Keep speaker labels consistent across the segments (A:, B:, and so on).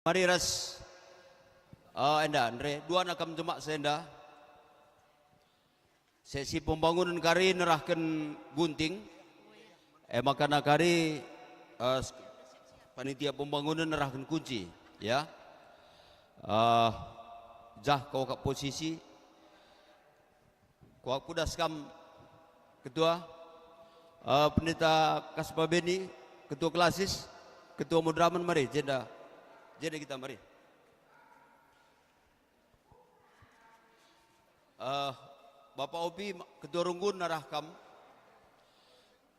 A: Mari ras enda Andre dua nakam jemak senda sesi pembangunan kari nerahkan gunting makana kari panitia pembangunan nerahkan kunci ya jah kau kat posisi kau pudas kam ketua pendeta Kaspabeni ketua klasis ketua Mudraman mari jenda jadi kita mari. Bapak Opi Ketua Runggun narahkam,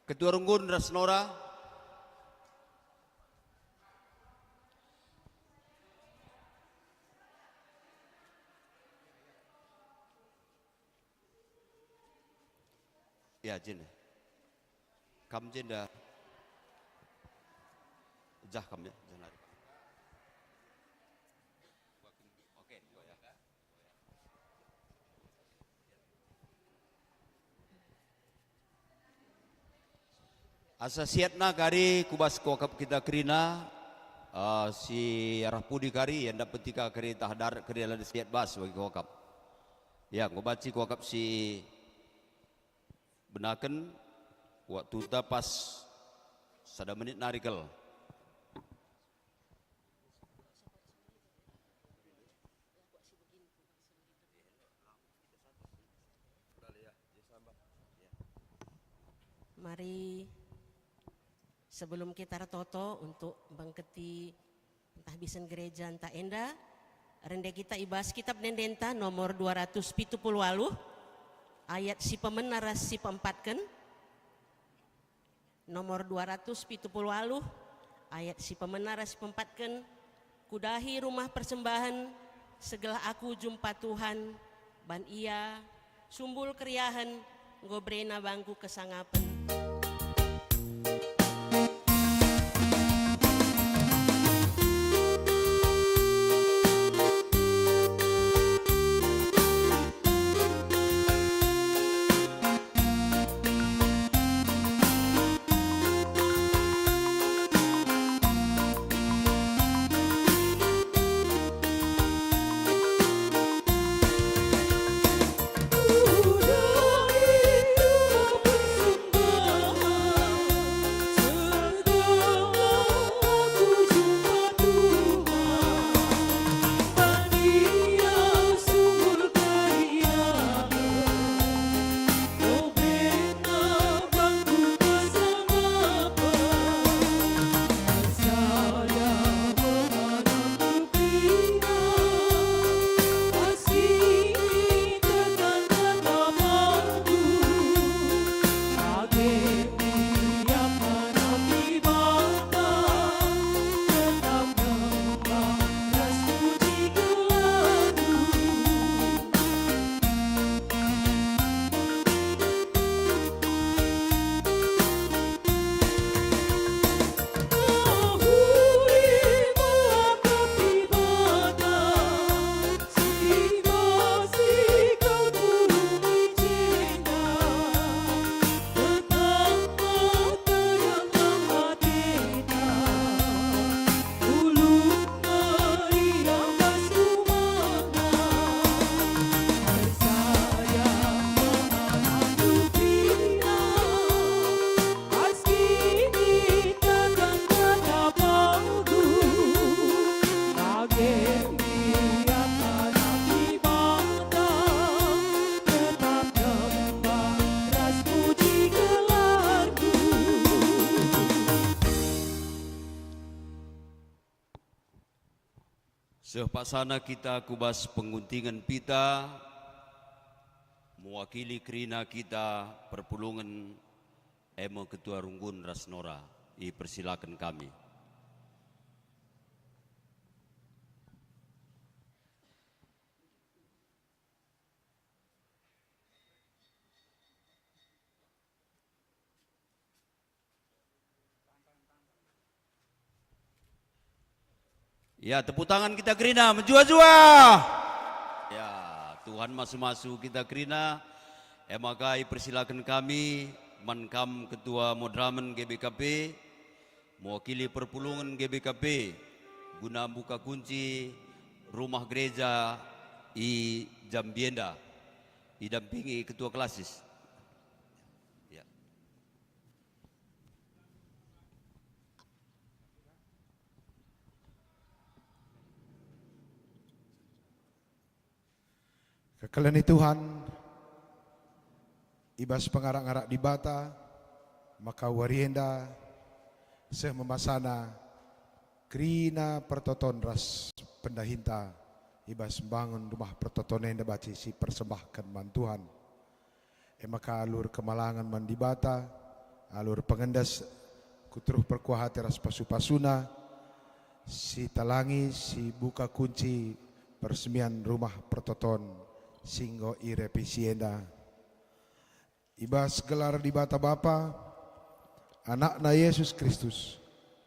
A: Ketua Runggun Rasnora, ya jenda, kam jenda, jah kam ya, jangan. Asasiatna kari kubas kokap kita kerina si Rahpudi kari yang dapat tika kari tahdar kari ala siat bas bagi kokap. Ya ngobaci kokap si benaken waktu ta pas sada menit narikel.
B: Mari sebelum kita retoto untuk bangketi entah bisen gereja entah enda rende kita ibas kitab nendenta nomor 278 ayat si pemenaras si peempatken nomor 278 ayat si pemenaras si peempatken kudahi rumah persembahan segala aku jumpa Tuhan ban ia sumbul keriahan ngobrena bangku kesangapen.
A: Sehpasana kita kubas penguntingan pita mewakili kerina kita perpulungan Ketua Runggun Rasnora dipersilakan kami. Ya, tepuk tangan kita kerina, menjua-jua. Ya, Tuhan masu-masu kita kerina. Maka persilakan kami, Mankam Ketua Mudraman GBKP, mewakili perpulungan GBKP, guna buka kunci rumah gereja i Jambienda, didampingi ketua klasis. Ya.
C: Kekelani Tuhan, ibas pengarak-ngarak di bata, maka warienda, memasana, krina pertoton ras pendahinta, ibas bangun rumah pertoton yang baci si persembahkan man Tuhan. Maka alur kemalangan man di bata, alur pengendas kutruh perkuahati ras pasu-pasuna, si talangi si buka kunci persemian rumah pertoton singgo irepisienda. Ibas gelar di bata Bapa, anakna Yesus Kristus,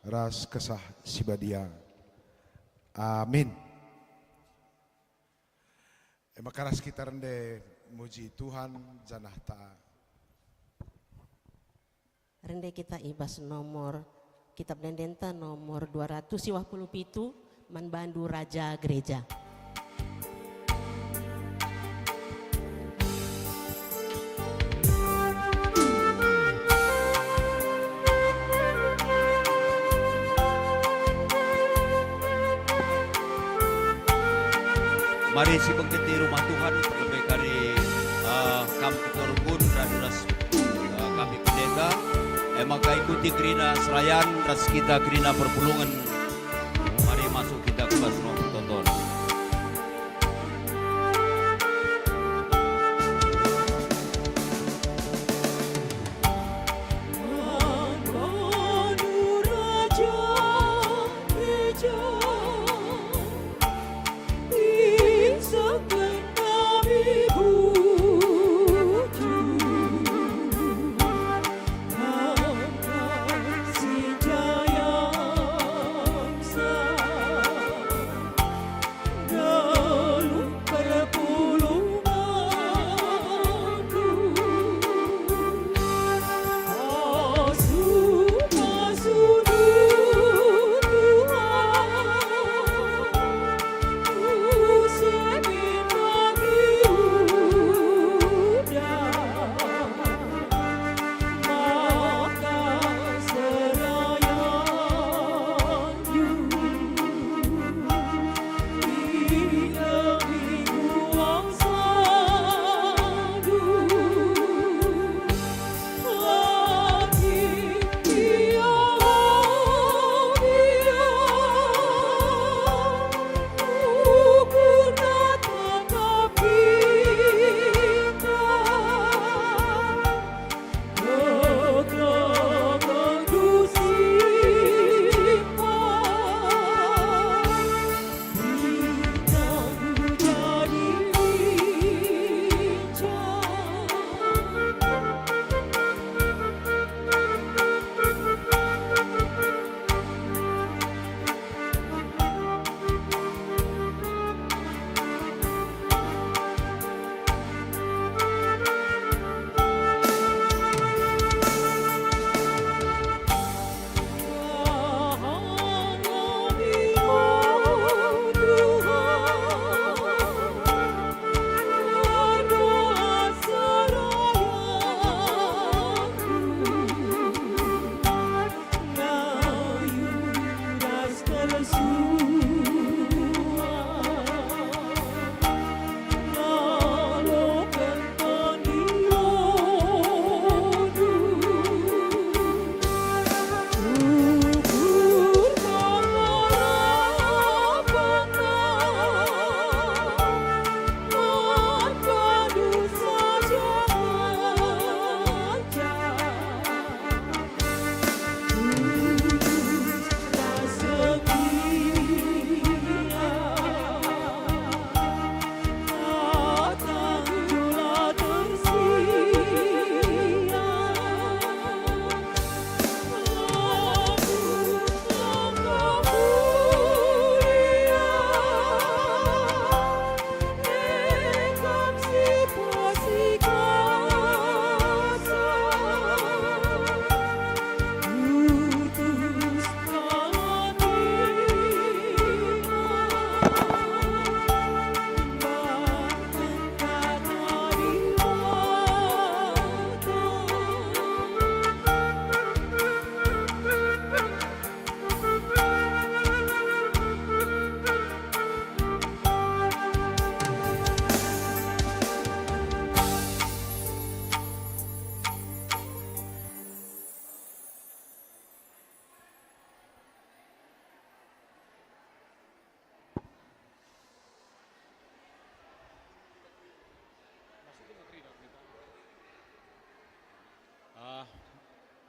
C: ras kesah sibadia. Amin. Makaras kita rende muji Tuhan janah ta'a.
B: Rende kita ibas nomor kitab dendenta nomor 257 Manbandu Raja Gereja.
A: Mari si bangkiti rumah Tuhan terlebih kali kami ketua rukun dan ras kami pendeta. Maka ikuti kerina serayan ras kita kerina perpulungan. Mari masuk kita ke basro tonton.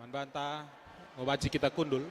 D: Manbanta ngobaci kita kundul.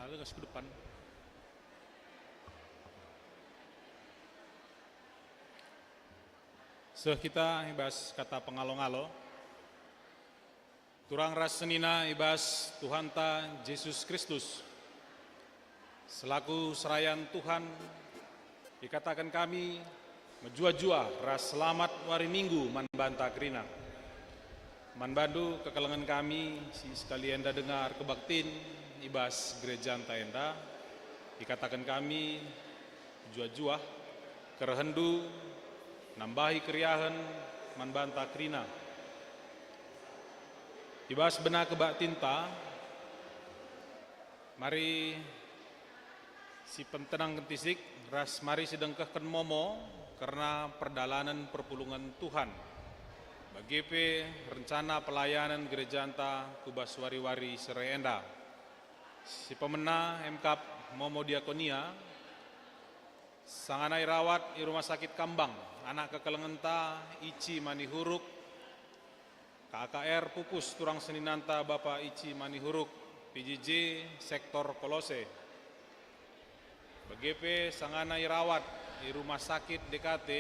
D: Lalu ngasih ke depan. Kita ibas kata pengalo-ngalo. Turang ras senina ibas Tuhan ta Yesus Kristus. Selaku serayan Tuhan, dikatakan kami menjua-jua ras selamat wari minggu manbanta kerina. Manbandu kekelengan kami si sekalian dah dengar kebaktin ibas gereja Taenda, dikatakan kami jua-jua kerehendu nambahi keriahan manbanta krina. Ibas benar kebak tinta, mari si pentenang kentisik ras mari sedengkahkan momo karena perdalanan perpulungan Tuhan. Bagi rencana pelayanan gereja anta kubas wari-wari Sereenda. Si pemena MKAP Momo Diakonia sanganai rawat di rumah sakit Kambang, anak kekelengenta Ici Manihuruk, KKR Pupus Turang Seninanta Bapak Ici Manihuruk, PJJ Sektor Kolose. BGP sanganai rawat di rumah sakit DKT,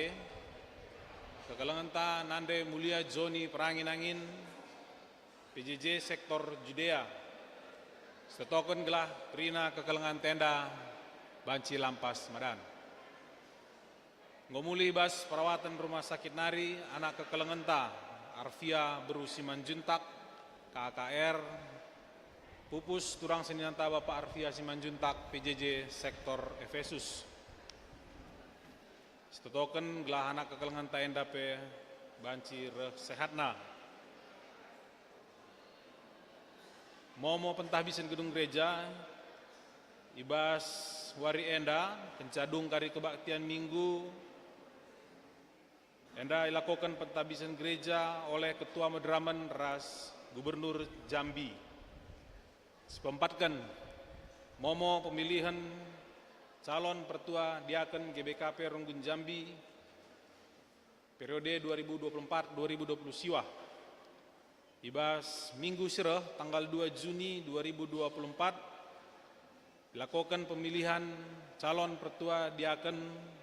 D: kekelengenta Nande Mulia Joni Perangin-angin, PJJ Sektor Judea. Setoken gelah Prina kekelengan tenda Banci Lampas Madan. Ngomuli bas perawatan rumah sakit Nari anak kekelengenta Arfia Beru Simanjuntak KKR Pupus Turang Seninanta Bapak Arfia Simanjuntak PJJ Sektor Efesus. Setoken gelah anak kekelengan tenda pe Banci Sehatna. Momo pentahbisan gedung gereja, ibas wari enda, kencadung kari kebaktian minggu, enda ilakukan pentahbisan gereja oleh Ketua Madraman ras Gubernur Jambi. Sepempatkan, momo pemilihan calon pertua diaken GBKP Runggun Jambi, periode 2024-2020 siwah. Ibas Minggu Sireh tanggal 2 Juni 2024 dilakukan pemilihan calon pertua diaken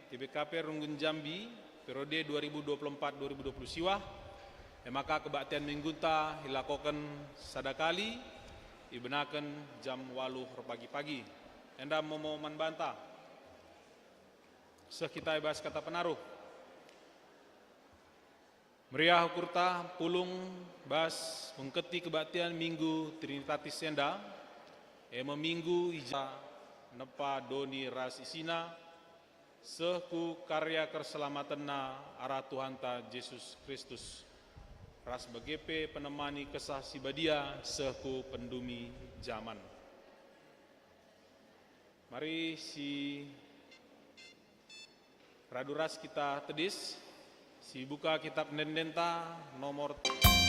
D: GBKP Runggun Jambi periode 2024-2020 siwah. Maka kebaktian minggunta dilakukan sadakali ibenaken jam 8 pagi-pagi. Enda momo manbanta. Kita ibas kata penaruh. Meriah kurta pulung bas mengketi kebaktian minggu Trinitatis Senda minggu ija nepa doni ras isina seku karya keselamatan na arah Tuhan ta Yesus Kristus ras BGP penemani kesah sibadia seku pendumi zaman. Mari si raduras kita tedis. Si buka kitab Nendenta nomor
E: Ibu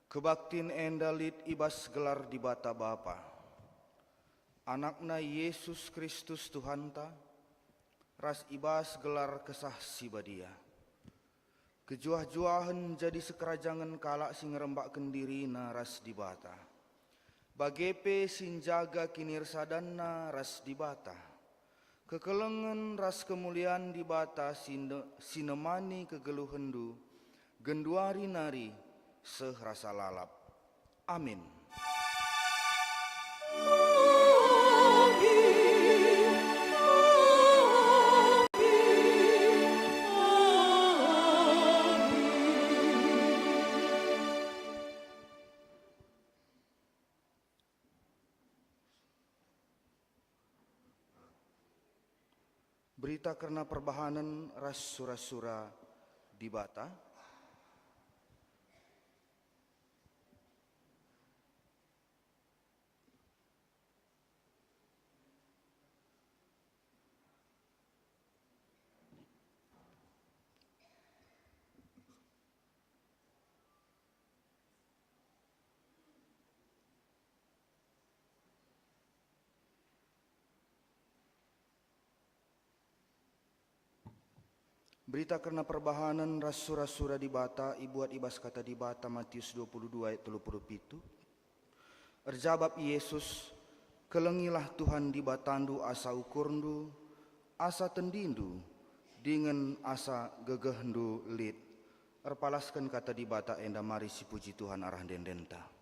E: Kebaktin endalit ibas gelar di bata Bapa. Anakna Yesus Kristus Tuhanta, ras ibas gelar kesah sibadia. Kejuah-juahan jadi sekerajangan kalak sing ngerembak kendiri na ras di bata. Bagepe sinjaga kinir sadanna ras di bata. Kekelengan ras kemuliaan di bata sinemani kegeluhendu. Genduari nari sehrasa lalap. Amin. Berita karena perbahanan ras sura-sura di bata. Berita karena perbahanan ras sura-sura di bata, ibuat ibas kata di bata Matius 22 ayat 37. Erjabab Yesus, kelengilah Tuhan di batandu asa ukurndu, asa tendindu, dengan asa gegehndu lid. Erpalaskan kata di bata enda mari si puji Tuhan arah dendenta.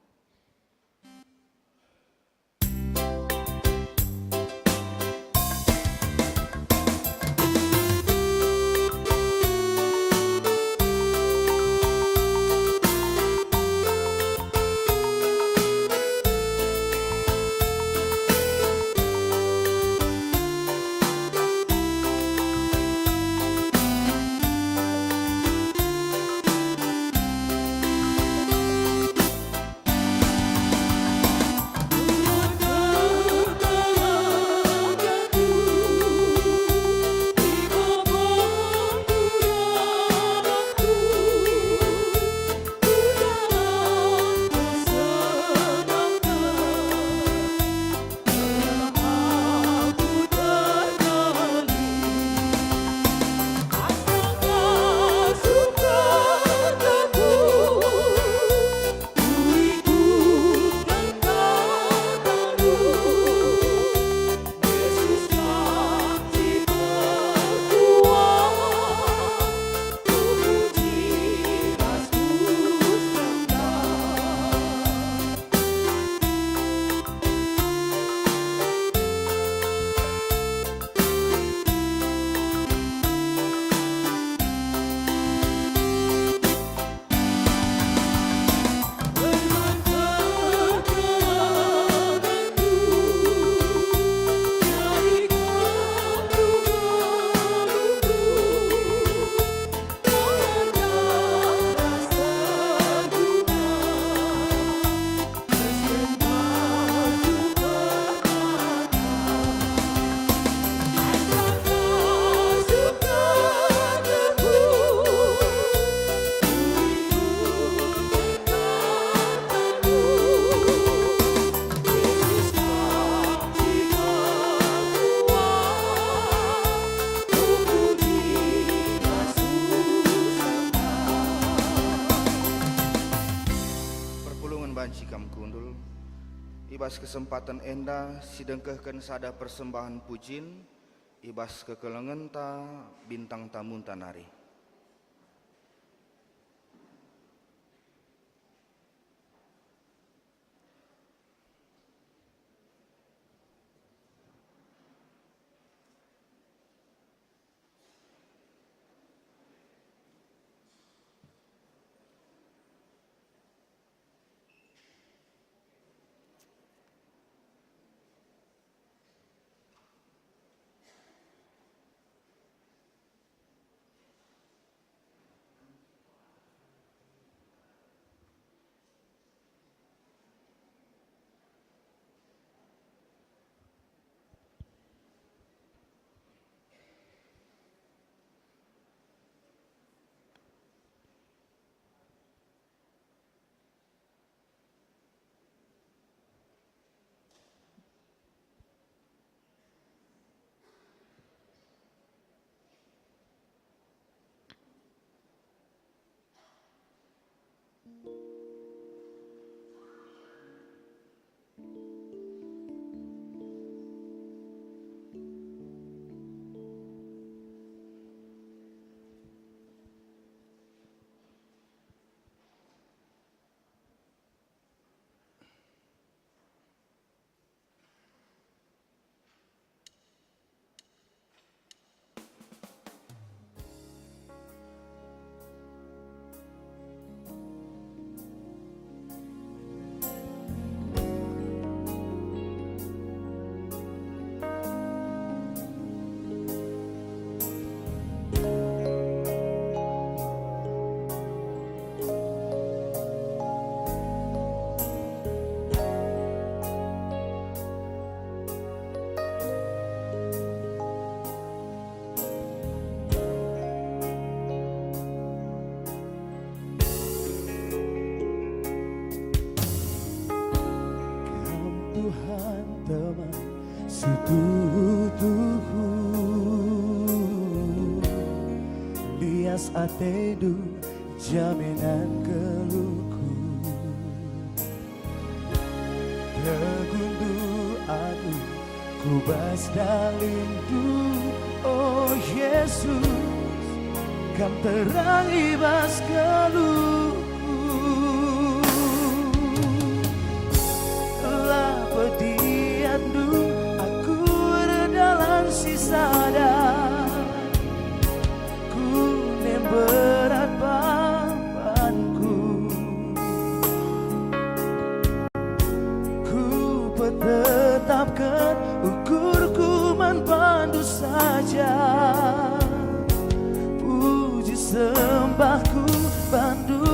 E: Ibas kesempatan enda sidengkehkan sada persembahan pujin, ibas kekelengan ta bintang tamun tanari.
F: tutuhu lias atedu jaminan keluhku tegundu aku kubas dalindu oh Yesus kam terang ibas keluhku lah pediandu aku redalan sisada berat bebanku ku tetapkan ukurku manpandu saja puji sembahku pandu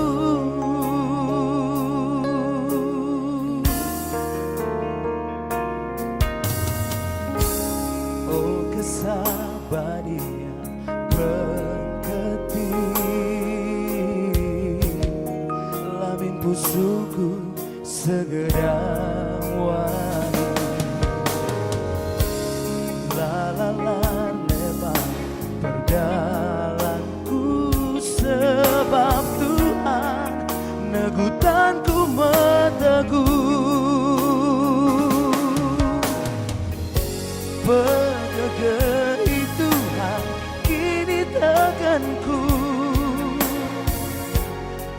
F: oh kesabadian pusuku segedang wani lalalan lebar perdalanku sebab Tuhan negutanku meteguh pegegeri Tuhan kini teganku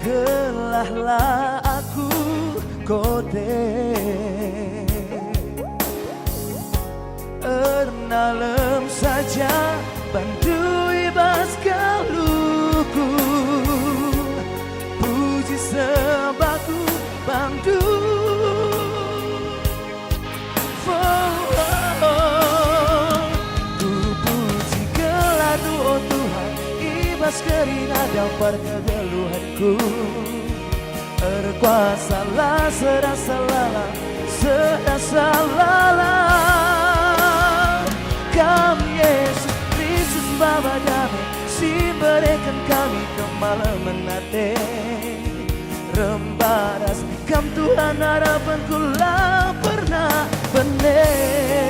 F: gelahlah aku kote ernalem saja bantu ibas kaluku puji sebabku bantu ku puji geladu oh Tuhan ibas kerina dampar kegeluhanku Erkuasalah serasalah Kami Yesus Kristus Bapa damai si berikan kami kemalaman nate rembaras kam Tuhan harapanku lah pernah benih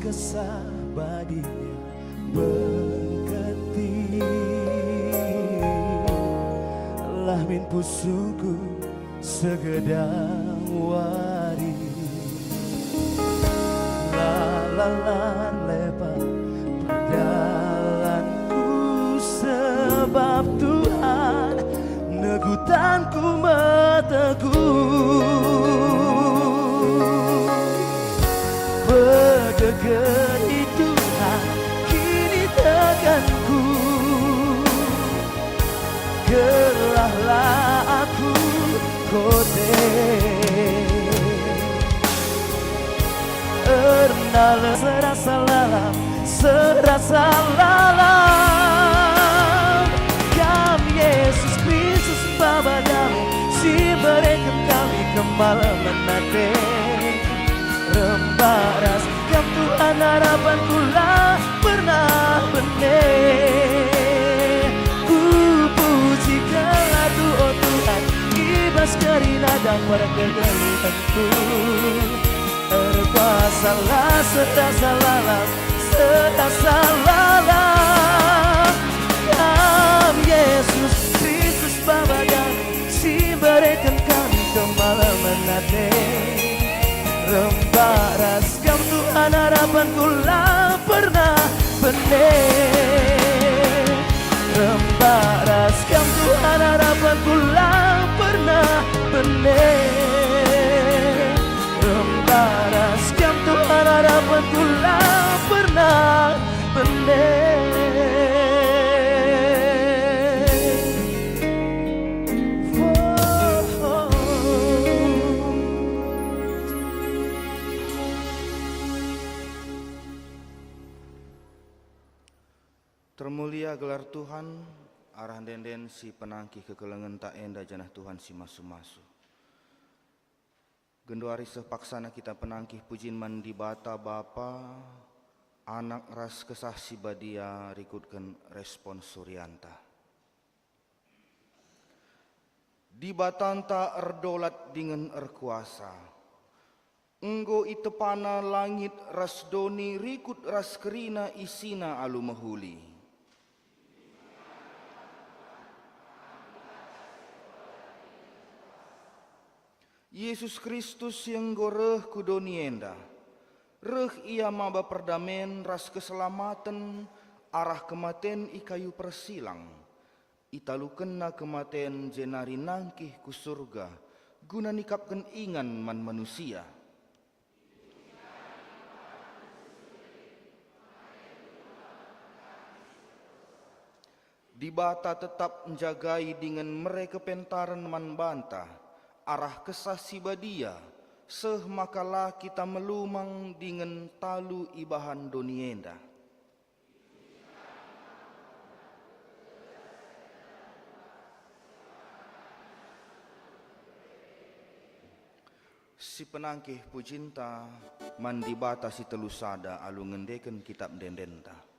F: kesabadian berkati lahmin pusuku segedang wari lalalan lebar perjalanku sebab Tuhan negutanku meteguh begegeri Tuhan kini teganku gelahlah aku kote ernala serasa lalam kami Yesus Kristus Bapa damai si berikan kami kemalaman nate rembaras kam Tuhan harapanku lah pernah benih ku puji kelatu oh Tuhan ibas kerina dampar kegeluhanku erkuasalah serasa lalam kami Yesus Kristus Bapa damai si berikan kami kemalaman nate rembaras kam Tuhan harapanku lah pernah benih rembaras kam Tuhan harapanku lah pernah benih rembaras kam Tuhan harapanku lah pernah benih
E: Gereja gelar Tuhan, arah denden si penangkih kekelengan tak enda janah Tuhan si masu-masu. Genduari sepaksana kita penangkih pujin mandi bata Bapa, anak ras kesah si badia rikutkan respon Suryanta. Di batanta erdolat dengan erkuasa, enggo itepana langit ras doni rikut ras kerina isina alu mahuli. Yesus Kristus yang goreh kudonienda, reh ia maba perdamen ras keselamatan arah kematen ikayu persilang, italukenna kematen jenari nangkih ku surga, guna nikapken ingan man manusia. Di bata tetap menjagai dengan mereka pentaran man bantah, arah kesah si badia, seh makalah kita melumang dengan talu ibahan donienda. Si penangkih pujinta mandi bata si telusada alu ngendeken kitab dendenta.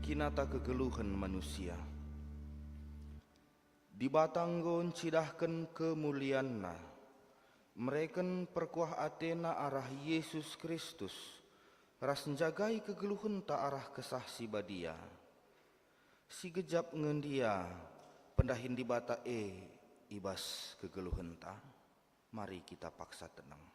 E: Kinata kegeluhan manusia. Di batanggon cidahkan kemulianna, mereken perkuah Athena arah Yesus Kristus, ras menjagai kegeluhan ta arah kesah si badia. Si gejap ngendia, pendahin di bata ibas kegeluhan ta, mari kita paksa tenang.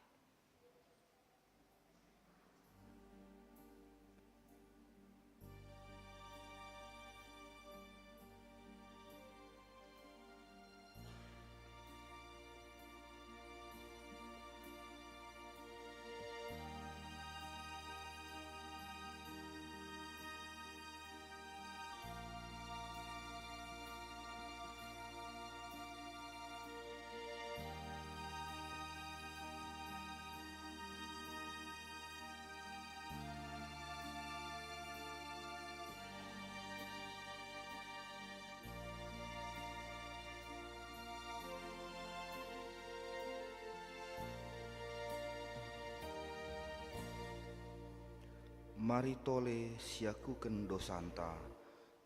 E: mari tole siakuken dosanta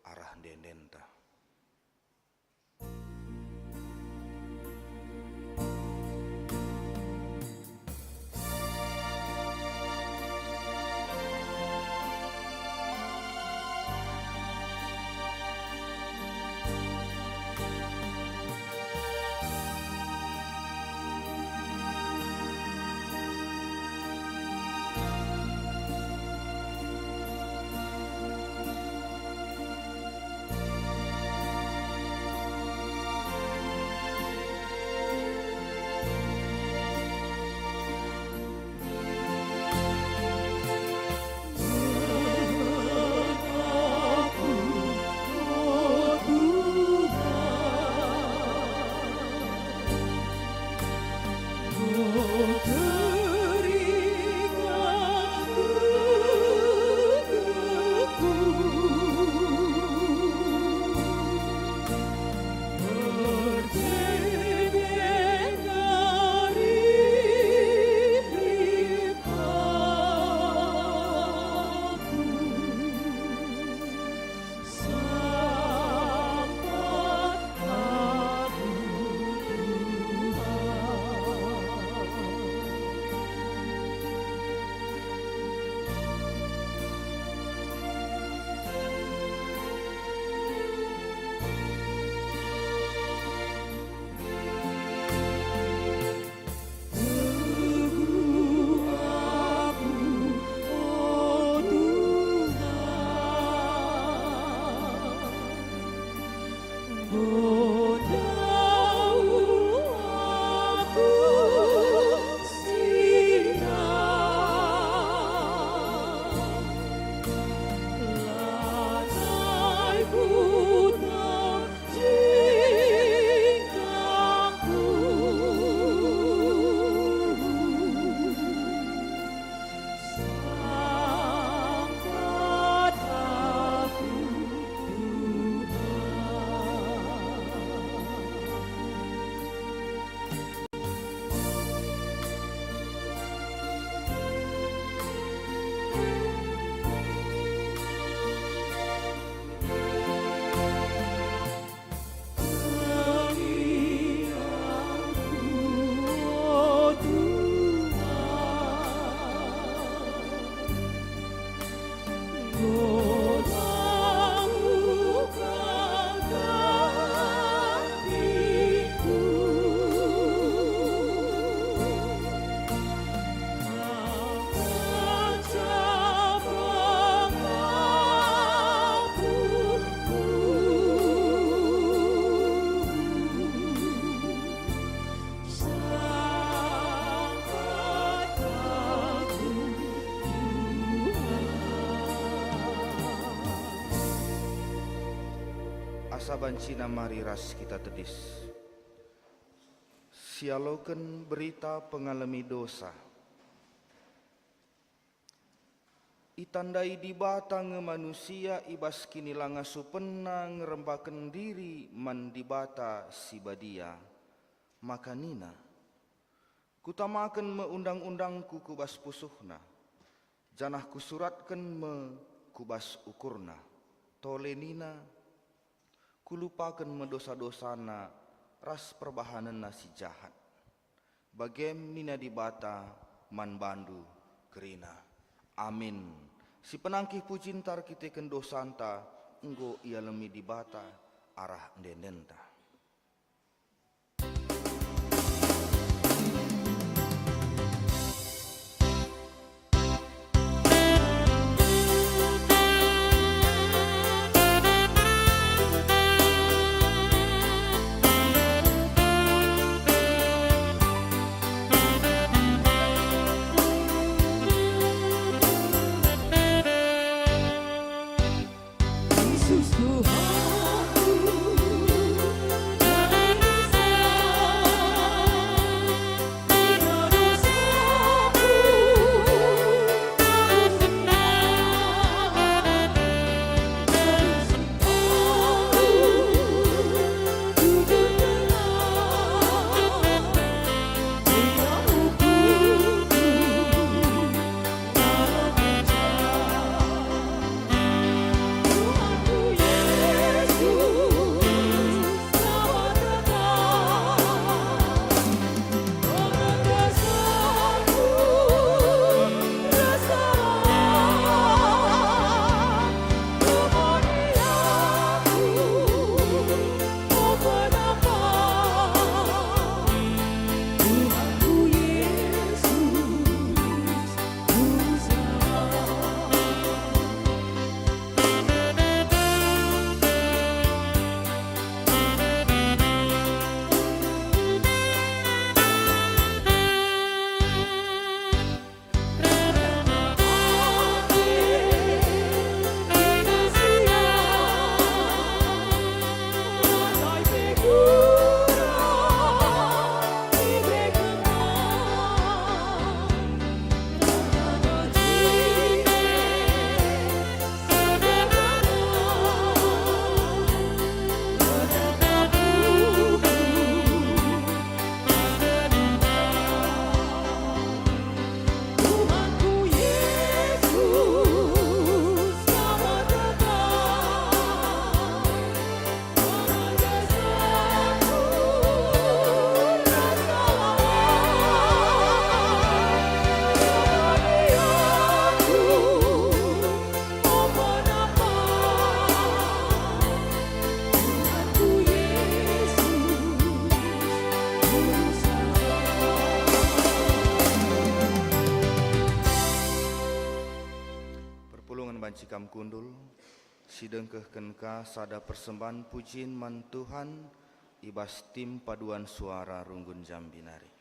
E: arah dendenta. Sabancina mari ras kita tedis. Sialoken berita pengalami dosa. Itandai di batang manusia ibas kini langa supenang rembaken diri man di bata si badia. Maka nina kutamaken me undang-undangku kubas pusuhna. Janah kusuratken me kubas ukurna. Tole nina kulupaken mendosa-dosana ras perbahanan nasi jahat. Bagem nina di bata man bandu kerina. Amin. Si penangkih pucintar kita kendosanta enggo ia lemi di bata arah dendenta. sikam kundul, sidengkehkeun ka sada persembahan pujian man Tuhan ibas tim paduan suara Runggun Jambinari.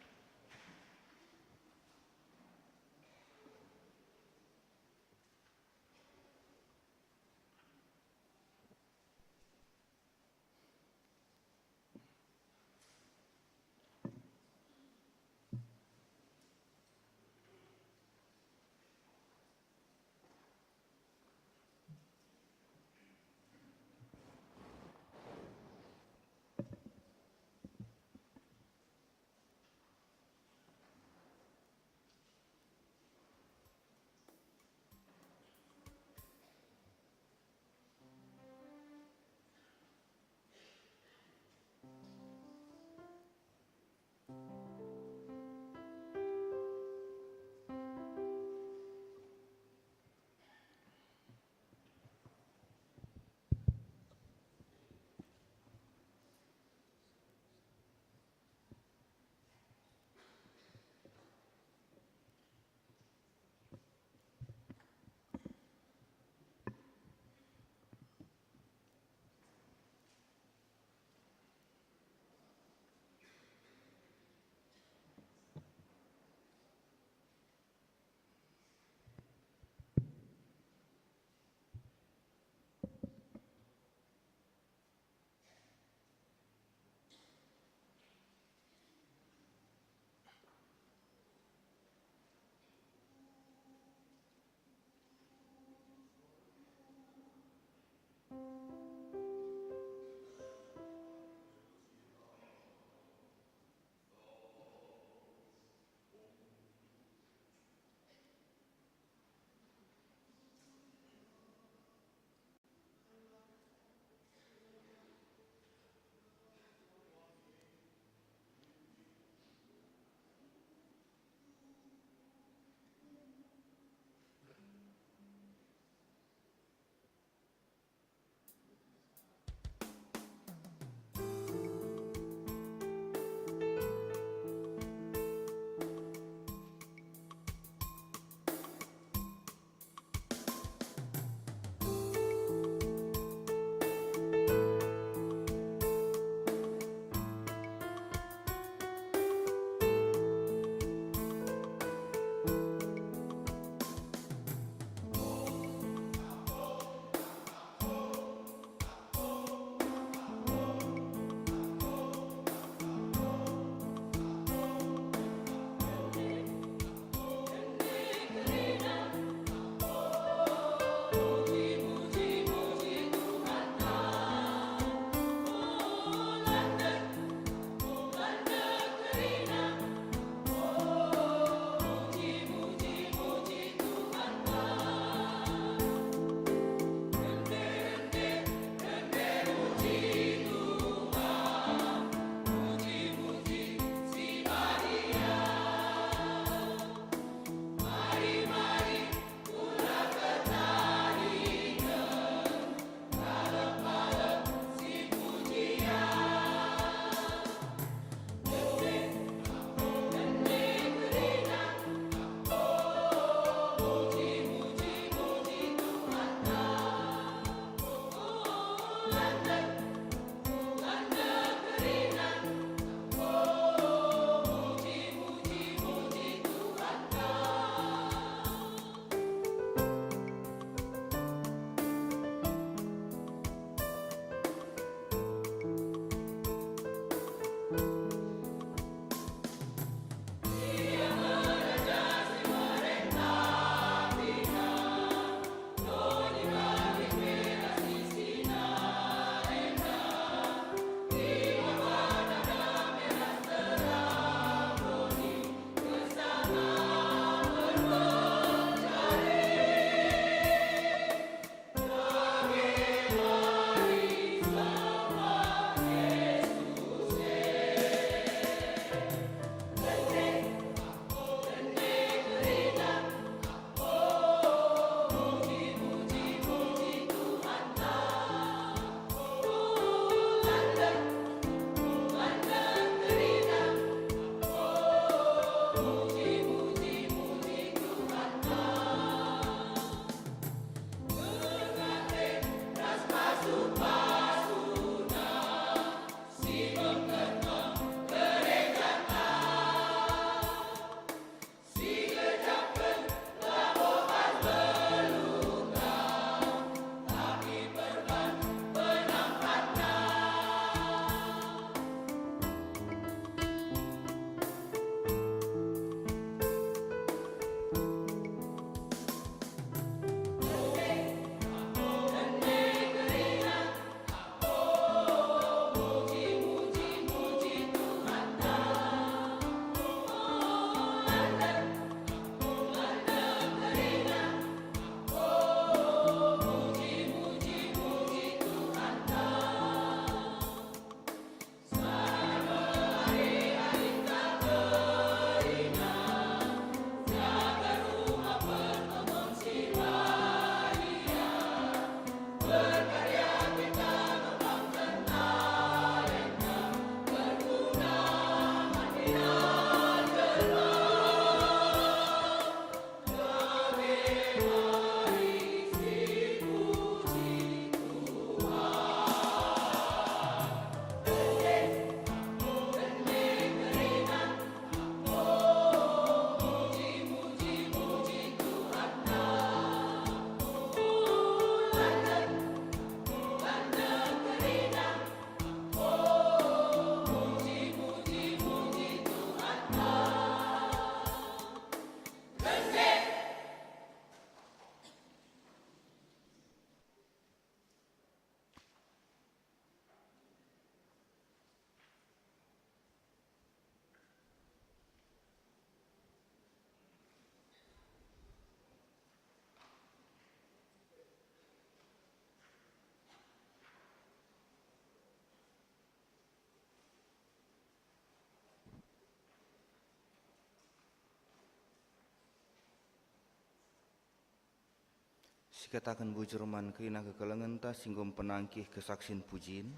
E: Sikatakan bujurman kerina kekelengan ta singgom penangkih kesaksin pujin.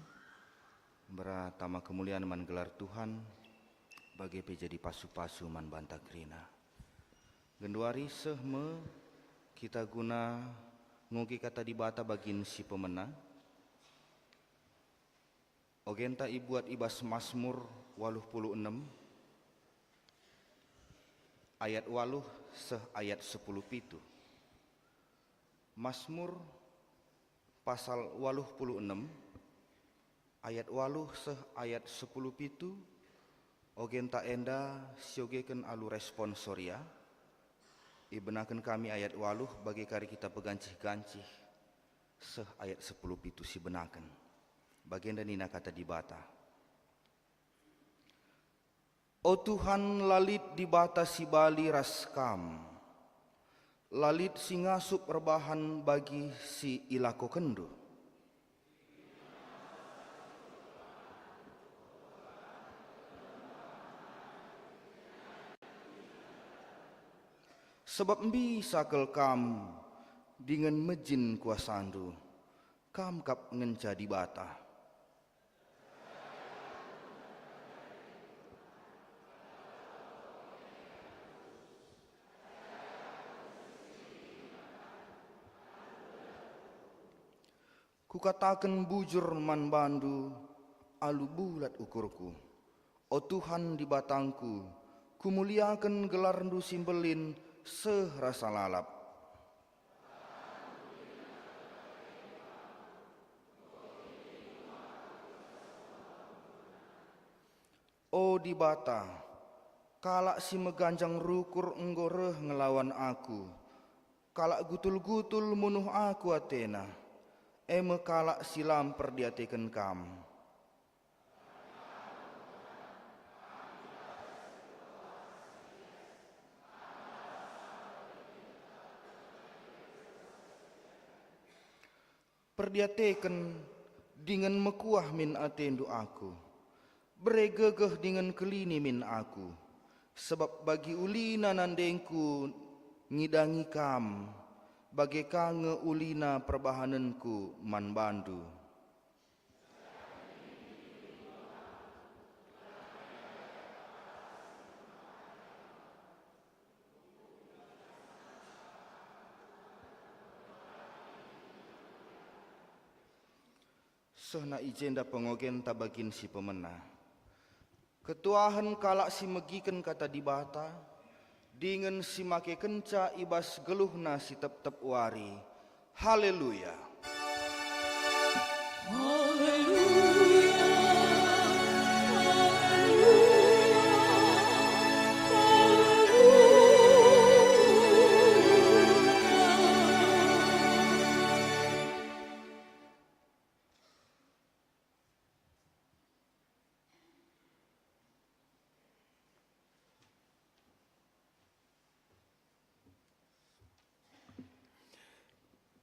E: Beratama kemuliaan man gelar Tuhan bagi jadi pasu-pasu man bantah kerina. Genduari sehme kita guna ngogi kata dibata bagin si pemenang. Ogenta ibuat ibas Mazmur 86 ayat 8 seh ayat 10 pitu. Mazmur pasal 86 ayat 8 seh ayat 10 pitu. Ogenta enda siogekan alu responsoria. Ibenakan kami ayat 8 bagi kari kita pegancih-gancih seh ayat 10 pitu si benakan. Bagian nina kata dibata. O Tuhan lalit dibata si bali raskam. Lalit singasup rebahan bagi si ilako kendo. Sebab bisa kel kam dengan mejin kuasandu kam kap ngenca di bata. Kukatakan bujur man bandu alu bulat ukurku. O Tuhan di batangku, kumuliakan gelarndu simbelin serasa lalap. O di bata, kalak si meganjang rukur enggoreh ngelawan aku. Kalak gutul-gutul munuh aku Athena. Eme kalak silam perdiatikan kam. Perdiatikan dengan mekuah min atendu aku. Beregegeh dengan kelini min aku. Sebab bagi ulina nandengku ngidangi kam. Bagi kange ulina perbahananku man bandu. Sehna ijenda pengogen tabagin si pemenah. Ketuahan kalak si megiken kata dibata. Dengan si make kenca ibas geluhna si tep-tep wari. Haleluya.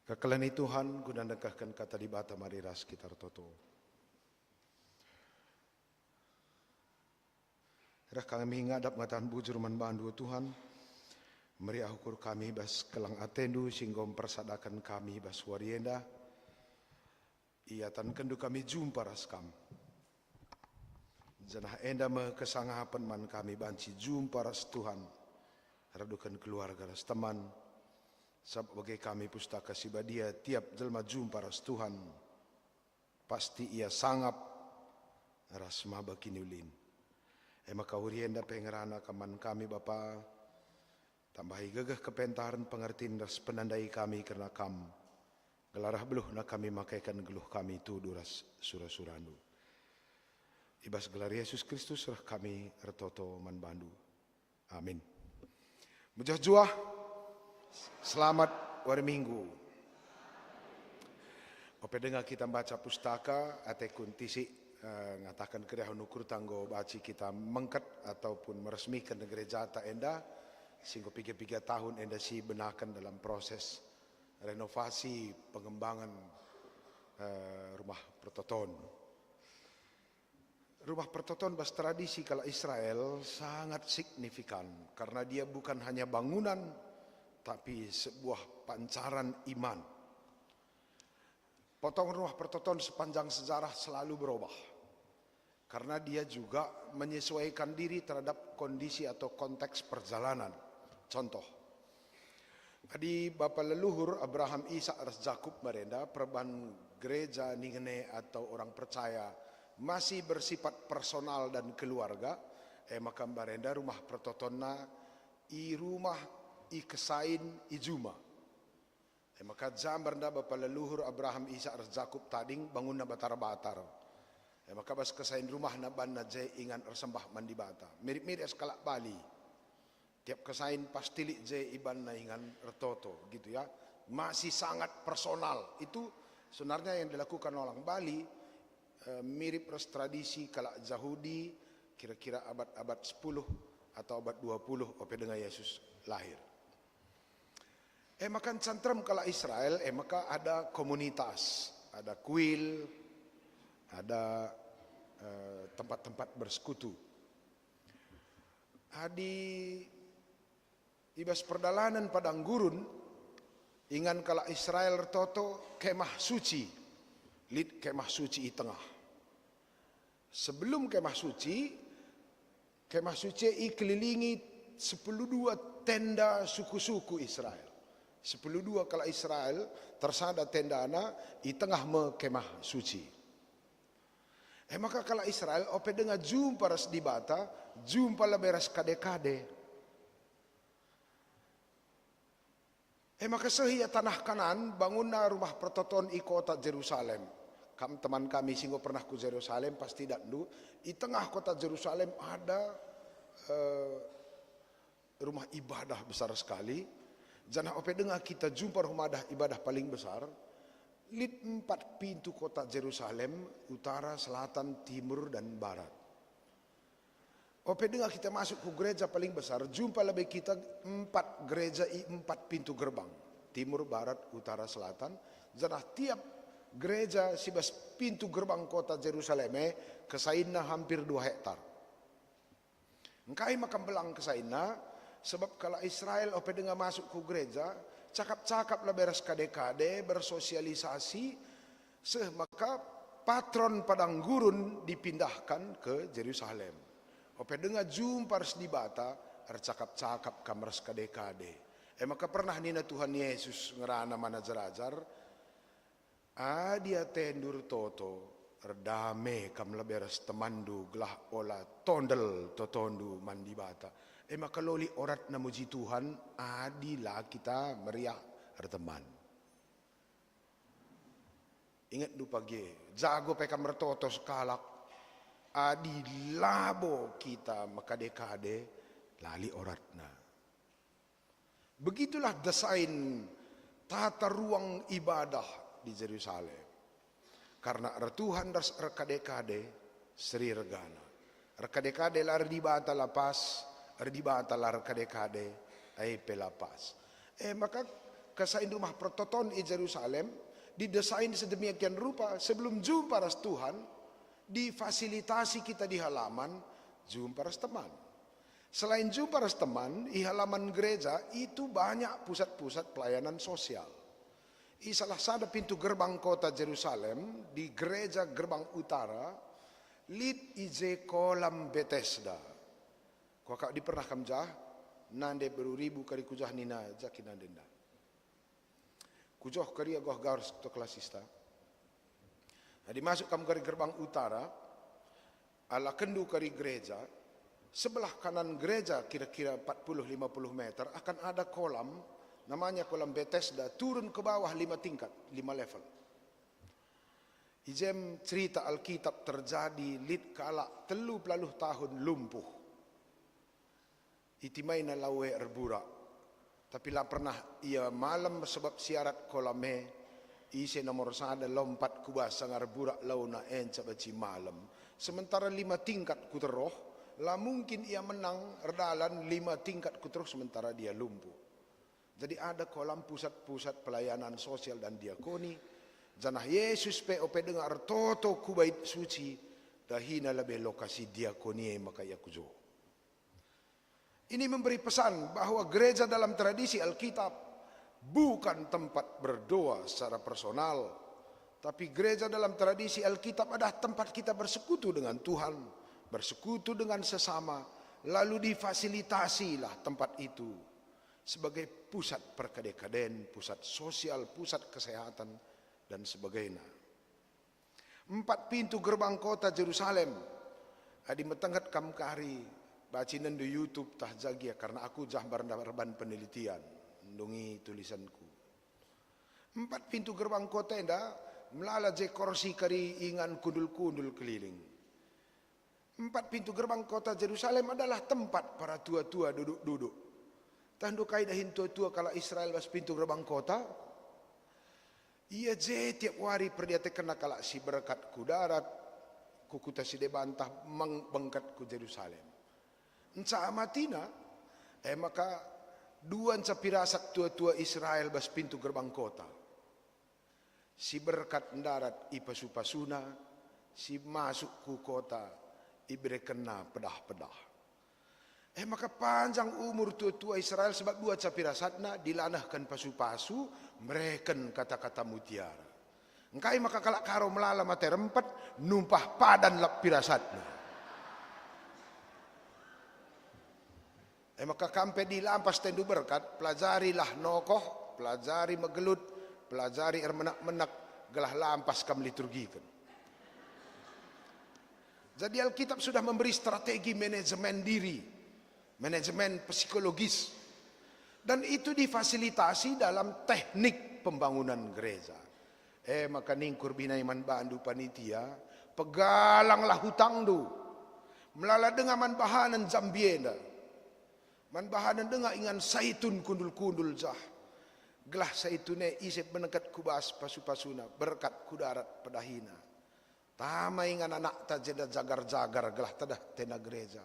C: Kekelani Tuhan guna negahkan kata dibata marira sekitar toto. Rah kami ngadap ngatahan bujur man bandu Tuhan. Meriah ukur kami bas kelang atendu singgom persadakan kami bas warienda. Iatan kendu kami jumpa raskam. Janah enda me kesangapan man kami banci jumpa ras Tuhan. Radukan keluarga ras teman. Sebab bagi kami pustaka sibadia tiap jelma jumpa ras Tuhan. Pasti ia sangap ras maba kiniulin. Maka urienda pengerana kaman kami Bapa. Tambahi gegah kepentaran pengertiin ras penandai kami kerana kam. Gelarah beluh na kami makaikan geluh kami tu duras surah-surandu. Ibas gelar Yesus Kristus rah kami retoto man bandu. Amin. Mujah juah. Selamat hari Minggu. Ope dengar kita baca pustaka atau kuntisi ngatakan kerja nukur tanggo baci kita mengket ataupun meresmikan gereja ta enda sehingga 3 tahun enda si benakan dalam proses renovasi pengembangan rumah pertoton. Rumah pertoton bas tradisi kala Israel sangat signifikan karena dia bukan hanya bangunan tapi sebuah pancaran iman. Potongan rumah pertoton sepanjang sejarah selalu berubah. Karena dia juga menyesuaikan diri terhadap kondisi atau konteks perjalanan. Contoh, di bapa leluhur Abraham, Ishak, dan Yakub merenda perban gereja ningene atau orang percaya masih bersifat personal dan keluarga, maka merenda rumah pertotonna i rumah i kesain i juma. Maka jambar da bapa leluhur Abraham, Ishak, dan Yakub tading bangun na batar-batar. Maka bas kesain rumah na ban na je ingan ersembah mandi bata. Mirip-mirip eskalak Bali. Tiap kesain pastili je iban na ingan ertoto gitu ya. Masih sangat personal. Itu sebenarnya yang dilakukan orang Bali mirip tradisi kalak Yahudi kira-kira abad 10 atau abad 20 ope dengan Yesus lahir. Makan cantram kala Israel, maka ada komunitas, ada kuil, ada tempat-tempat bersekutu. Di ibas perdalanan padang gurun, ingan kala Israel toto kemah suci, lid kemah suci di tengah. Sebelum kemah suci ikelilingi 12 tenda suku-suku Israel. 12 kala Israel tersada tendana di tengah kemah suci. Maka kala Israel ope dengar jumpa ras di bata, jumpa la beras kade-kade. Maka sehia tanah Kanan bangunna rumah pertoton i kota Jerusalem. Teman kami singgo pernah ke Jerusalem pasti dandu. Di tengah kota Jerusalem ada rumah ibadah besar sekali. Jangan ope dengar kita jumpa rumah ibadah paling besar. Lid 4 pintu kota Jerusalem, utara, selatan, timur, dan barat. Ope dengar kita masuk ke gereja paling besar, jumpa lebih kita 4 gereja 4 pintu gerbang. Timur, barat, utara, selatan. Jangan tiap gereja sibas pintu gerbang kota Jerusalem kesainna hampir 2 hektar. Engkai makan belang kesainna. Sebab kalau Israel ope dengar masuk ke gereja, cakap-cakap lah beres kade-kade, bersosialisasi, maka patron padang gurun dipindahkan ke Jerusalem. Ope dengar jumpa di bata, cakap-cakap kamar kade-kade. Maka pernah nina Tuhan Yesus ngerana mana jerajar, dia tendur toto, erdame kam leberes temandu gelah ola tondel totondu mandi bata. Maka loli orat na muji Tuhan, adilah kita meriah berteman. Ingat du pagi, jago peka mertoto sekalak, adilabo kita makade-kade lali oratna. Begitulah desain tata ruang ibadah di Jerusalem. Karena Tuhan das rekade-kade seri regana. Rekade-kade lari di bata lapas, di bata lar kade-kade ay pelapas. Maka kesain rumah pertoton di Jerusalem didesain sedemikian rupa sebelum jumpa ras Tuhan difasilitasi kita di halaman jumpa ras teman. Selain jumpa ras teman, di halaman gereja itu banyak pusat-pusat pelayanan sosial. Di salah satu pintu gerbang kota Jerusalem di gereja gerbang utara lid ije kolam Bethesda. Kau di pernah kamjah, nande beruribu kari kujah nina jakin nandenda. Kujoh kari agoh gaurs to klasista. Nah, masuk kam kari gerbang utara, ala kendu kari gereja, sebelah kanan gereja kira-kira 40-50 meter akan ada kolam, namanya kolam Bethesda, turun ke bawah 5 tingkat, 5 level. Ijem cerita Alkitab terjadi lid kala 30 tahun lumpuh. Itimay na lawe erbura. Tapi lah pernah ia malam sebab siarat kolame isi nomor sada lompat kubas sangar burak lau na enca baci malam. Sementara 5 tingkat kuteroh, lah mungkin ia menang erdalan 5 tingkat kuteroh sementara dia lumpuh. Jadi ada kolam pusat-pusat pelayanan sosial dan diakoni. Janah Yesus pe ope dengar toto kubait suci dahina lebih lokasi diakoni maka ia kujo. Ini memberi pesan bahwa gereja dalam tradisi Alkitab bukan tempat berdoa secara personal, Tapi gereja dalam tradisi Alkitab adalah tempat kita bersekutu dengan Tuhan, bersekutu dengan sesama, lalu difasilitasilah tempat itu sebagai pusat perkadekaden, pusat sosial, pusat kesehatan, dan sebagainya. 4 pintu gerbang kota Jerusalem. Adi metenghat kam kari, bacinan di YouTube tah jagia karena aku jahbar darban penelitian, ndungi tulisanku. 4 pintu gerbang kota enda melala je korsi kari ingan kundul-kundul keliling. 4 pintu gerbang kota Jerusalem adalah tempat para tua-tua duduk-duduk. Tandu kaidahin tua-tua kalau Israel bas pintu gerbang kota. Ia je tiap hari perdiate kena kala si berkat ku darat, kukuta si debantah mengbengkat ku Jerusalem. Enca amatina, maka duan sapirasak tua-tua Israel bas pintu gerbang kota. Si berkat darat ipasu-pasuna, si masuk ku kota ibere kena pedah-pedah. Maka panjang umur tua-tua Israel sebab dua capirasatna dilanahkan pasu-pasu, mereken kata-kata mutiara. Engkai maka kalak karo melala mate rempet, numpah padan lap pirasatna. Maka kampe dilampas tendu berkat, pelajarilah nokoh, pelajari megelut, pelajari menak-menak, gelah lampas kam liturgikan. Jadi Alkitab sudah memberi strategi manajemen diri, manajemen psikologis, dan itu difasilitasi dalam teknik pembangunan gereja. Maka ningkur binaiman bandu panitia, pegalanglah hutang du, melala dengan man bahanan zambienda, man bahanan dengan ingan saitun kundul-kundul jah, gelah saitune isip menekat kubas pasu-pasuna, berkat kudarat pedahina. Tama ingan anak tajeda jagar-jagar gelah tadah tenda gereja.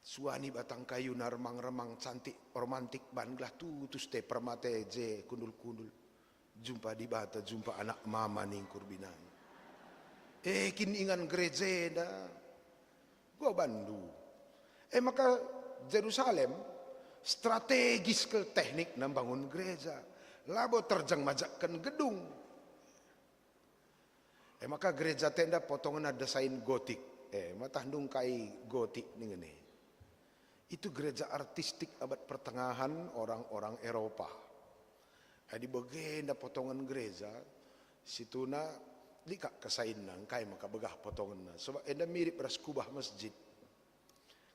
C: Suani batang kayu na remang-remang cantik romantik ban gelah tutus te permate je kundul-kundul. Jumpa di bata, jumpa anak mama ningkur binang. Kin ingan gereja da. Gua bandu. Maka Jerusalem strategis ke teknik membangun gereja. Labo terjang majakkan gedung. Maka gereja tenda potongan ada desain gotik. Matandung kai gotik nih. Itu gereja artistik abad pertengahan orang-orang Eropa. Di bagian potongan gereja, situna dikak kesain nang kai maka begah potongan. Sebab enda mirip beras kubah masjid.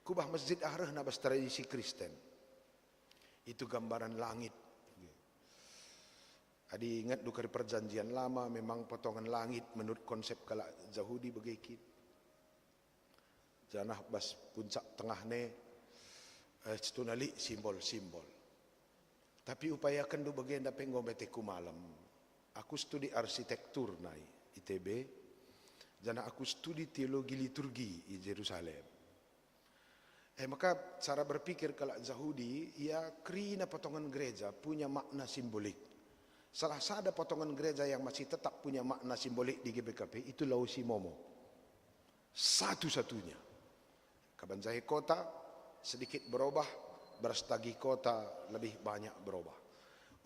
C: Kubah masjid arah nabas tradisi Kristen. Itu gambaran langit. Adi ingat dukar perjanjian lama memang potongan langit menurut konsep kala Yahudi begekit. Janah bas puncak tengah ne cetunali simbol-simbol. Tapi upayakan du bagian dapat ngobeteku malam. Aku studi arsitektur nai ITB. Janah aku studi teologi liturgi di Jerusalem. Maka cara berpikir kala Yahudi, ia krina potongan gereja punya makna simbolik. Salah satu potongan gereja yang masih tetap punya makna simbolik di GBKP itu Lausi Momo. Satu-satunya. Kabanjahe kota sedikit berubah, Berstagi kota lebih banyak berubah.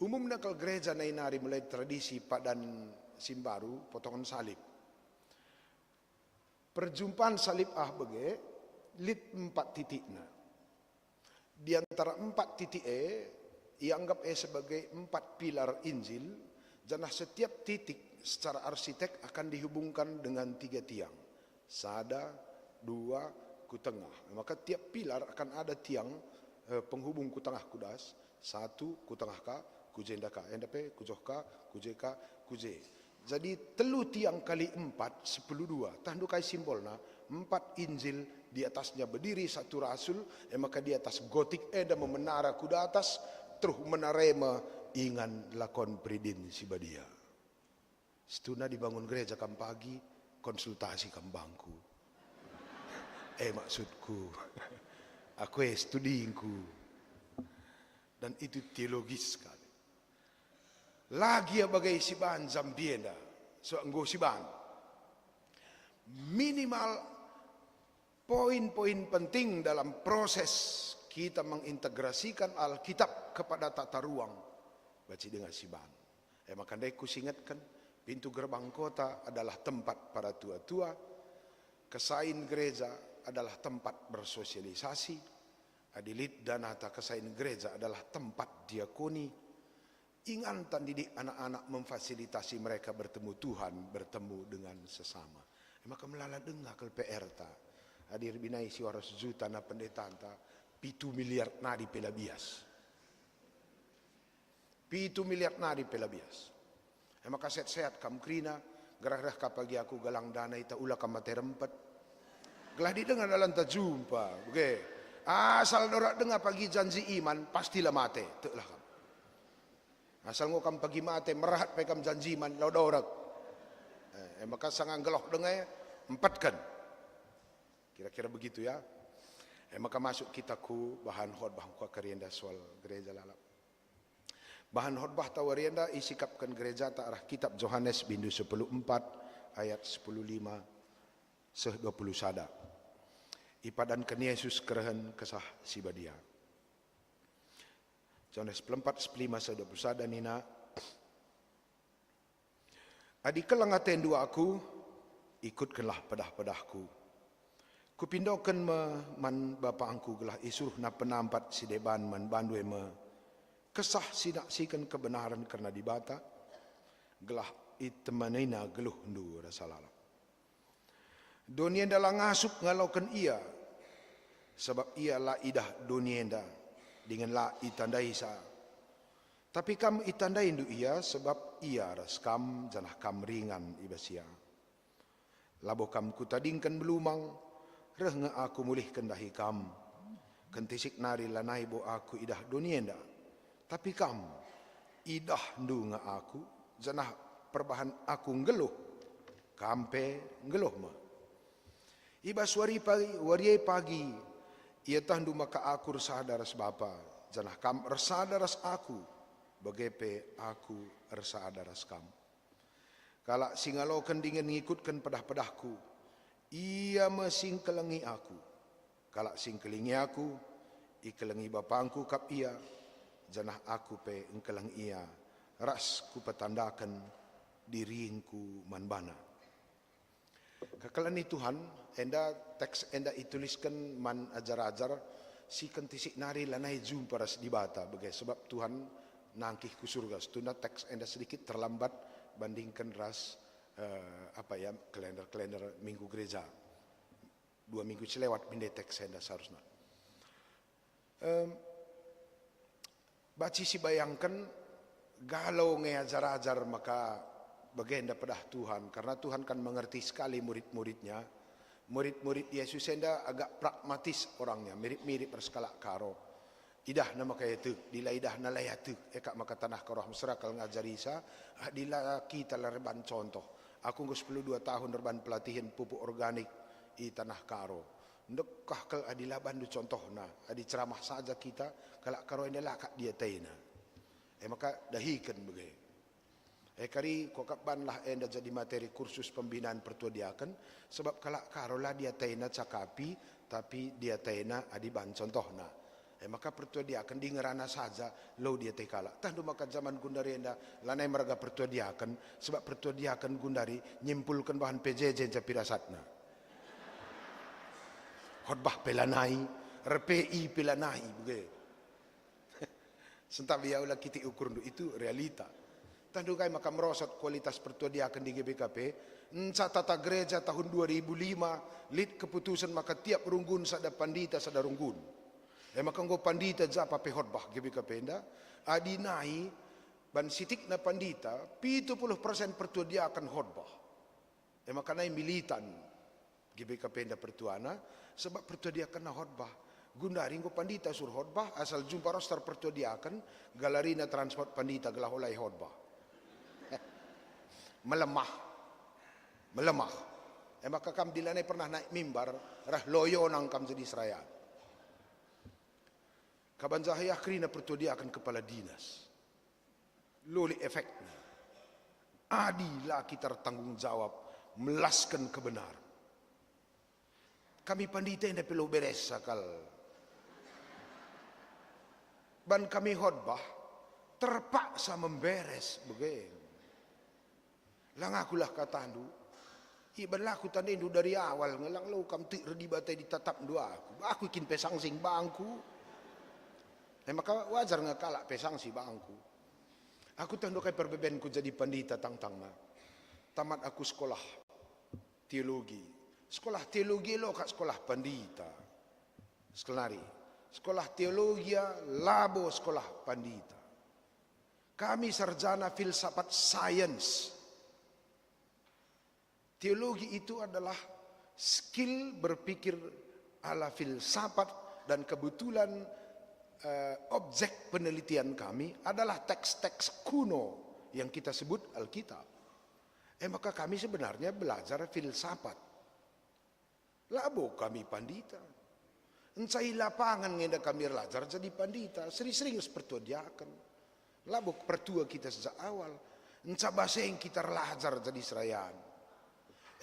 C: Umumnya kalau gereja nainari mulai tradisi padan Simbaru, potongan salib. Perjumpaan salib bege, lit 4 titikna. Di antara 4 titik dianggap sebagai 4 pilar Injil, dan setiap titik secara arsitek akan dihubungkan dengan 3 tiang. Sada, 2, ku tengah. Maka tiap pilar akan ada tiang penghubung ku tengah kudas, 1 ku tengah ka, ku jenda ka, endape ku joh ka, ku je ka, ku je. Jadi telu tiang kali 4, 10-2. Tandu kai simbolna 4 Injil, di atasnya berdiri 1 rasul, maka di atas gotik dan memenara kuda atas, terus menarema ingan lakon pridin si badia. Setuna dibangun gereja kam pagi, konsultasi kam bangku. Maksudku, aku studiinku. Dan itu teologis sekali. Lagi bagai si ban zambienda, so anggo si ban. Minimal poin-poin penting dalam proses kita mengintegrasikan Alkitab kepada tata ruang. Baca dengan si ban. Maka ku ingatkan Pintu gerbang kota adalah tempat para tua-tua. Kesain gereja adalah tempat bersosialisasi. Adilit dan Danata kesain gereja adalah tempat diakoni. Ingatan didik anak-anak memfasilitasi mereka bertemu Tuhan, bertemu dengan sesama. Maka melala dengar ke PR ta. Hadir binai suara sejuta na pendeta ta. 7 miliar na di pelabias. 7 miliar na di pelabias. Maka sehat-sehat kam krina, gerah-gerah kapagi aku galang dana ita ulah kam mate rempet. Gelah di dengar dalam tak jumpa. Oke. Asal dorak dengar pagi janji iman, pastilah mate. Teklah kam. Asal ngokam pagi mate, merahat pekam janji iman, lau dorak. Maka sangat geloh dengar, empatkan. Kira-kira begitu ya. Maka masuk kita ku bahan khotbah ku karienda soal gereja lalap. Bahan khotbah tawarienda isikapkan gereja ta arah kitab Yohanes bindu 14 ayat 15 se-20 sada. Ipadankan Yesus kerahan kesah sibadia. Yohanes 14 15 se-20 sada nina. Adi kelangaten dua aku ikutkanlah pedah-pedahku. Kupindokan man bapa angku gelah isuruh na penampat si deban man bandue kesah sinaksikan kebenaran karena dibata gelah itemanina geluh ndu rasalala. Donienda la ngasuk ngalaukan ia sebab ia la idah donienda dengan la itandai sa. Tapi kam itandai ndu ia sebab ia ras kam janah kam ringan ibasia. Labo kam kutadingkan belumang reh nga aku mulihkan dahi kam. Kentisik nari lanai bo aku idah donienda. Tapi kam idah ndu nga aku janah perbahan aku ngeluh kampe ngeluh ma. Iba suari pagi ia tandu maka aku resah daras bapa janah kam resah daras aku bagepe aku resah daras kam. Kala singalokan dengan ngikutkan pedah-pedahku ia mesing kelengi aku. Kala sing kelingi aku ikelengi bapangku kap ia janah aku pe engkelang ia ras ku petandakan diringku manbana. Kekalani Tuhan enda teks enda ituliskan man ajar-ajar si kentisik nari lanai jumpa ras dibata bagai sebab Tuhan nangkih ku surga. Setunda teks enda sedikit terlambat bandingkan ras kalender minggu gereja. 2 minggu selewat pindah teks enda seharusnya. Baci si bayangkan galau ngeajar-ajar maka bagenda pedah Tuhan karena Tuhan kan mengerti sekali murid-muridnya. Murid-murid Yesus enda agak pragmatis orangnya, mirip-mirip berskala karo. Idah nama kaya tu, dila idah na laya tu, eka maka tanah karoh mesra kal ngajari sa, dila kita lerban contoh. Aku ngos 2 tahun lerban pelatihan pupuk organik di tanah karo. Ndekah kal adila bandu contohna, adi ceramah saja kita kalak karo enda lakak dia taina. Maka dahikan bagai. Kari kokapan lah enda jadi materi kursus pembinaan pertuadiakan sebab kalak karo lah dia taina cakapi tapi dia taina adi ban contohna. Maka pertuadiakan di ngerana saja lo dia tekala. Tandu maka zaman gundari enda lanai meraga pertuadiakan sebab pertuadiakan gundari nyimpulkan bahan PJJ japirasatna. Khotbah pelanai, RPI pelanai begitu. Sentap dia ulah kita ukur itu realita. Tandu kai maka merosot kualitas pertuadiakan di GBKP. Tata gereja tahun 2005 lid keputusan maka tiap runggun sada pandita sada runggun. Maka nggo pandita japa pe khotbah GBKP enda adinai ban sitik na pandita 70% pertuadiakan khotbah. Maka nai militan GBKP enda pertuana sebab pertuadiakan na khotbah. Gundari nggo pandita sur khotbah asal jumpa roster pertuadiakan galarina transport pandita gelah olai khotbah. Melemah. Maka kam dilanai pernah naik mimbar rah loyo nang kam jadi seraya. Kaban Zahaya krina pertuadiakan kepala dinas. Loli efeknya. Adilah kita tanggung jawab melaskan kebenaran. Kami pandita yang perlu beres sakal. Ban kami khotbah terpaksa memberes begini. Lang akulah katandu. Ibalah aku tandu dari awal ngelang lo kam ti redi batai ditatap dua aku. Aku ikin pesang sing bangku. Maka wajar ngekalak pesang si bangku. Aku tandu kai perbebenku jadi pandita tang-tangna. Tamat aku sekolah teologi. Sekolah teologi lo kat sekolah pandita. Sekelari. Sekolah teologi labo sekolah pandita. Kami sarjana filsafat sains. Teologi itu adalah skill berpikir ala filsafat dan kebetulan objek penelitian kami adalah teks-teks kuno yang kita sebut Alkitab. Maka kami sebenarnya belajar filsafat. Labo kami pandita. Encai lapangan ngenda kami belajar jadi pandita. Sering-sering seperti diakan. Labo pertua kita sejak awal. Enca bahasa yang kita belajar jadi serayan.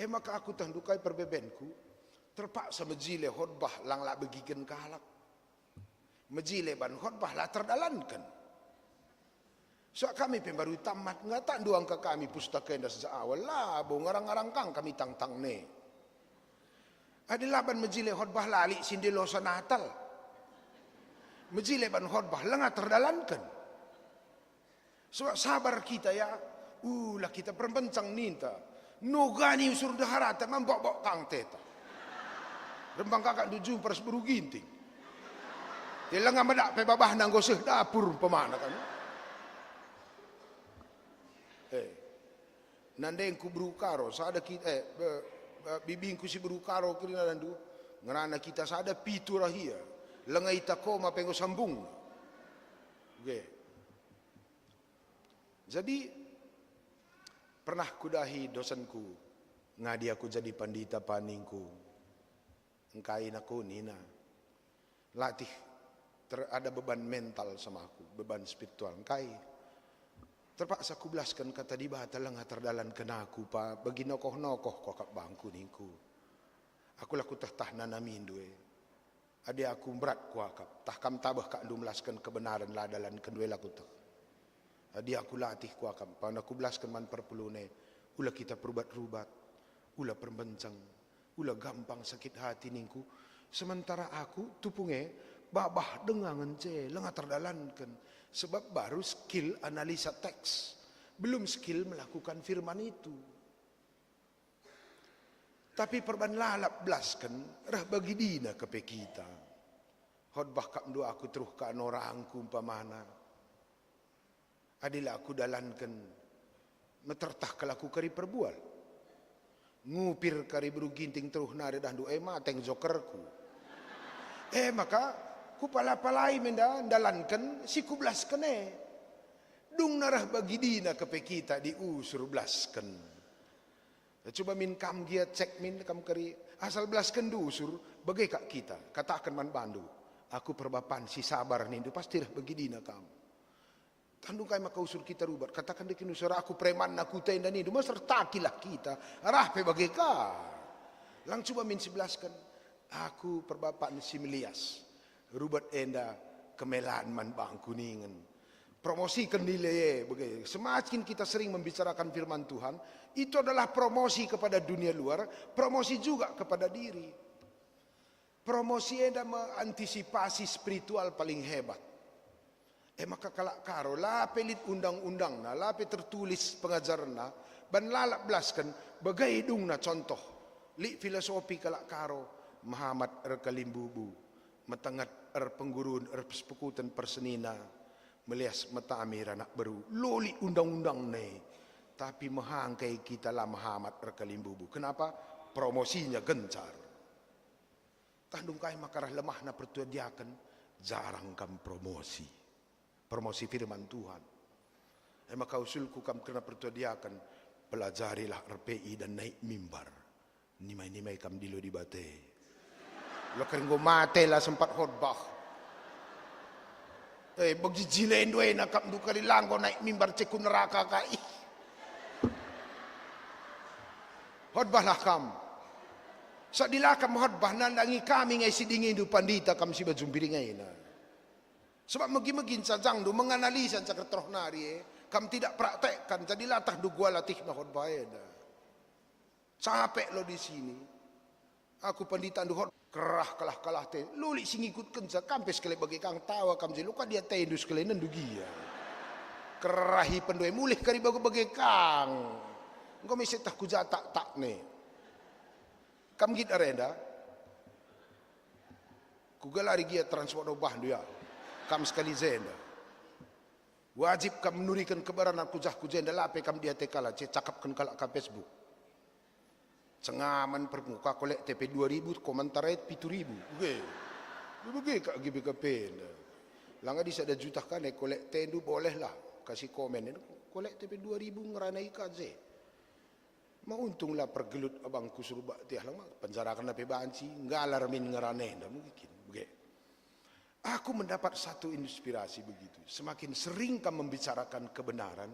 C: Maka aku tandukai perbebenku terpaksa mejile khotbah lang la begiken kalak. Mejile ban khotbah la terdalankan. So kami pembaru tamat ngata duang ke kami pustaka yang sejak awal lah bo ngarang-ngarang kang kami tang-tang ne. Adalah ban mejile khotbah lali sindelo sa Natal. Mejile ban khotbah lang terdalankan. So sabar kita ya. Lah kita perbencang ninta. Nogani usur daharata mambok-bok kang teta. Rembang kakak dujung pers buru ginting. Ilang amadak pe babah nang goseh dapur pemana kan. Nandeng ku berukaro sada kita bibingku si berukaro kirina nandu ngerana kita sada pitu rahia. Lengai tako mapengo sambung. Oke. Jadi pernah kudahi dosenku ngadi aku jadi pandita paningku engkai aku nina latih ada beban mental sama aku beban spiritual engkai terpaksa ku belaskan kata di bahata lengah terdalan kena aku pa bagi nokoh-nokoh kokak bangku ningku aku laku tah nanamin due ade aku berat kuakap tah kam tabah kak melaskan kebenaran ladalan kedua laku tah. Dia aku latih ku akan pada aku belaskan man perpelune ulah kita perubat-rubat ulah perbencang ulah gampang sakit hati ningku sementara aku tupunge babah dengangan ce lengah terdalankan sebab baru skill analisa teks belum skill melakukan firman itu tapi perban lalap belaskan rah bagi dina kepe kita khotbah kak dua aku teruh ka orangku umpamana adilah aku dalankan metertah kalaku kari perbual ngupir kari beru ginting teruh nari dah doa mateng jokerku maka ku pala-palai menda dalankan si ku belaskan dung narah bagi dina kepe kita diusur belaskan coba min kam gia cek min kam kari asal belaskan diusur bagai kak kita katakan man bandu aku perbapan si sabar nindu pasti dah bagi dina kamu tandung kai maka usur kita rubat katakan dekin usur aku preman aku tenda ni duma sertakilah kita arah pe bageka lang coba min 11 kan aku perbapak si Melias rubat enda kemelaan man bang kuningan promosikan nilai bagai semakin kita sering membicarakan firman Tuhan itu adalah promosi kepada dunia luar promosi juga kepada diri promosi enda mengantisipasi spiritual paling hebat. Maka kalak karo lape lit undang-undang na lape tertulis pengajaran na ban lalak belaskan bagai dung na contoh li filosofi kalak karo Muhammad kalimbubu metangat penggurun persepekutan persenina melias mata amir anak baru loli undang-undang ne tapi mahangkai kita lah Muhammad kalimbubu kenapa promosinya gencar tandung kai makarah lemah na pertuadiakan jarang kam promosi firman Tuhan. Maka usulku kam kena pertuadiakan pelajarilah RPI dan naik mimbar. Nimai-nimai kam dilo di bate. Lo kan go mate lah sempat khotbah. Bagi jilain dua nak kam du kali langgo naik mimbar ceku neraka kai. Khotbah lah kam. Sa dilakam khotbah nandangi kami ngai sidingin du pandita kam si bajumpiring ngai na. Sebab magi-magin sa jangdo menganalisa sa katroh nari Kam tidak praktekkan, jadi latah du gua latih na khotbah eda. Capek lo di sini. Aku pendeta du kerah kalah teh. Lulik sing ikut kenca kampes sekali bagi kang tawa kam je luka dia teh dus sekali nendu gia. Kerahi pendue mulih kari bagi kang. Engko mesti tak kuja tak ne. Kam git arenda. Kugalari gia transport obah dia. Kam sekali zenda. Wajib kam menurikan kebaran kujah kujenda lape kam dia tekala cakapkan kalak ka Facebook. Cengaman permuka kolek TP 2000 komentar rate 7000. Oke kak GBKP. Langga di sada juta kan kolek tendu boleh lah kasih komen. Kolek TP 2000 ngeranai kaje. Mau untunglah pergelut abangku suruh tiah lang penjarakan nape banci ngalar min ngeranai ndak mungkin. Oke. Aku mendapat satu inspirasi begitu. Semakin sering kamu membicarakan kebenaran,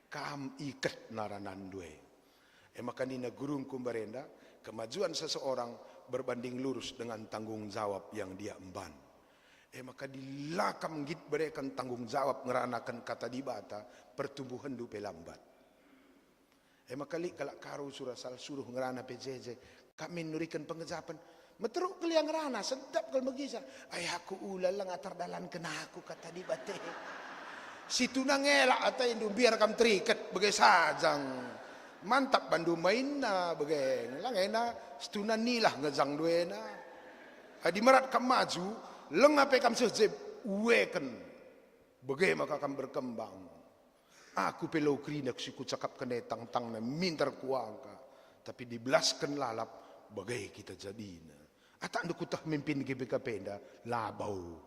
C: kamu ikat naranan due. Maka nina gurung kumbarenda, kemajuan seseorang berbanding lurus dengan tanggung jawab yang dia emban. Maka dilakam git berikan tanggung jawab ngeranakan kata dibata, pertumbuhan dupe lambat. Maka li kalak karu surasal suruh ngerana PJJ, kami nurikan pengejapan. Meteruk keliang rana, sedap kalau begisa. Aku ulah lang atar dalan kena aku kata di bate. Situ nangelak atau indu biar kam terikat bagai sajang. Mantap bandu main na bagai lang ena setunan nilah ngejang duena. Adi merat kam maju, leng apa kam sejeb uweken. Bagai maka kam berkembang. Aku pelau krinak si ku cakap kene tang na mintar kuangka. Tapi dibelaskan lalap bagai kita jadina. Atak ndu kutah mimpin GBKP nda labau.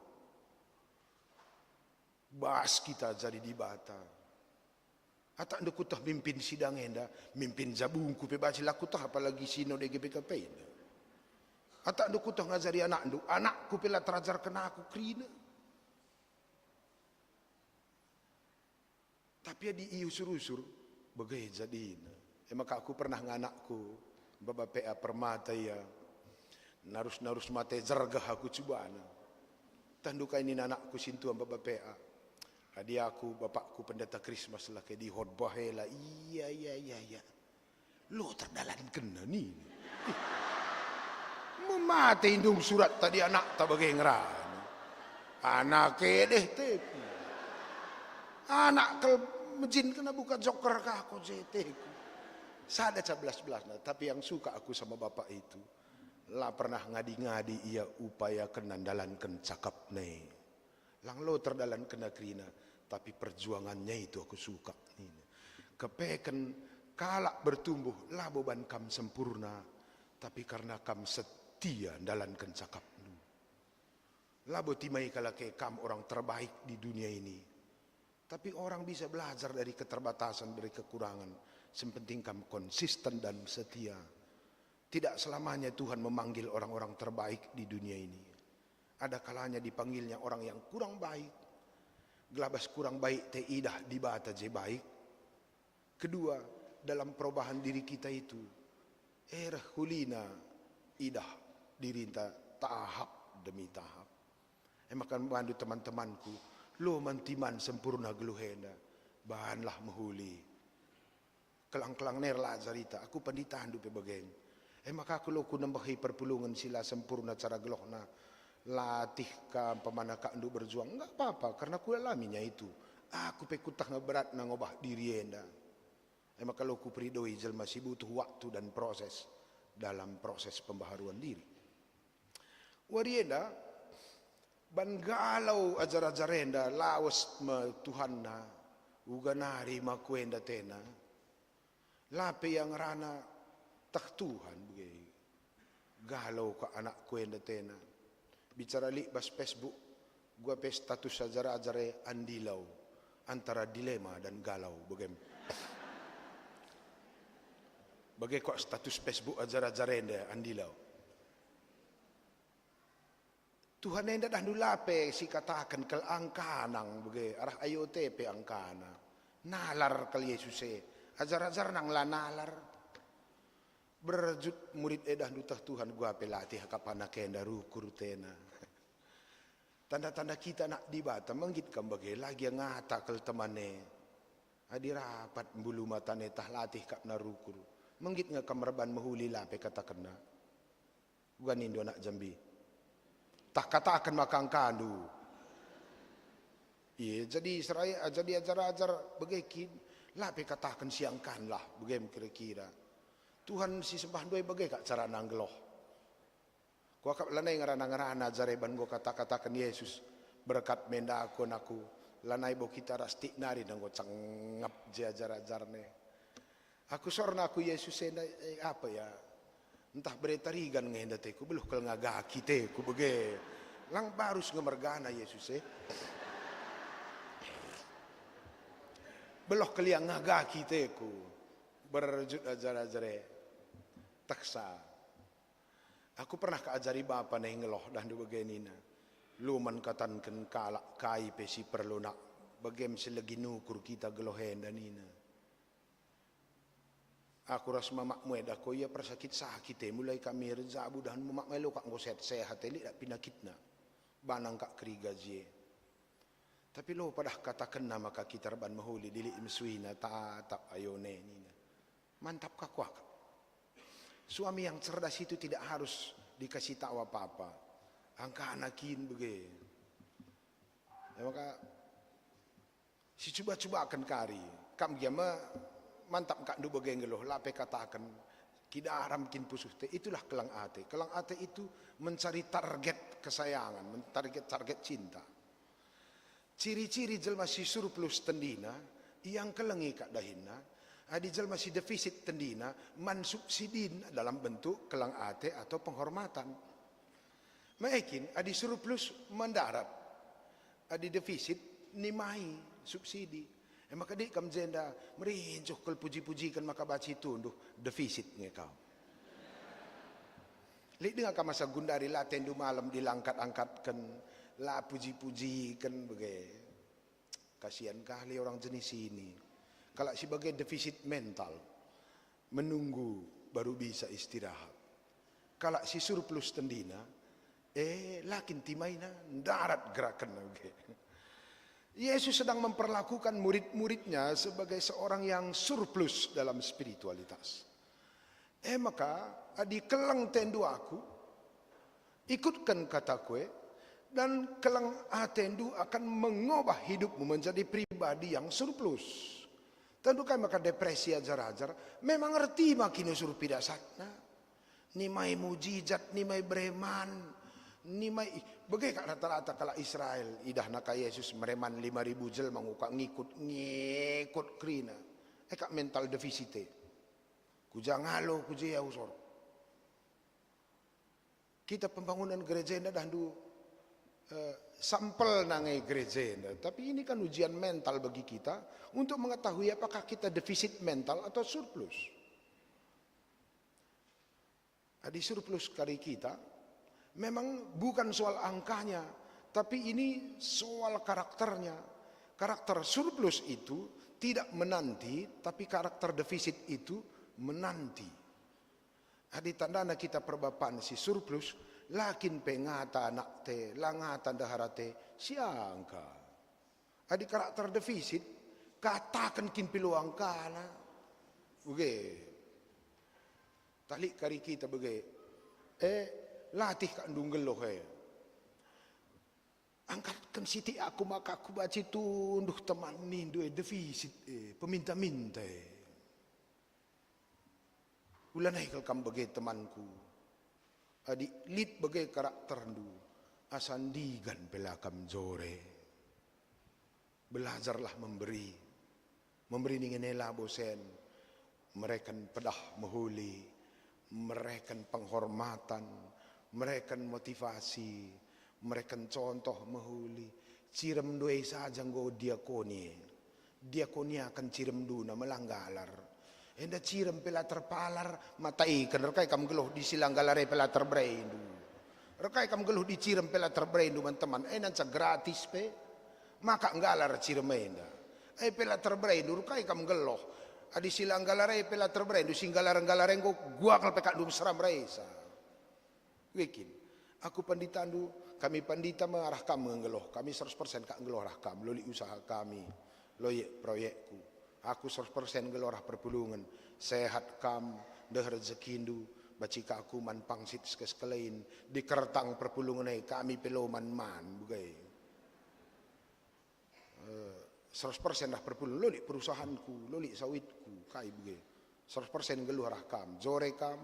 C: Bas kita jadi di bata. Atak ndu kutah mimpin sidang enda, mimpin jabungku pe baci lakutah apalagi sino de GBKP nda. Atak ndu kutah ngajari anakku pe la terajar kena aku krina. Tapi di iu surusur bagai jadina. Maka aku pernah nganakku baba PA permata ya. Narus mate jargah aku cubana. Tandukai ini anakku sintuan baba PA. Adi aku bapakku pendeta Krismas lah ke di khotbah lah. Iya. Lo terdalan kena ni. Memate indung surat tadi anak tak bagai ngerana. Anak deh teku. Anak ke mejin kena buka joker kah aku jeteku. Sada 11 nah, tapi yang suka aku sama bapak itu. Lah pernah ngadi-ngadi ia upaya kenandalan cakap ne. Lang lo terdalan kena krina, tapi perjuangannya itu aku suka. Kepeken kalak bertumbuh lah beban kam sempurna, tapi karena kam setia dalan cakap nu. Labo timai kalake kam orang terbaik di dunia ini. Tapi orang bisa belajar dari keterbatasan, dari kekurangan. Sepenting kam konsisten dan setia. Tidak selamanya Tuhan memanggil orang-orang terbaik di dunia ini. Ada kalanya dipanggilnya orang yang kurang baik. Gelabas kurang baik teh idah dibata je baik. Kedua, dalam perubahan diri kita itu. Hulina idah dirinta tahap demi tahap. Makan membantu teman-temanku. Lo mantiman sempurna geluhenda. Bahanlah mehuli. Kelang-kelang nerla zarita. Aku penditahan dupe bageng. Maka kalau ku nambahi perpulungan sila sempurna cara gelohna latih ka pemana ka andu berjuang enggak apa-apa karena ku alaminya itu. Aku pekutah ngeberat na ngobah diri enda. Maka kalau ku peridoi jelma si butuh waktu dan proses dalam proses pembaharuan diri. Warienda ban galau ajar-ajarenda lawas ma Tuhanna uganari makuenda tena. Lape yang rana tak Tuhan begini. Galau ke anak kuenda tena. Bicara li bas Facebook, gua pe status ajare andilau antara dilema dan galau bagaimana. Bagai kok status Facebook ajare enda andilau. Tuhan enda dah dulape si katakan kel angkanang bagai arah IoT pe angkana. Nalar kali Yesus ajar nang la nalar. Berjut murid edah dutah Tuhan gua pelatih kapana kenda rukur tena. Tanda-tanda kita nak dibata menggit kam bagai lagi ngata kel temane. Adi rapat bulu mata netah latih kap narukur. Menggit nga kamarban mahuli lape kata kena. Bukan Indo nak Jambi. Tak katakan makang kandu. Iya, jadi seraya, jadi ajar-ajar begikin. Lape katakan siangkan lah, bagaim kira-kira. Tuhan si sembah doi bagai kak cara nanggeloh. Kau kap lanai ngarana-ngarana jareban go kata-katakan Yesus berkat menda aku naku. Lanai bo kita rastik nari dan go cangap ajar-ajarne. Aku sorna aku Yesus apa ya? Entah beretarigan ngendateku beluh kal ngagaki teku bege. Lang barus ngemergana Yesus Beloh kaliang ngagaki teku. Berjut ajar-ajare. Taksa. Aku pernah keajari bapa nih ngeloh dan du begenina. Luman katan ken kalak kai pesi perlu nak. Bagem selagi nukur kita gelohen dan ina. Aku ras mamak mued aku ya persakit sakit mulai kami rezabu dan mamak melo kak ngoset sehat eli dak pinakitna. Banang kak krigaje. Tapi lo padah katakan nama kak kita ban mahuli dili imsuina tak ayone nina. Mantap kak kuak. Suami yang cerdas itu tidak harus dikasih tahu apa-apa. Angka anakin bege. Ya maka si coba-coba akan kari. Kam giama mantap kak ndu bege ngeloh lape katakan kida aram kin pusuh te itulah kelang ate. Kelang ate itu mencari target kesayangan, target cinta. Ciri-ciri jelma si surplus tendina yang kelengi kak dahina. Adi jelma si defisit tendina mansubsidin dalam bentuk kelang ate atau penghormatan. Maekin adi surplus mendarat. Adi defisit nimai subsidi. Maka dik kam jenda merincuh kal puji-puji kan maka baci tunduh defisit ngekau. Lik dengan ka masa gundari la tendu malam dilangkat-angkatkan la puji-puji kan bege. Kasihan kali orang jenis ini. Kalau sebagai defisit mental menunggu baru bisa istirahat. Kalau si surplus tendina lakin timaina darat gerakan okay. Yesus sedang memperlakukan murid-muridnya sebagai seorang yang surplus dalam spiritualitas. Maka adi kelang tendu aku ikutkan kataku dan kelang atendu akan mengubah hidupmu menjadi pribadi yang surplus. Tentu kan maka depresi ajar-ajar. Memang ngerti makin suruh pidasatna. Nimai mujizat, nimai breman, nimai bagai kak rata-rata kala Israel idah naka Yesus mereman 5.000 jel mangukak ngikut krina. Kak mental defisite. Kuja ngalo kuja ya usor. Kita pembangunan gereja dah du sampel nangai gereja. Tapi ini kan ujian mental bagi kita untuk mengetahui apakah kita defisit mental atau surplus. Di surplus kari kita memang bukan soal angkanya, tapi ini soal karakternya. Karakter surplus itu tidak menanti, tapi karakter defisit itu menanti. Adi tandana kita perbapaan si surplus, lakin pengata anak te, langata daharate, siangka. Adi karakter defisit, katakan kin piluang kana. Oke. Talik kari kita bege. Latih kak ndunggeloh angkatkan siti aku maka aku baca tunduh teman ni dua defisit peminta-minta ulanai kalau kamu bagai temanku adik lit bagai karakter ndu asandigan pelakam jore belajarlah memberi ningenela bosen mereka pedah mahuli mereka penghormatan mereka motivasi, mereka contoh mahuli. Cirem doi saja go diakoni. Diakoni akan cirem duna melanggalar. Enda cirem pela terpalar matai kan rekai kam geluh di silanggalare pela terbrendu. Rekai kam geluh di cirem pela terbrendu teman-teman. Nanca gratis pe. Maka nggalar cirem enda. Pela terbrendu rekai kam geluh. Adi silanggalare pela terbrendu singgalar-galare gua kal pekak dum seram reisa. Wikin, aku pandita andu, kami pandita mengarah kamu ngeloh, kami 100% kak ngeloh arah kamu, loli usaha kami, loyek proyekku, Aku 100% gelorah perpulungan. Sehat kam, deh rezekindu, bacika aku man pangsit sekelain, di kertang perpulungan kami peloman man, bugai. 100% dah perpulungan, loli perusahaanku, loli sawitku, kai bugai. 100% gelorah kam, zore kam,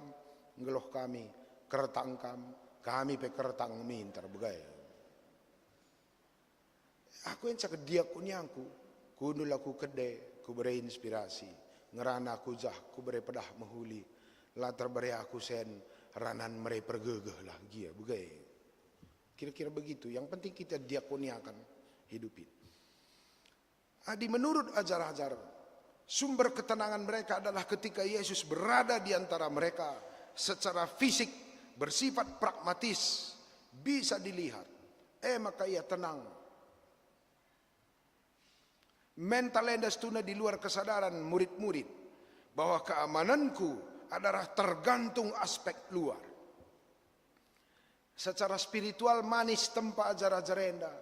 C: ngeloh kami, kertang kam, kami pe kertang mintar bugai. Aku yang cakap dia kunyangku, kunul aku kedai, ku beri inspirasi, ngerana aku jah, ku beri pedah mahuli, latar beri aku sen, ranan mereka pergegeh lah, gia, bugai. Kira-kira begitu, yang penting kita diakoniakan hidupin. Adi menurut ajar-ajar, sumber ketenangan mereka adalah ketika Yesus berada di antara mereka, secara fisik, bersifat pragmatis, bisa dilihat. Maka ia tenang. Mental tuna di luar kesadaran murid-murid bahwa keamananku adalah tergantung aspek luar. Secara spiritual manis tempa ajar-ajar enda,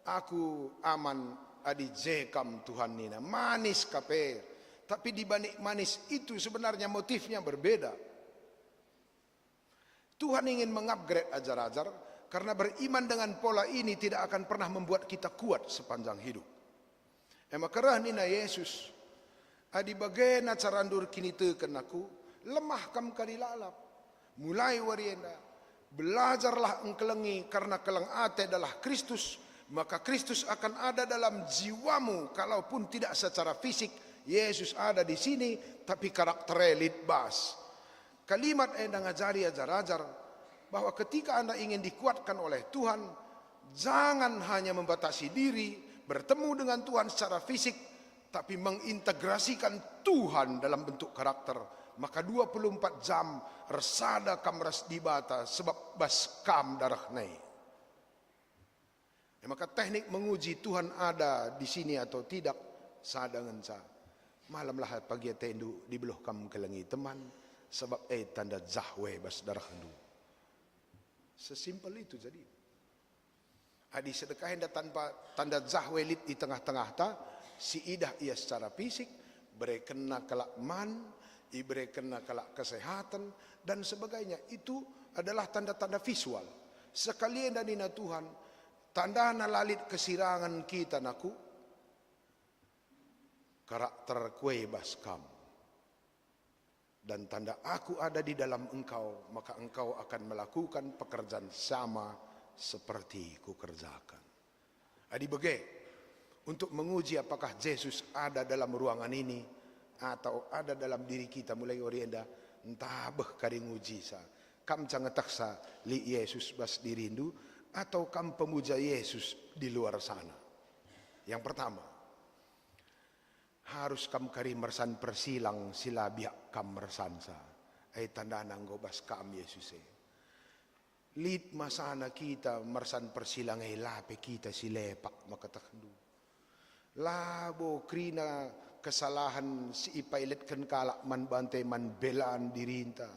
C: aku aman adi jekam Tuhan nina, manis kaper. Tapi dibanding manis itu sebenarnya motifnya berbeda. Tuhan ingin mengupgrade ajar-ajar karena beriman dengan pola ini tidak akan pernah membuat kita kuat sepanjang hidup. Maka nina Yesus adi bagena carandur kini teken aku lemah kam kadilalap mulai warienda belajarlah engkelengi karena keleng ate adalah Kristus, maka Kristus akan ada dalam jiwamu kalaupun tidak secara fisik. Yesus ada di sini tapi karakternya litbas. Kalimat enda ngajari ajar-ajar bahwa ketika Anda ingin dikuatkan oleh Tuhan, jangan hanya membatasi diri bertemu dengan Tuhan secara fisik, tapi mengintegrasikan Tuhan dalam bentuk karakter. Maka 24 jam resada kam ras dibata sebab bas kam darah naik. Maka teknik menguji Tuhan ada di sini atau tidak sadangan sa. Malamlah pagi tendu di belah kam kelengi teman sebab tanda zahwe bas darah ndu. Sesimpel itu jadi. Adi sedekah hendak tanpa tanda zahwelit di tengah-tengah ta, si idah ia secara fisik, beri kena kelak man, ibere kena kelak kesehatan, dan sebagainya. Itu adalah tanda-tanda visual. Sekalian dan dina Tuhan, tanda nalalit kesirangan kita naku, karakter kue baskam. Dan tanda aku ada di dalam engkau, maka engkau akan melakukan pekerjaan sama seperti ku kerjakan. Adi bege untuk menguji apakah Yesus ada dalam ruangan ini atau ada dalam diri kita mulai orienda entah beh kari nguji sa kam cangetaksa li Yesus bas dirindu atau kam pemuja Yesus di luar sana. Yang pertama, harus kam kari mersan persilang sila biak kam mersansa tanda nanggo bas kam Yesus Lid masana kita mersan persilangai lape kita si lepak makatakdu. Labo krina kesalahan si ipailetkan kalak man bantai man belaan dirinta.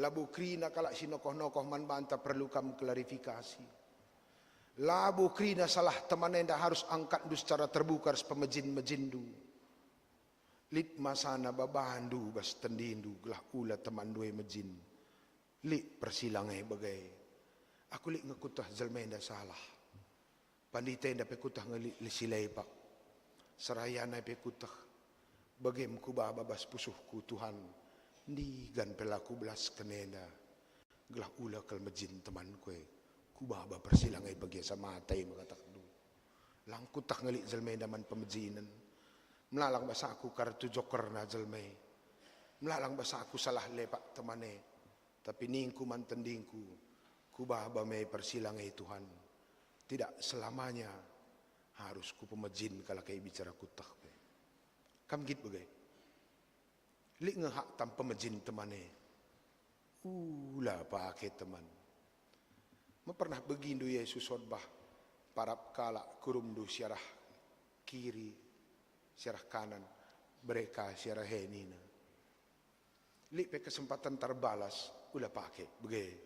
C: Labo krina kalak si nokoh-nokoh man banta perlu kam klarifikasi. Labo krina salah teman enda harus angkat du secara terbuka pemejin-mejindu. Lid masana babandu bas tendindu gelah ula teman dua mejin. Li persilangai bagai aku li ngekutah jalmenda salah pandita enda pekutah ngeli silai pak serayana pekutah bagem ku babas pusuhku Tuhan di gan pelaku belas kenenda gelah ula kal mejin teman kue ku baba persilangai bagi sama matai makatak du langkutah ngeli jalmenda man pemejinan melalang basa aku kartu joker na jalmai melalang basa aku salah lepak temane. Tapi ningku mantendingku, kubah me persilangai Tuhan. Tidak selamanya harus ku pemejin kalau kayak bicara kutah. Kam git bagai. Lik ngehak tam pemejin temane. Ulah pakai teman. Ma pernah begindu Yesus khotbah parap kalak kurumdu syarah kiri, syarah kanan, mereka syarah henina. Lik pe kesempatan terbalas. Ulah pakai begitu.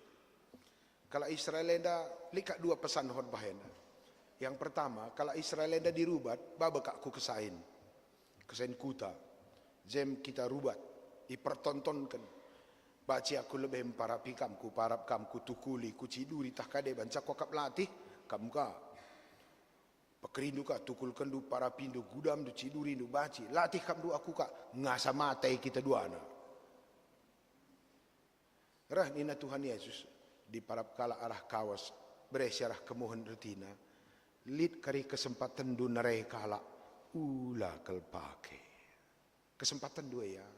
C: Kalau Israel enda likat dua pesan khotbah enda. Yang pertama, kalau Israel enda dirubat, babak aku kesain. Kesen kuta, jem kita rubat, ipertontonkan. Baci aku lebih para pikamku, parap kamku tukuli, kuciduri tak kade banca kokap latih, kamka. Pekerindu ka tukul kendu para pindu gudam du ciduri du baci, latih kam du aku ka ngasa matai kita duana. Rah nina Tuhan Yesus di parap kala arah kawas beresyarah kemohon retina, lid kari kesempatan du narai kala ulah kelpake. Kesempatan dua ya.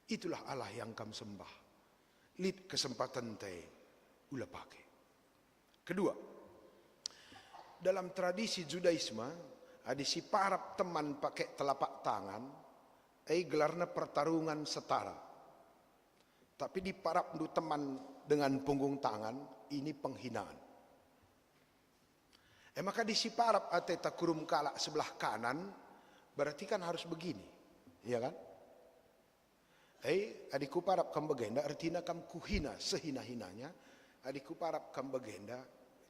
C: Itulah Allah yang kam sembah. Lid kesempatan teh ulah pakai. Kedua, dalam tradisi Judaisme ada si parap teman pakai telapak tangan, gelarna pertarungan setara. Tapi di parap du teman dengan punggung tangan, ini penghinaan. Maka di si parap ate takurum kalak sebelah kanan, berarti kan harus begini, ya kan? Adikku parap kam bagenda, artinya kam kuhina sehina-hinanya. Adikku parap kam bagenda,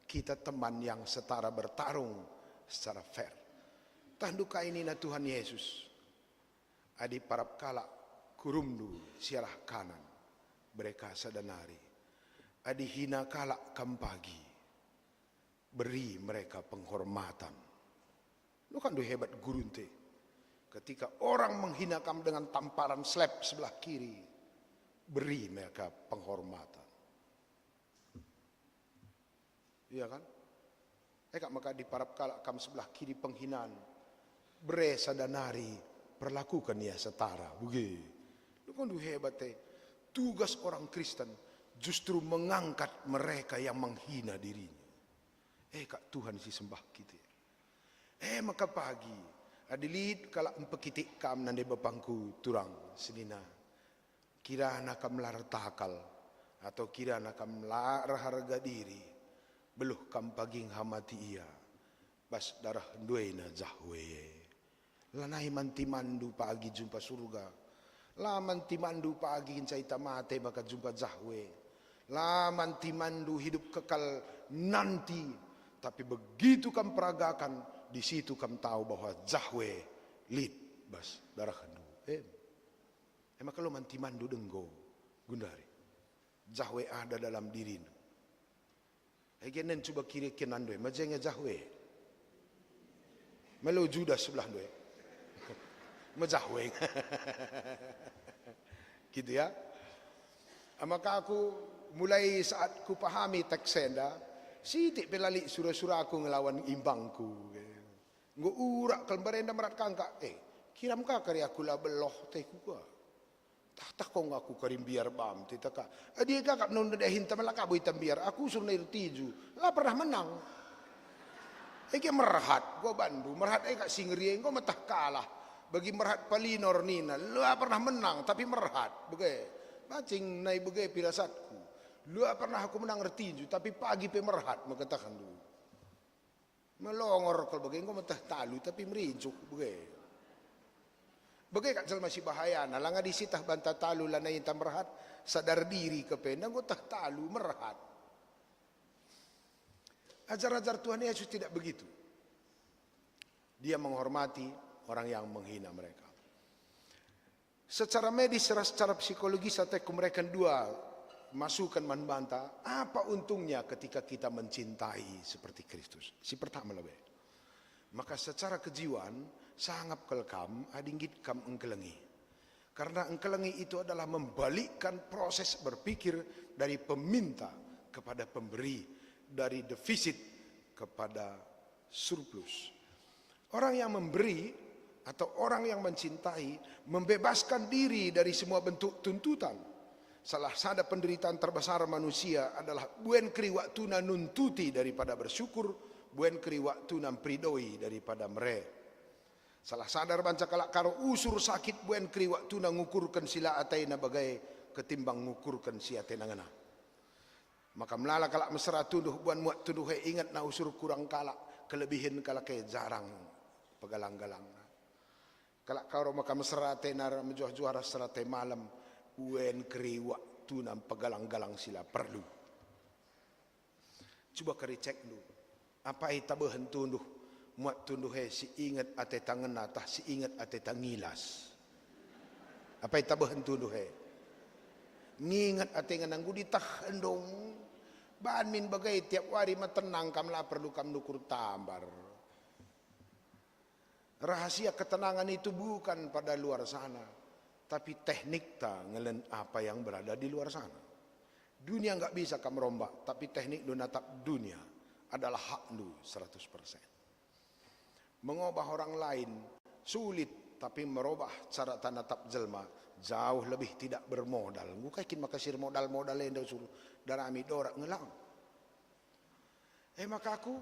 C: kita teman yang setara bertarung secara fair. Tanduka ini na Tuhan Yesus. Adik parap kala kurumdu siarah kanan, mereka sadanari. Adik hina kala kam pagi, beri mereka penghormatan. Lu kan du hebat gurunte. Ketika orang menghina kamu dengan tamparan slap sebelah kiri, beri mereka penghormatan. Iya kan? Maka di parap kalak kamu sebelah kiri penghinaan, beri sadanari, perlakukan ya setara. Bugi. Lu kan hebat tugas orang Kristen justru mengangkat mereka yang menghina dirinya. Kak Tuhan si sembah kita. Maka pagi. Adilit kalau empekitik kam nande bapangku turang senina. Kira nakam lar takal atau kira nakam lar harga diri. Beluh kam paging hamati ia. Bas darah duena jahwe. Lanai manti mandu pagi jumpa surga. La manti mandu pagi incaita mate maka jumpa jahwe. La manti mandu hidup kekal nanti. Tapi begitu kam peragakan, di situ kamu tahu bahwa jahwe lid bas darah hendu. Emang kalau manti mandu denggo gundari. Jahwe ada dalam diri. Nen coba kiri kenan doe, majengnya jahwe. Melo Judas sebelah doe. Majahwe. Gitu ya. Maka aku mulai saat ku pahami teksenda, sidik pelalik surah-surah aku ngelawan imbangku. Nggak urak kalau berenda merat kangka. Kiram ka kari aku lah beloh teh kuka. Tak kau ngaku karim biar bam tita ka. Dia kakak nunda dehin teman lah kabu hitam biar. Aku suruh nair tiju. Lah pernah menang. Merhat. Gua bandu. Merhat kak singri. Gua matah kalah. Bagi merhat palinor nina. Lah pernah menang tapi merhat. Begai. Macing naik begai pirasatku. Lu pernah aku menang tinju tapi pagi pemerhat mengatakan dulu. Melongor kalau bagai engkau mentah talu tapi merinjuk bagai. Bagai kat jel masih bahaya. Nalanga disitah bantah talu lana inta merhat sadar diri kependang engkau tah talu merhat. Ajar-ajar Tuhan Yesus tidak begitu. Dia menghormati orang yang menghina mereka. Secara medis, secara psikologis, aku mereka dua masukan membantah, apa untungnya ketika kita mencintai seperti Kristus? Si pertama lebih. Maka secara kejiwaan sangat kelkam adinggit kam engkelengi. Karena engkelengi itu adalah membalikkan proses berpikir dari peminta kepada pemberi, dari defisit kepada surplus. Orang yang memberi atau orang yang mencintai membebaskan diri dari semua bentuk tuntutan. Salah satu penderitaan terbesar manusia adalah buen kri waktu nuntuti daripada bersyukur, buen kri waktu pridoi daripada mere. Salah sadar banca kalak karo usur sakit buen kri waktu ngukurkan sila ataina bagai ketimbang ngukurkan si ataina ngana. Maka melala kalak mesra tunduh buan muat tunduh ingat na usur kurang kalak kelebihan kalak jarang pegalang-galang. Kalak karo maka mesra ataina menjuah-juara serate malam uen kri waktu nam pegalang-galang sila perlu. Coba kari cek dulu. Apa ita behen tunduh muat tunduhe si ingat ate tangan atah si ingat ate tangilas. Apa itu bahan tunduhe? Ngingat ate nganang gudi tah endong. Bahan min bagai tiap hari matenang kam lah perlu kam nukur tambar. Rahasia ketenangan itu bukan pada luar sana, tapi teknik ta ngelen apa yang berada di luar sana. Dunia enggak bisa kam rombak, tapi teknik du natap dunia adalah hak du 100%. Mengubah orang lain sulit, tapi merubah cara tanatap jelma jauh lebih tidak bermodal. Ngukakin makasir modal-modal yang suruh darami dorak ngelang. Maka aku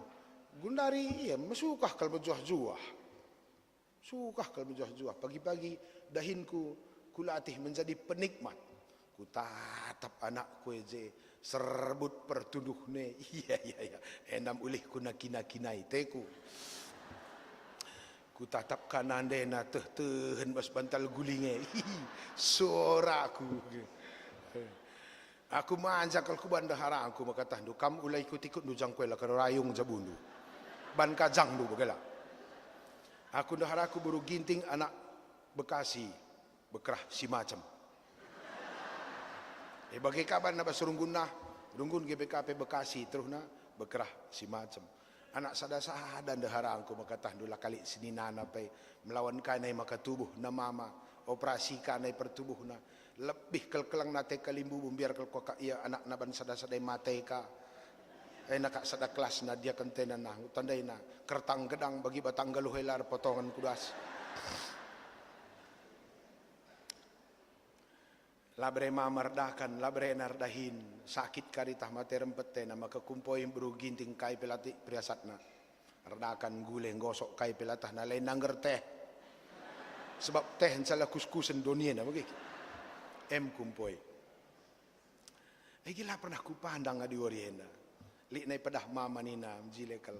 C: gundari iya mesukah kalau berjuah-juah. Sukah kalau berjuah-juah. Pagi-pagi dahinku kulatih menjadi penikmat. Ku tatap anakku je serbut pertuduhne. Iya. Enam ulih ku nakina-kinai teku. Ku tatap kanan dena teh-tehen bas bantal gulinge. Soraku. Aku manja kalau ku bandahara aku makatah du kam ulai ikut-ikut du jangkuela karo rayung jabundu. Ban kajang du bagala. Aku dahara aku baru ginting anak Bekasi bekerah si macam. Bagi kaban na basurunggun na, runggun GBKP Bekasi terus na bekerah si macam. Anak sadasah dan dahara angku makatah dula kali sininana pay melawan kanay makatubuh na mama operasi kanay pertubuh na lebih kelkelang nate kalimbu biar kel koka iya anak naban sadasaday matay ka nakak sada kelas na dia kentenan na tanday na kertang gedang bagi batang galuhelar potongan kudas. Labre mamardakan, labre nardahin, sakit karitah mate rempete na makakumpoy buru ginting kai pelati priasatna. Ardakan guleng gosok kai pelatah na lain nangger teh. Sebab teh salah kuskusen dunia na bagi. Kumpoy. Gila pernah ku pandang adi orienda. Li nai pedah mama nina mjilekal.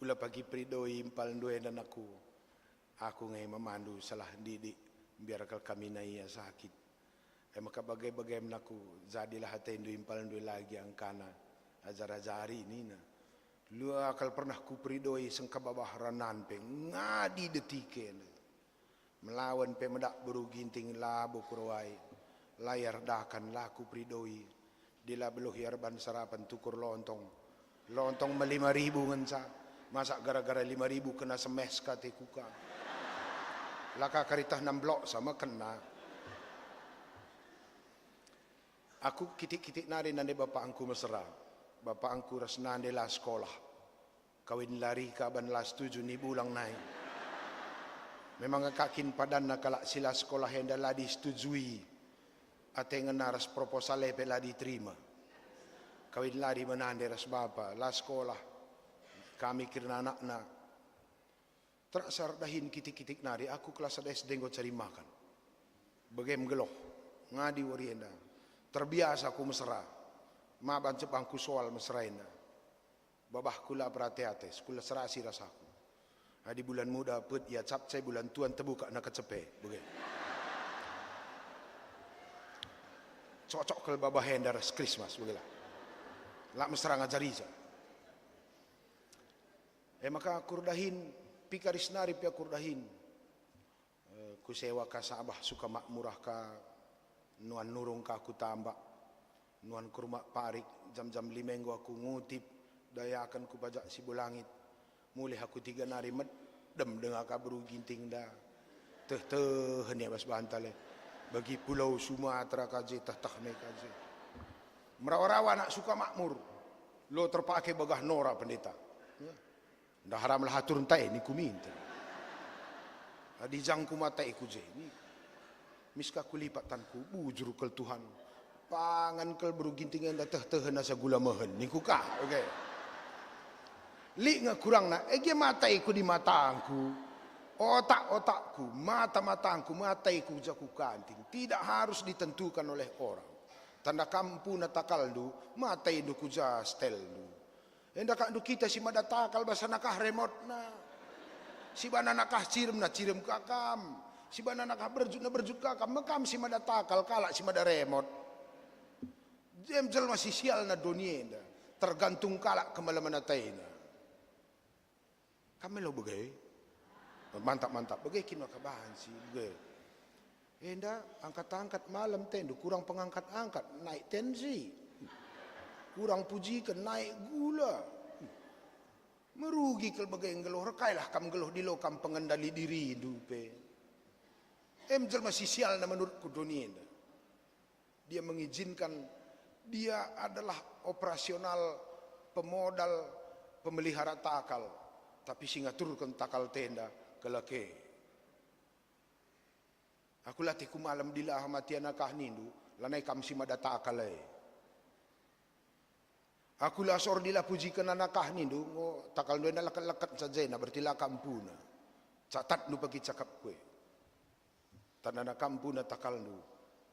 C: Ula pagi pridoi impal duena aku. Aku ngai memandu salah didik biar kal kami naya sakit. Maka bagai-bagai menaku jadilah hati indu impal indu lagi angkana ajar-ajari ini na. Lu akal pernah ku pridoi sengkababah ranan pe ngadi detike na. Melawan pe medak buru ginting labu kurwai layar dakan laku pridoi dila beluh yarban sarapan tukur lontong me 5.000 ngenca masak gara-gara 5.000 kena semes kate kuka laka karitah 6 blok sama kena. Aku kitik-kitik nari nande bapak angku mesra. Bapak angku ras nande lah sekolah. Kawin lari kaban lah 7 ni bulang naik. Memang kakin padan nakala sila sekolah yang dah disetujui. Ate ngenaras proposal lepela diterima. Kawin lari menande ras bapak lah sekolah. Kami kirna anak-anak. Terasar dahin kitik-kitik nari. Aku kelas SD ngot cari makan. Bagem geloh. Ngadi warienda. Terbiasa aku mesra. Maban cepangku soal mesraina. Babah kula perhati-hati. Kula serasi rasaku. Di bulan muda put ya capcai bulan tuan terbuka nak kecepe. Begitu. Cocok ke babah hendar Christmas. Begitu. Lak mesra ngajari saja. Maka kurdahin. Pikaris nari pia kurdahin. Kusewa ka sabah suka makmurah ka. Nuan nurung ka aku tambak. Nuan kurma parik. Jam-jam 5 minggu aku ngutip. Daya akan ku pajak si bulangit. Mulai aku 3 nari medem dengan kaburu ginting dah. Teh hanya bas bantale. Bagi pulau Sumatera kaje tah me kaje. Merawa-rawa nak suka makmur. Lo terpakai bagah nora pendeta. Dah haram lah hatur entai ni ku minta. Di jangku mata iku je ni. Miska kulipat tanku bujur kel Tuhan. Pangan kel buru gintingan dah teh nasa gula mehen ni ku ka. Okey. Li nga kurang na ege mata iku di matangku. Otak-otakku, mata-matangku, mata iku jaku kanting. Tidak harus ditentukan oleh orang. Tanda kampu na takaldu, mata idu kuja steldu. Hendak kandu kita si mada takal basa nakah remote na. Si bana nakah cirem na cirem kakam. Si bana nakah berjut na berjut kakam. Mekam si mada takal kalak si mada remote. Jemjel masih sial na dunia. Tergantung kalak kemalaman na tayo na. Kami lo begai. Mantap. Begai kino kabahan sih begai. Enda angkat malam tendu kurang pengangkat naik tensi. Kurang puji ke naik gula. Merugi ke begai ngeluh rekailah kam geluh di lo kam pengendali diri dupe. Jelma sisial na menurutku dunia. Dia mengizinkan dia adalah operasional pemodal pemelihara takal. Tapi singa turun takal tenda kelake. Aku latih ku malam dilah matiana kah nindu. Lanai kam si mada takalai. Aku lah sor dilah puji kenana kah nindu. Takal doena lakat-lakat saja na berarti lah kampuna. Catat nu bagi cakap kue. Tanana kampuna takal nu.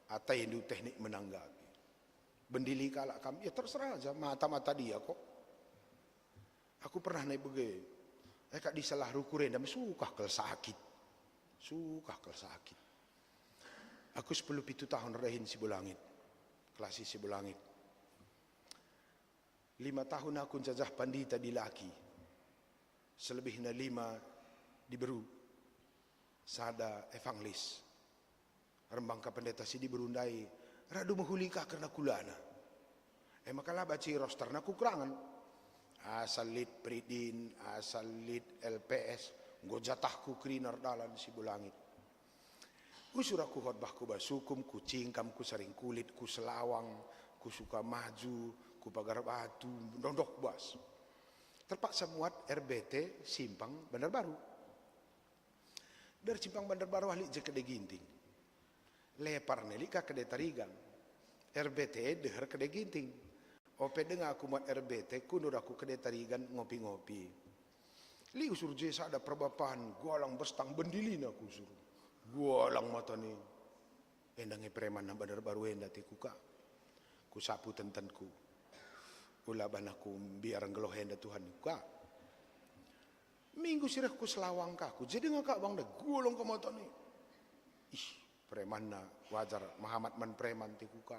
C: Atai nu teknik menanggapi. Bendili kalak kam. Ya terserah aja. Mata-mata dia kok. Aku pernah naik begai. Kak disalah rukuren dan suka kel sakit. Aku 10-7 tahun rehin si Bulangit. Klasi si Bulangit. 5 tahun aku jajah pandita di laki. Selebihnya 5 di Beru. Sada evanglis. Rembangka pendeta si di berundai. Radu menghulika karena kulana. Makalah baca roster naku kurangan. Asal lid Pridin, asal lid LPS, gojatahku krinar dalan si Bulangit. Usura ku khotbah ku basukum, ku cingkam, ku sering kulit, ku selawang, ku suka maju, ku pagar batu, dondok bas. Terpaksa muat RBT Simpang Bandar Baru. Dari Simpang Bandar Baru ahli je kede ginting. Lepar nelika kede tarigang. RBT deher kede ginting. Ope dengar aku buat RBT, kundur aku kede tarigan ngopi-ngopi. Li usur jesa ada perbapahan, gualang bestang bendilin aku suruh. Gualang mata ni. Endangi preman na Bandar Baru endati kuka. Ku sapu tentenku. Ulaban aku biar ngeloh enda Tuhan kuka. Minggu sirah ku selawang kaku. Jadi ngakak bang dah gualang ke mata ni. Ih, preman na wajar Muhammad man preman ti kuka.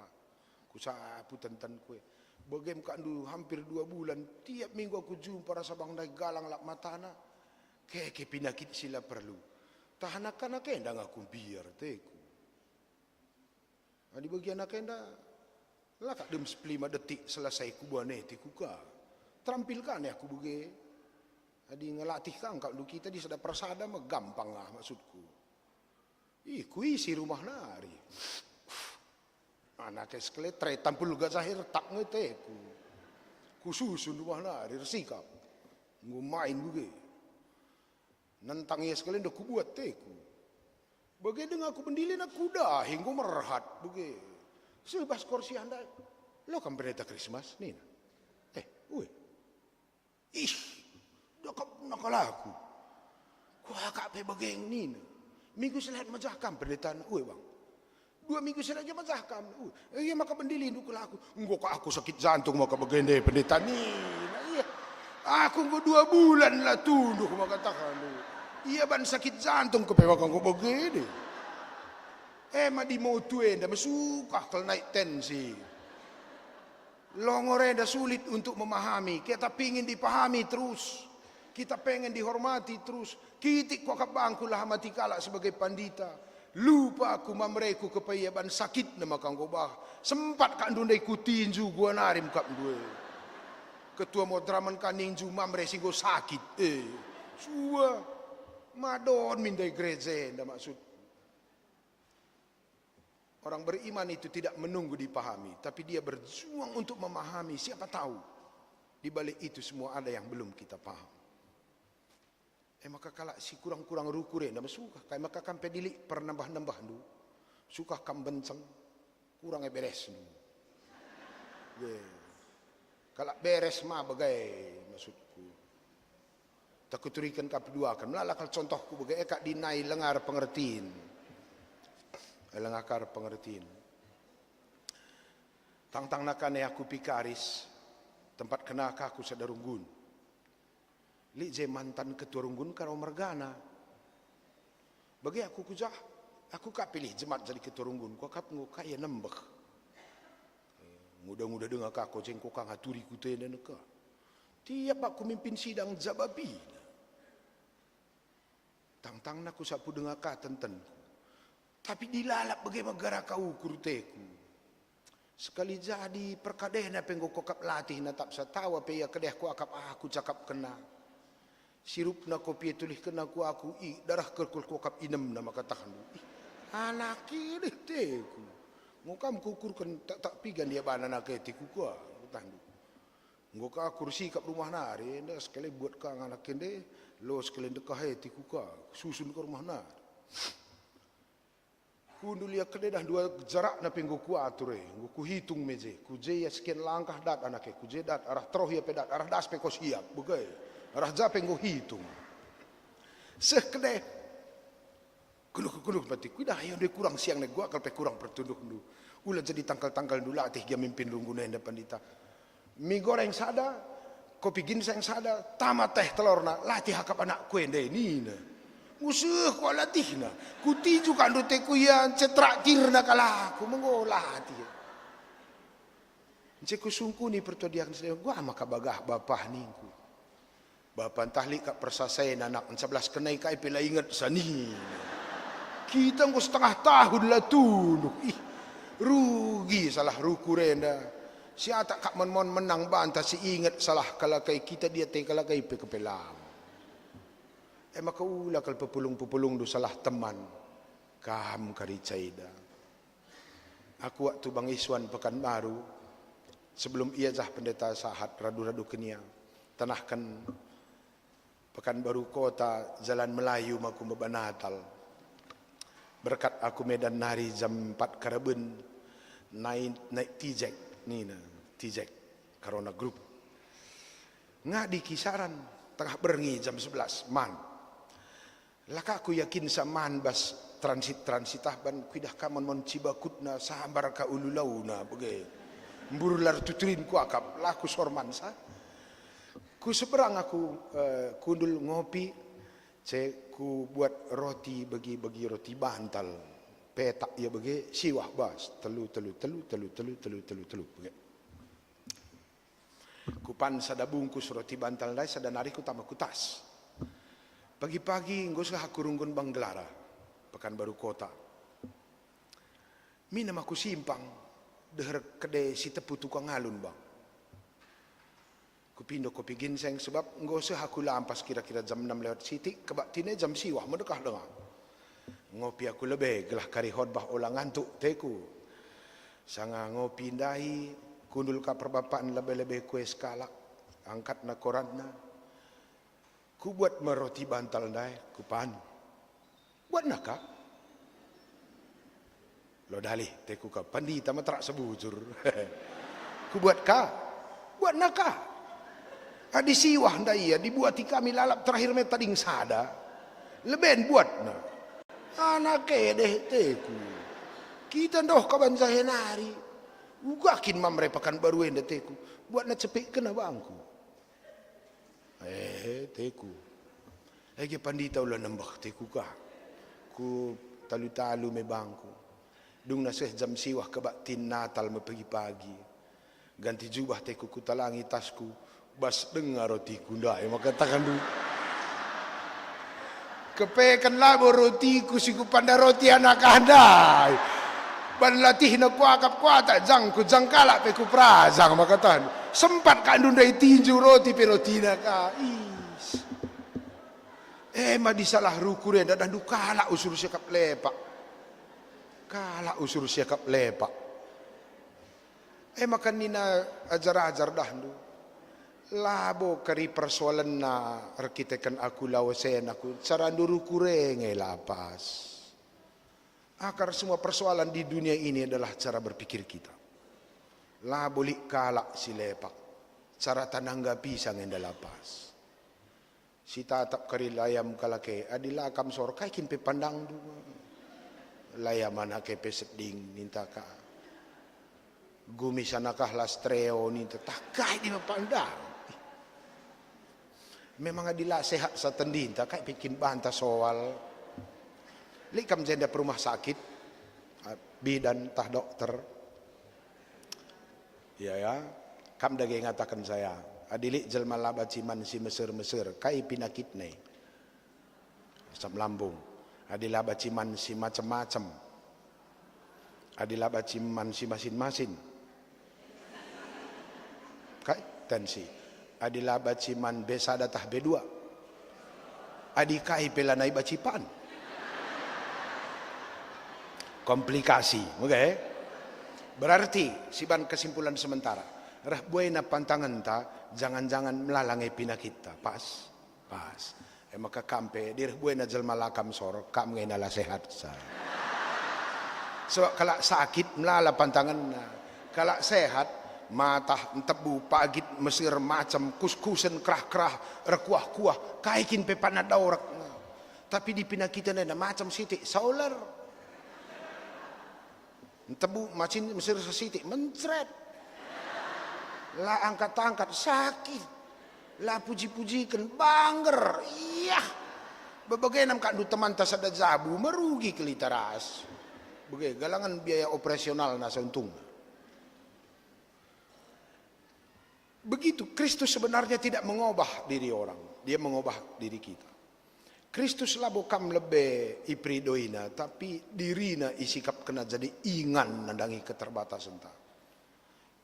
C: Ku sapu tentenku. Bagaimana kandu hampir 2 bulan tiap minggu aku jumpa rasa bang dai galang lak matana ke pinakit sila perlu tahanakan nak enda ngaku biar teku di bagian nak enda lah kak dem 5 detik selesai ku buane ti kuka terampilkan ya aku bege adi ngelatih kang kalau kita di sada persada mah gampang lah maksudku ku isi rumah nari anak eskeletre tampul gak zahir tak ngeteku kususun rumah nari sikap ngumain buge nentang eskelen dah ku buat teku bagai dengan aku pendilin aku dah hingga merhat buge sebas kursi anda lo kan pendeta Krismas nih ih nakal aku ku akak pe bagai ni minggu selain majahkan pendeta bang 2 minggu saja mazahkan. Iya maka pendili induk aku. Engko kok aku sakit jantung maka begende pendeta ni. Iya. Aku engko 2 bulan lah tunduk maka katakan. Iya ban sakit jantung kepewakan kok begede. Ma di motu enda mesuka kalau naik tensi. Longorenda sulit untuk memahami. Kita pingin dipahami terus. Kita pengen dihormati terus. Kitik kok bangku lah mati kalak sebagai pandita. Lupa aku mamreku kepayaban sakit nama kang gobah. Sempat kan dundai ku tinju gua narim kap gue. Ketua modraman kaninju mamre singgo sakit. Sua madon mindai gereja ndak maksud. Orang beriman itu tidak menunggu dipahami, tapi dia berjuang untuk memahami. Siapa tahu di balik itu semua ada yang belum kita paham. Maka kalau si kurang-kurang rukure nama suka kayak maka kan pedilik pernambah-nambah du suka kam benceng kurang beres du kalau beres mah bagai maksudku tak kuturikan kap dua kan melalakal contohku bagai kak dinai lengar pengertiin lengakar pengertiin tang-tang nakane aku pikaris tempat kenaka aku sadarunggun li je mantan ketua runggun karo mergana. Bagi aku kujah, aku kak pilih jemaat jadi ketua runggun. Kau kap ngok kaya nembek. Mudah-mudah dengar kak kau jengko kang haturi kutenya neka. Tiap aku mimpin sidang jababi. Tang-tang nak ku sapu dengar katan ten. Tapi dilalap bagaimana gara kau ukur teku. Sekali jadi perkadeh na penggo kokap latih na tak sa tawa pe ya kedeh ku akap aku cakap kena. Sirup na kopi tulih kena ku aku darah kerkul kokap inem na makatakan. Anak ini teku. Ngokam kukurkan tak pigan dia bana nak etiku ku tandu. Ngoka kursi kat rumah nari nda sekali buat ka anak kende lo sekali dekah etiku ka susun ke rumah nari. Kundul ya kede dah dua jarak na penggo ku ature, ku hitung meje, ku je ya sekian langkah dat anake, ku je dat arah troh ya pedat, arah das pe ko siap, begai. Arah ja penggo hitung. Sekede kuluk mati ku dah yang dia kurang siang nek gua kalau pe kurang pertunduk dulu. Ulah jadi tangkal-tangkal dulu latih dia mimpin lungguna enda pandita. Mi goreng sada, kopi ginseng sada, tamat teh telurna, latih hakap anak ku ende ni na. Usuh ku latihna, ku tiju kan dote ku yang cetrakirna kala aku mengolah dia. Encik ku sungkuni pertodian saya, gua maka bagah bapah ningku. Bapak tahlik kat persasain anak 11 kenai kai pila ingat sani. Kita nggo setengah tahun lah tunduk. Rugi salah ruku renda. Si atak kak mon menang bantah si ingat salah kala kai kita dia te kala kai pe kepelam. Maka ulah kal pepulung do salah teman. Kam kari caida. Aku waktu Bang Iswan Pekanbaru sebelum ia jah pendeta sahat radu-radu kenia tanahkan Pekanbaru kota Jalan Melayu maku Natal. Berkat aku medan nari jam 4 Karaben naik Tijek ni na Tijek Karona Group. Ngak di kisaran tengah berengi jam 11 man. Laka aku yakin saman bas transit ban kuidah kamon mon cibakutna sahambar ka ululauna bagai mburular tuturin ku akap laku sorman sa ku seberang aku kundul ngopi ku buat roti bagi roti bantal petak ya bagi siwah bas telu bagai ku pan sada bungkus roti bantal dai sada nari ku tambah kutas. Pagi-pagi nggo sah aku runggun Bang Gelara, Pekanbaru Kota. Minam aku simpang deher kedai si tepu tukang alun bang. Kupindo kopi ginseng sebab nggo sah aku lampas kira-kira jam 6 lewat sitik kebak tine jam siwah mendekah dengar. Ngopi aku lebih gelah kari hodbah olah ngantuk teku. Sanga ngopi dahi kundul ka perbapaan lebih-lebih kue skala angkat na koranna. Ku buat meroti bantal dai, ku pan. Buat nakak. Lo dalih, teku ka pandita matrak sebujur. Ku buat ka. Buat nakak. Adi siwah ndai ya dibuati kami lalap terakhir metading sada. Leben buat na. Anak deh teku. Kita ndoh kaban zahenari. Ugakin mamre Pekanbaru ende teku. Buat na cepik kena bangku. Teku. Ege pandita ulah nembah teku ka. Ku talu-talu me bangku. Dung naseh jam siwah kebak tin Natal me pagi-pagi. Ganti jubah teku ku talangi tasku. Bas dengar roti kundai maka katakan dulu. Kepekan labo rotiku si ku pandai roti anak andai. Ban latih na ku akap kuata jang ku jangkala pe ku prazang maka katakan. Sempat kak ndundai tinju roti perotina ka. Is. Ma disalah ruku renda dan kala usur siakap lepak. Kala usur siakap lepak. Makan nina ajar-ajar dah ndu. Labo kari persoalan na arkitekan aku lawasen aku cara ruku renge lapas. Akar semua persoalan di dunia ini adalah cara berpikir kita. Lah boleh kalak si lepak. Cara tananggapi sang enda lapas. Si tatap kari layam kalake. Adilah kam sor kai kin pe pandang du. Layam anake pe seding ninta ka. Gumi sanakah lastreo ninta takai di pandang. Memang adilah sehat sa tendin takai bikin bantah soal. Likam jenda perumah sakit. Bidan tah dokter. Ya, kam dage ngatakan saya, adilik jelma laba ciman si Mesir, kai pinakit ne. asam lambung. Adilah baciman si macam-macam. Adilah baciman si masin-masin. Kai tensi. Adilah baciman besa datah B2. Adikai pelanai bacipan. Komplikasi, oke? Berarti siban kesimpulan sementara. Rah buena pantangan ta, jangan-jangan melalangi pinakit ta. Pas. Maka kampe dir buena jelma lakam sorok, kam ngenala sehat sa. So kalau sakit melala pantangan na. Kalau sehat mata tebu pagit mesir macam kus-kusen kerah-kerah rekuah-kuah kaikin pe panadaurak. Tapi di pinakita na macam siti solar. Tebu macin mesir siti mencret. La angkat-angkat sakit. La puji-pujikan bangger. Iya. Berbagai nam kandu teman tas ada zabu merugi kelitaras. Bagai galangan biaya operasional nasa untung. Begitu Kristus sebenarnya tidak mengubah diri orang, dia mengubah diri kita. Kristus lah bukan lebih ipridoina, tapi dirina isikap kena jadi ingan nandangi keterbatasan ta.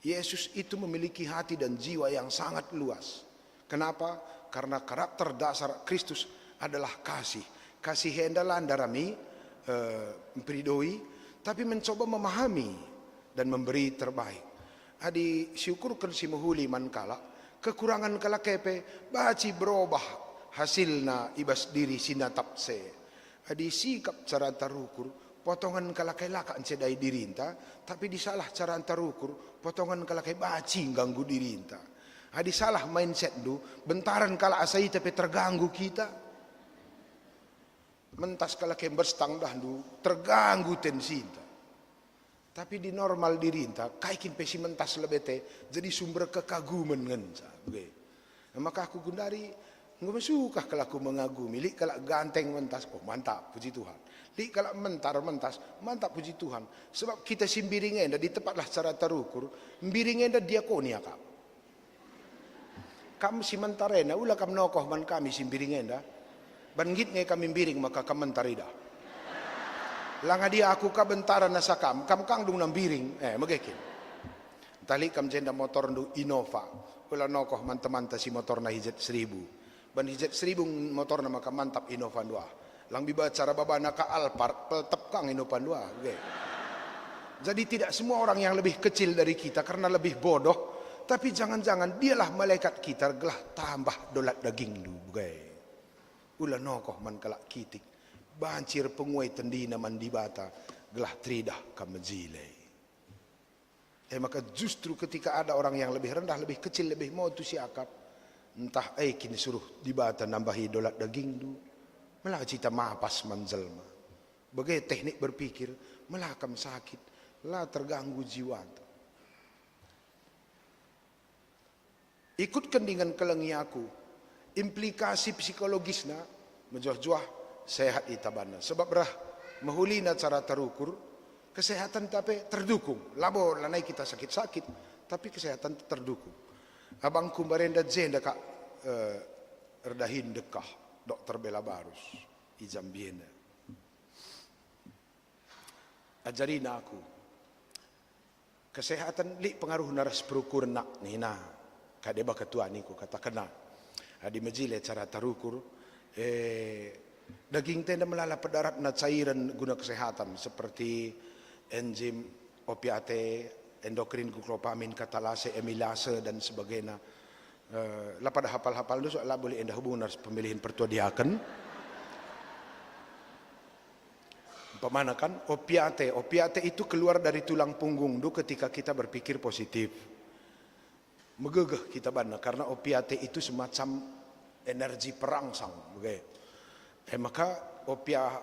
C: Yesus itu memiliki hati dan jiwa yang sangat luas. Kenapa? Karena karakter dasar Kristus adalah kasih. Kasih hendalah darami mempridoi, tapi mencoba memahami dan memberi terbaik. Adi syukurkan si muhuli mankala kekurangan kala kepe baci berubah hasilna ibas diri sinatap se. Adi sikap cara tarukur potongan kala laka encedai dirinta, tapi disalah cara tarukur potongan kala baci ganggu dirinta. Adi salah mindset du bentaran kala asai tapi terganggu kita. Mentas kala berstang dah du terganggu tensi. Tapi di normal dirinta kaikin pesi mentas lebete jadi sumber kekaguman ngensa. Maka aku gundari nggak suka kalau aku mengagumi. Li kalau ganteng mentas, oh mantap puji Tuhan. Li kalau mentar mentas, mantap puji Tuhan. Sebab kita simbiringenda di tempatlah cara terukur, mbiringenda diakonia kap. Kamu si mentarena, ulah kamu nokoh man kami simbiringenda. Banggit ngai kami biring maka kamu mentarida. Langa dia aku ka bentara nasa kam kangdung nang biring, magekin. Tali kam jenda motor ndu Innova. Ulah nokoh man teman si motor na hijet 1000. Ban hijet 1000 motor na maka mantap Innova 2. Lang biba cara babana ka Alphard peltep kang Innova 2. Okay. Jadi tidak semua orang yang lebih kecil dari kita karena lebih bodoh. Tapi jangan-jangan dialah malaikat kita gelah tambah dolat daging du. Okay. Ulah nokoh man kalak kitik. Bancir penguai tendina mandibata gelah tridah kamejilei. Maka justru ketika ada orang yang lebih rendah, lebih kecil, lebih mau tu siakap. Entah kini suruh dibata nambahi dolat daging du. Malah cita mapas manjelma. Bagai teknik berpikir, malah kam sakit. Lah terganggu jiwa. Ikutkan dengan kelengi aku. Implikasi psikologisnya menjuah-juah sehat itabana. Sebab rah mahulina cara terukur kesehatan tapi terdukung. Labo lanai kita sakit-sakit tapi kesehatan terdukung. Abang kumbarenda jenda kak erdahin dekah dokter Bela Barus ijambiena. Ajarina aku kesehatan li pengaruh naras perukur nak nina. Kadeba ketua niku kata kena. Adi majile cara tarukur daging tenda melala pedarat na cairan guna kesehatan seperti enzim opiate, endokrin glukopamin, katalase, amilase dan sebagainya. Lah pada hafal-hafal itu soalnya boleh endah hubungan harus pemilihan pertuadiakan. Pemana kan opiate itu keluar dari tulang punggung du ketika kita berpikir positif. Megegeh kita bana karena opiate itu semacam energi perangsang. Maka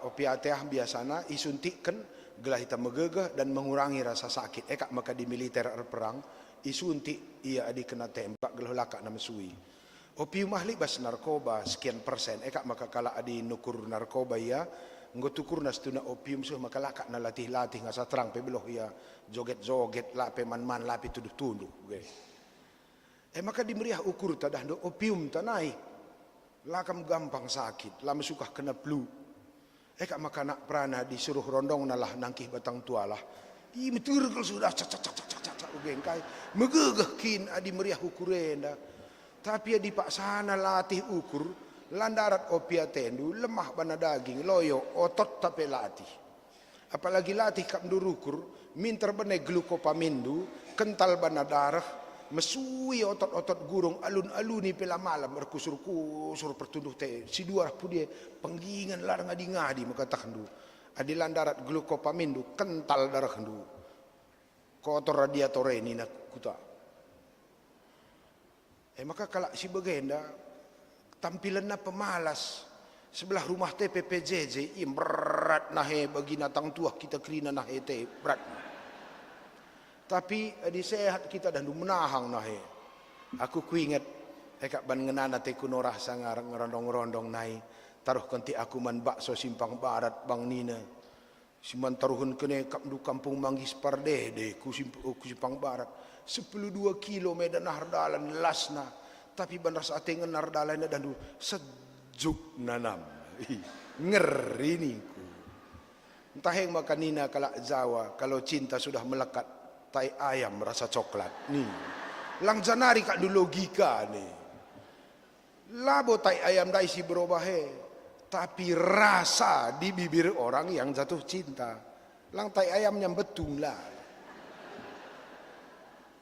C: opiate biasanya isuntikan gelah kita megegeh dan mengurangi rasa sakit. Maka di militer perang isuntik ia adi kena tembak gelah laka nama sui. Opium ahli bas narkoba sekian persen. Maka kala adi nukur narkoba ia ngotukur nastuna opium suh maka laka na latih-latih ngasa terang pe beloh ia joget-joget la pe man-man la pe tuduh-tuduh. Maka di meriah ukur tadah do opium tanai. Lakam gampang sakit, lama suka kena flu. Kak makanak prana disuruh rondong nalah nangkih batang tualah. Betul kalau sudah cak ugengkai. Megegehkin adi meriah ukurenda. Tapi di pak sana latih ukur. Landarat opia tendu, lemah bana daging, loyo, otot tapi latih. Apalagi latih kap durukur, minter bane glukopamindu, kental bana darah, mesui otot-otot gurung, alun-aluni pela malam, berkusur-kusur pertunduh te, si dua pudie, penggingan larang ngadi-ngadi, makatakan du. Adi landarat glukopamindu, kental darah du. Kotor radiator ini nak kuta. Maka kalau si bagenda, tampilan na pemalas sebelah rumah TPPJJ berat nahe bagi natang tua kita kerina nahe te berat. Tapi di sehat kita dan menahang nahe. Aku kuingat kak ban ngenana te kunorah sangar ngerondong-rondong nahi taruh kanti aku man bakso simpang barat bang Nina. Siman taruhun kene kap du kampung Manggis Pardede ku simpang barat 12 kilo medan hardalan lasna. Tapi bandar saat yang nardalan dan sejuk nanam. Ngeri ni ku. Entah yang makanina kalau Jawa, kalau cinta sudah melekat, tai ayam rasa coklat. Nih, lang janari kak du logika nih. Labo tai ayam dai si berubah tapi rasa di bibir orang yang jatuh cinta. Lang tai ayamnya betul lah.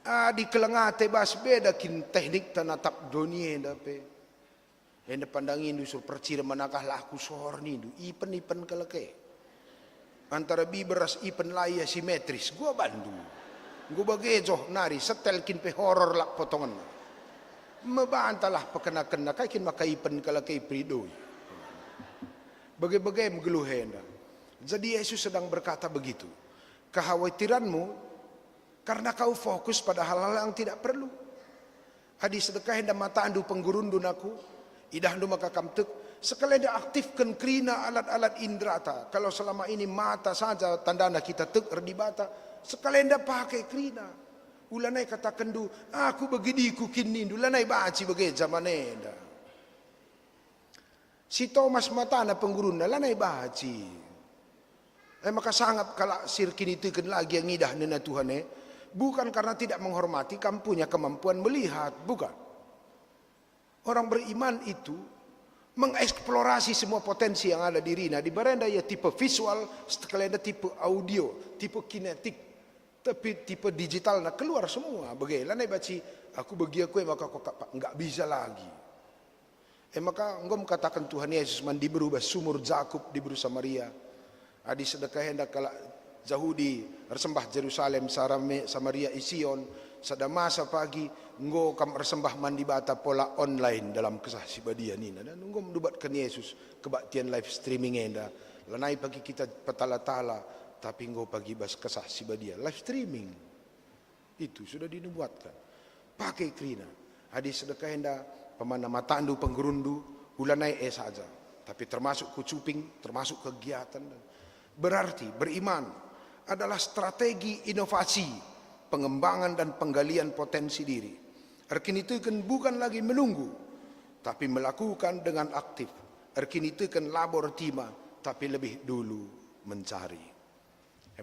C: Di kelengate bas beda kin teknik tanatap dunia dape. Yang pandangin du sur percira manakah laku sorni du ipen keleke. Antara biberas ipen laya simetris gua bandu. Gua bagejoh nari setel kin pe horor lak potongan. Mebantalah pekena-kena kai kin maka ipen keleke pridoi. Bagai-bagai mgeluhenda. Jadi Yesus sedang berkata begitu. Kekhawatiranmu karena kau fokus pada hal-hal yang tidak perlu. Adi sedekah hendak mata andu penggurundun aku. Idah andu maka kamtek. Sekalian dia aktifkan kerina alat-alat indrata. Kalau selama ini mata saja tandana kita tek erdibata. Sekalian dia pakai kerina. Ulanai katakan du. Aku begini ku kini. Ulanai baci bagai zaman eda. Si Thomas matana penggurunda. Lanai baci. Maka sangat kalau sirkin itu kan lagi yang idah nena Tuhan bukan karena tidak menghormati kamu punya kemampuan melihat, bukan. Orang beriman itu mengeksplorasi semua potensi yang ada di Rina. Di Barenda ya tipe visual, sekalian tipe audio, tipe kinetik, tapi tipe digital nah keluar semua. Bagaimana nih baci? Aku bagi aku maka kok nggak bisa lagi. Maka engkau katakan Tuhan Yesus mandi berubah sumur Jakub di berusa Maria. Adi sedekah hendak kala Yahudi bersembah Jerusalem Samaria Ision sada masa pagi nggo kam bersembah mandi bata pola online dalam kisah sibadia nina dan nggo mendubatkan Yesus kebaktian live streaming enda lanai pagi kita petala-tala tapi nggo pagi bas kisah sibadia live streaming itu sudah dinubuatkan pakai krina adi sedekah enda pemana matandu penggerundu ulanai saja tapi termasuk kucuping termasuk kegiatan berarti beriman adalah strategi inovasi, pengembangan dan penggalian potensi diri. Erkin itu kan bukan lagi menunggu, tapi melakukan dengan aktif. Erkin itu kan labor tima, tapi lebih dulu mencari.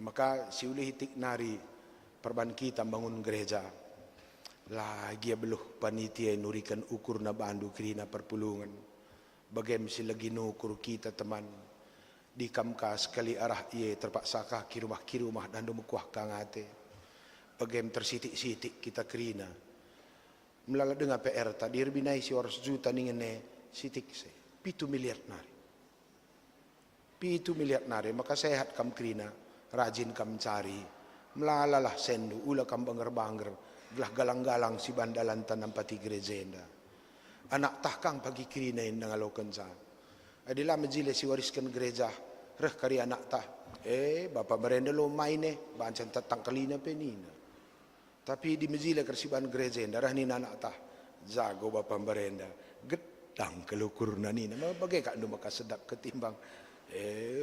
C: Maka siulih hitik nari perban kita bangun gereja. Lagi beluh panitia nurikan ukur na bandu kerina perpulungan. Bagaimana si lagi nukur kita teman. Di kamka sekali arah ia terpaksa kaki rumah dan dumukuah kangate. Bagaimana tersitik-sitik kita kerina. Melala dengan PR tadi binai si 100 juta ningene sitik se. 7 miliar nari. 7 miliar nari maka sehat kam kerina, rajin kam cari. Melalalah sendu ula kam banger-banger, gelah galang-galang si bandalan tanam pati gerejenda. Anak tahkang pagi kerina yang ngalokan sa. Adilah majile si wariskan gereja reh kari anak tah bapak berenda lo main bancen tatang kalina penina tapi di majile kersiban gereja darah ni anak tah jago bapak berenda gedang kelukur nanina bagai kak do maka sedap ketimbang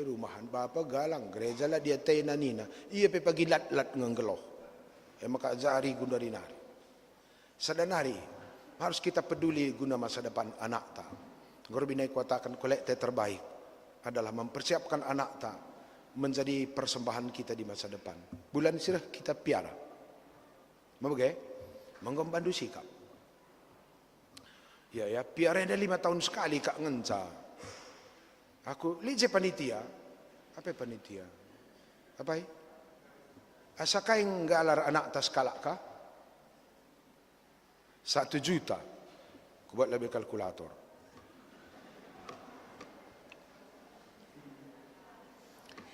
C: rumahan bapak galang gereja lah dia teh nanina iya pe pagi lat ngenggeloh maka jari gundari nari sadanari harus kita peduli guna masa depan anak tah Gorbinai kuatakan kolekte terbaik. adalah mempersiapkan anak tak menjadi persembahan kita di masa depan. Bulan sirah kita piara. Mabagai? Mengombandu sikap. Ya, piara ada 5 tahun sekali kak ngenca. Aku lihat panitia. Apa panitia? Apa? Asakai nggalar anak tas kalak kah? 1 juta. Aku buat lebih kalkulator.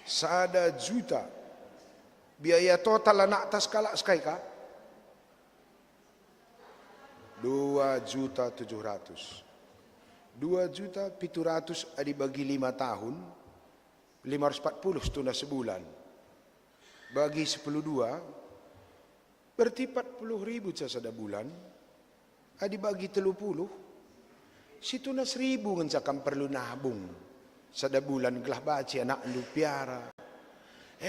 C: Sada juta. Biaya total anak tas kalak sekai kah? 2.700.000. 2.700.000 dibagi 5 tahun, 540 setuna sebulan. Bagi 10 berarti 40.000 sada bulan. Dibagi 30, situna 1.000 ngencakam perlu nabung. Sada bulan gelah baci anak andu piara.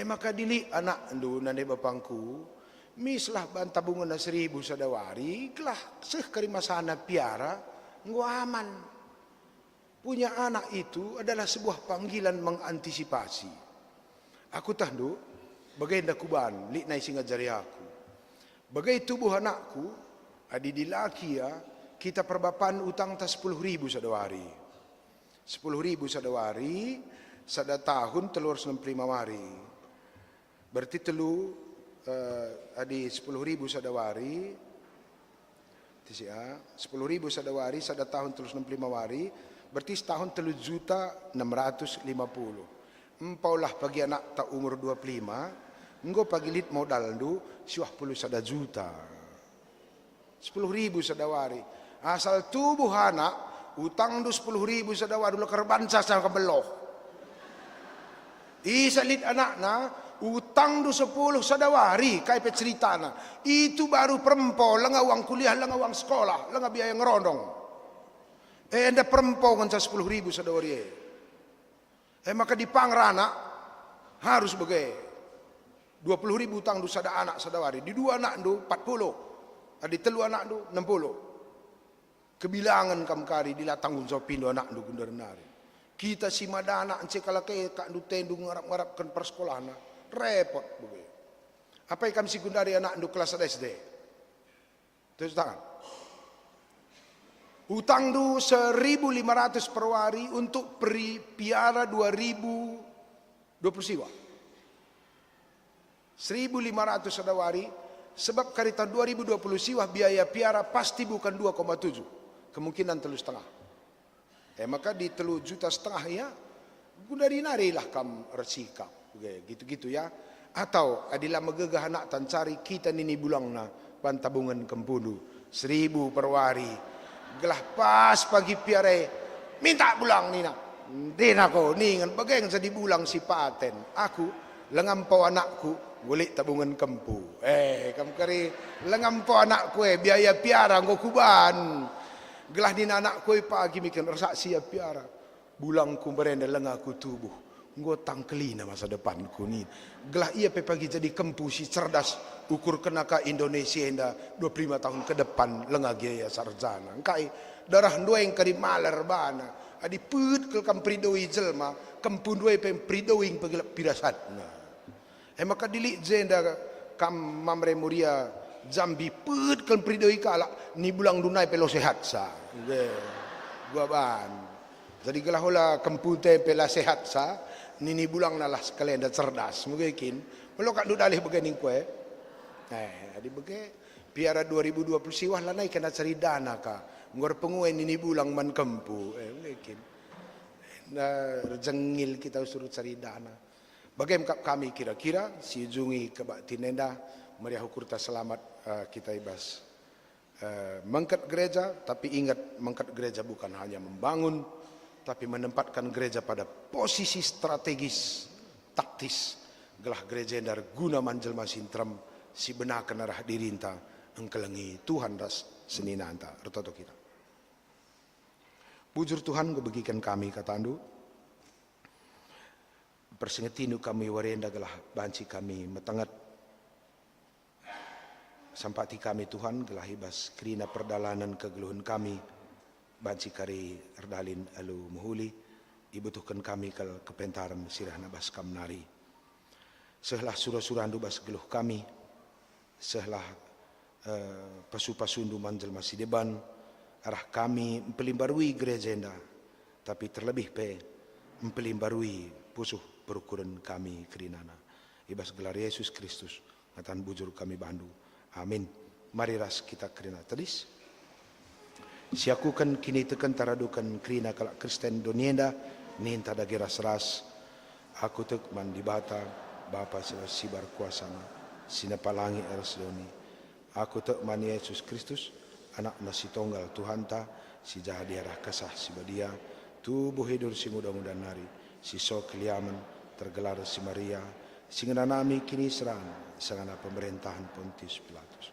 C: Maka dili anak andu nane bapangku, mislah bantabungan na 1.000 sadawari, gelah sekari masana piara, nggo aman. Punya anak itu adalah sebuah panggilan mengantisipasi. Aku tahdu, bagai ndakuban, li nai singajari aku. Bagai tubuh anakku, adi dilaki ya, kita perbapan utang tas 10.000 sadawari. 10.000 sadawari, sada tahun telur 65 wari. Berarti telu adi 10.000 sadawari, 10.000 sadawari, sada tahun telur 65 wari, berarti setahun 3.650. Empaulah pagi anak tak umur 25, engkau pagi lit modal du, siwah puluh sada juta. 10.000 sadawari. Asal tubuh anak, utang du 10.000 sadawari, lu kerbansa sang kebeloh. Isalit anakna, utang du 10 sadawari, kaya ceritana. Itu baru perempo, lenga uang kuliah, lenga uang sekolah, lenga biaya ngerondong. Anda perempo kan 10.000 sadawari. Maka di pangrana harus bagai 20.000 utang du sada anak sadawari. Di 2 anak du 40. Di 3 anak du 60. Kebilangan kamkari dila tanggung jawab pindo anak du gundarnari. Kita si madana ance kalake kak du tendu ngarap-ngarapkan persekolahan. Repot bagai. Apa yang kami si gundari anak du kelas SD? Terus tangan. Utang du 1.500 per hari untuk piara 2.020 siwa. 1.500 sadawari, sebab karita 2020 siwa biaya piara pasti bukan 2,7. Kemungkinan 3,5. Maka di 3,5 juta ya, gundari narilah kam resika. Gitu-gitu ya. Atau adilah megegah anak tan cari kita nini bulang na pantabungan kempulu 1.000 per wari. Gelah pas pagi piare minta bulang nina. Dina ko ningan bagaimana jadi bulang si paten. Aku lengampau anakku golek tabungan kempu. Kamkari lengampau anakku biaya piara nggo kuban. Gelah dina anakku pagi mikir rasa siap piara. Bulang ku berenda lengaku tubuh. Nggo tangkelina masa depanku ni. Gelah ia pagi jadi kempu si cerdas ukur kenaka Indonesia enda 25 tahun ke depan lengah gaya sarjana. Engkai darah dua yang kari maler bana. Adi put ke kam pridoi jelma, kempun dua pem pridoing pagilap pirasatna. Maka dilik jenda kam mamre muria Jambi put ke pridoi kala ni bulang dunai pelo sehat sa. Gua ban. Jadi gelah hola kempute pela sehat sa, nini bulang nalah sekalian dah cerdas. Mungkin kalau kak du dalih begini kue. Adi bege piara 2020 siwah lah naik kena cari dana ka ngor penguen ini bulang man kempu mungkin jengil kita suruh cari dana bagaimana kami kira-kira si jungi kebak tinenda meriah hukurta selamat kita ibas mengkat gereja, tapi ingat mengkat gereja bukan hanya membangun tapi menempatkan gereja pada posisi strategis taktis gelah gereja dar guna manjelma sintram si benakan arah dirinta engkelengi Tuhan das seninanta retoto kita. Bujur Tuhan gue bagikan kami kata andu. Persengetinu kami warenda gelah banci kami metangat sampati kami Tuhan gelah hibas kerina perdalanan kegeluhan kami banci kari erdalin alu muhuli ibutuhkan kami ke kepentaran sirah nabas kamnari. Sehlah surah-surah bas geluh kami, sehlah pasu-pasundu manjel masih deban, arah kami mempelimbarui gereja enda, tapi terlebih mempelimbarui pusuh perukuran kami kerinana. Ibas gelar Yesus Kristus, ngatan bujur kami bandu. Amin. Mari ras kita kerina tadis. Siakukan kini tekan taradukan kerina kalak Kristen donienda, ninta dagi ras-ras. Aku tek mandi bata, Bapa sibar kuasana, sinapalangi ersdoni. Aku tek mani Yesus Kristus, anak nasi tonggal Tuhan ta, si jahadiarah kasah si badia, tubuh hidur si muda-muda nari, si so keliaman, tergelar si Maria, singana nami kini serang, sangana pemerintahan Pontius Pilatus.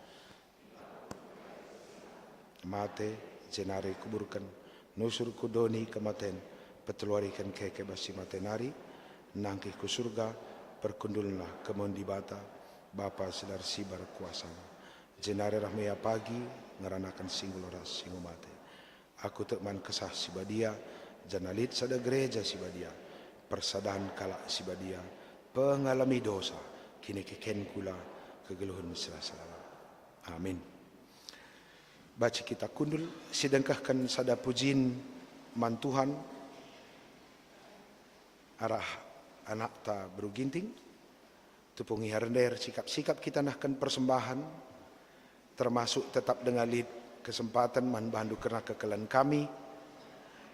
C: Mate, jenari kuburkan, nusur kudoni kematen, peteluarikan keke basi matenari, nangkih ku surga, perkundullah kemondi bata, Bapa sedar sibar kuasana. Jenari rahmea pagi, ngeranakan singuloras singumate. Aku tekman kesah sibadia, janalit sada gereja sibadia, persadahan kalak sibadia, pengalami dosa, kini keken kula kegeluhun serasa-serasa. Amin. Baca kita kundul, sedengkahkan sada pujin mantuhan, arah anak ta beruginting, tupungi harender sikap-sikap kita nahkan persembahan, termasuk tetap dengan kesempatan manbandu kerana kekelan kami,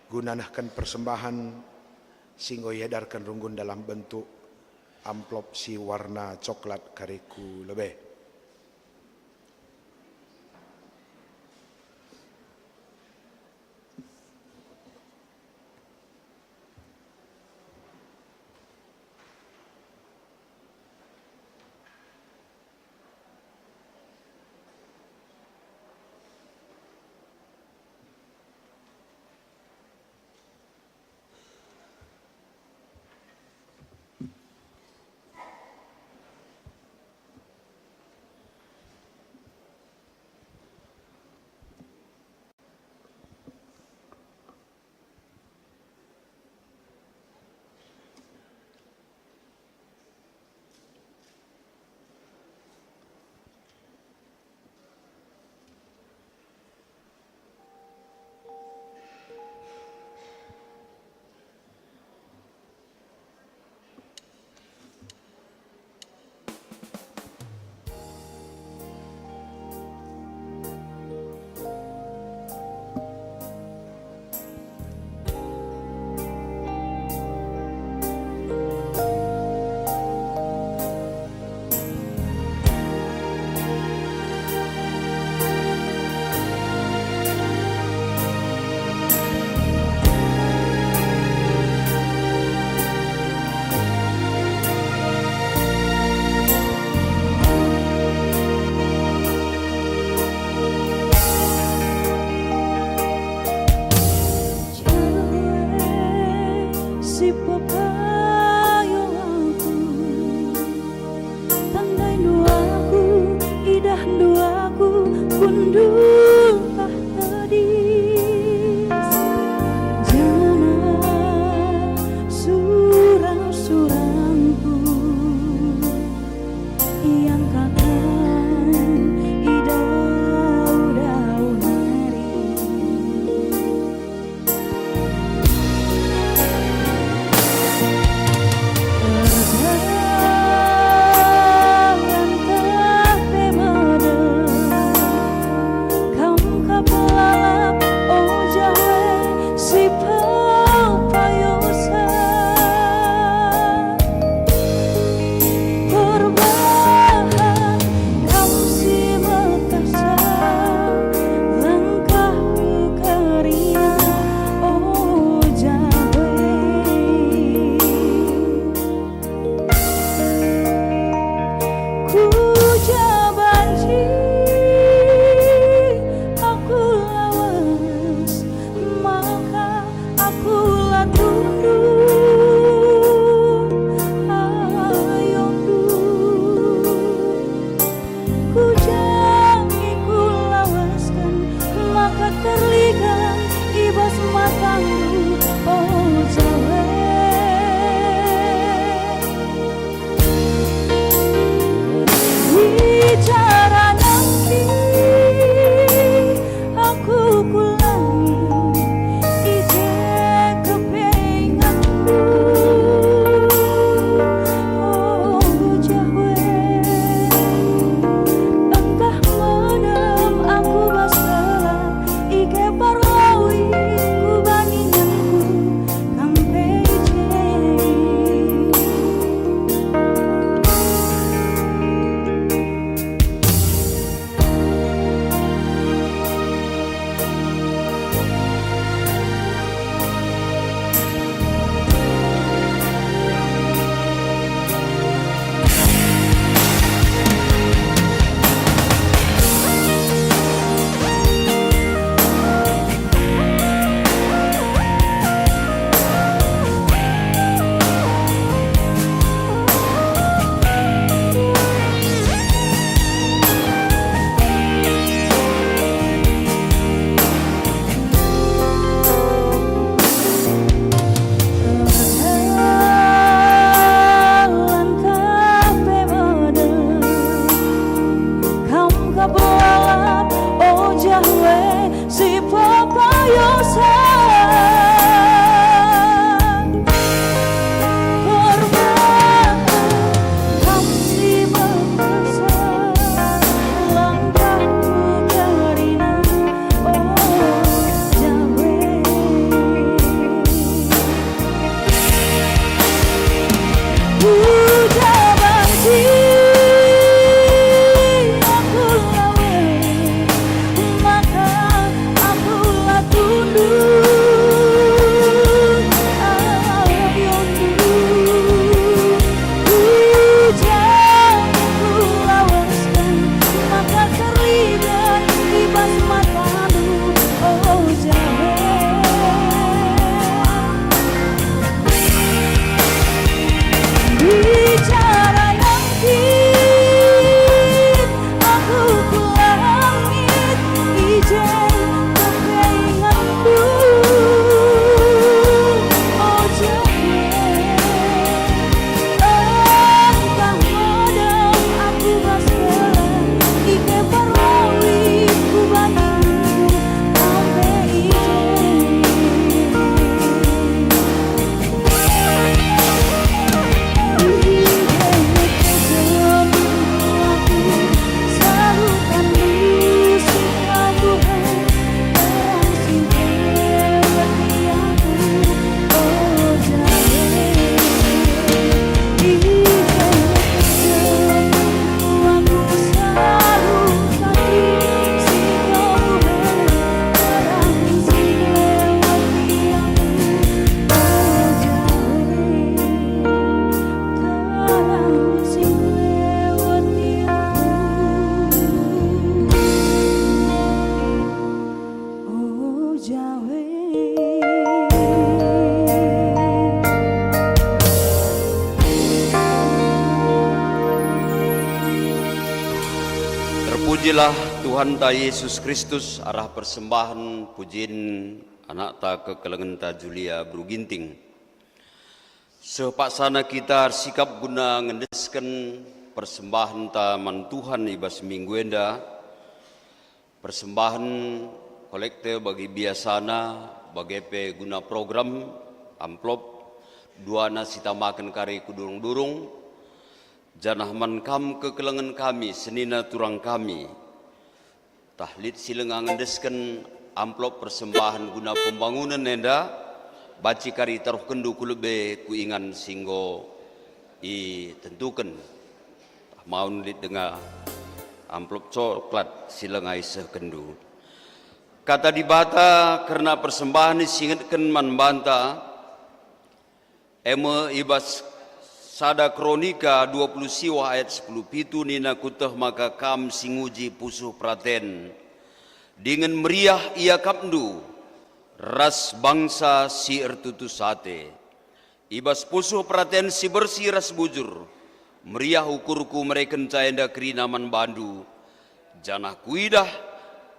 C: gunanahkan persembahan singgo yedarkan runggun dalam bentuk amplop si warna coklat kariku lebih.
F: pelalap, oh Yahweh si pepayosan.
A: Terpujilah Tuhan ta Yesus Kristus, arah persembahan pujian anak ta kekelengan ta Julia Bruginting. Sepaksana kita sikap guna ngendeskan persembahan ta man Tuhan ibas minggu enda, persembahan kolekte bagi biasana, bagi pe guna program, amplop, duana sitamakan kari kudurung-durung, janah man kam kekelengan kami, senina turang kami, tahlid silengang ngendeskan amplop persembahan guna pembangunan enda, baci kari taruh kendu kulube kuingan singgo i tentukan, mau nulit dengan amplop coklat silengai sekendu. Kata dibata karena persembahan disingatkan man banta, eme ibas Sada Kronika 20 siwa ayat 10 pitu nina kutah maka kam singuji pusuh praten dengan meriah ia kapndu ras bangsa si ertutu sate ibas pusuh praten si bersih ras bujur meriah ukurku mereka caenda kerinaman bandu janah kuidah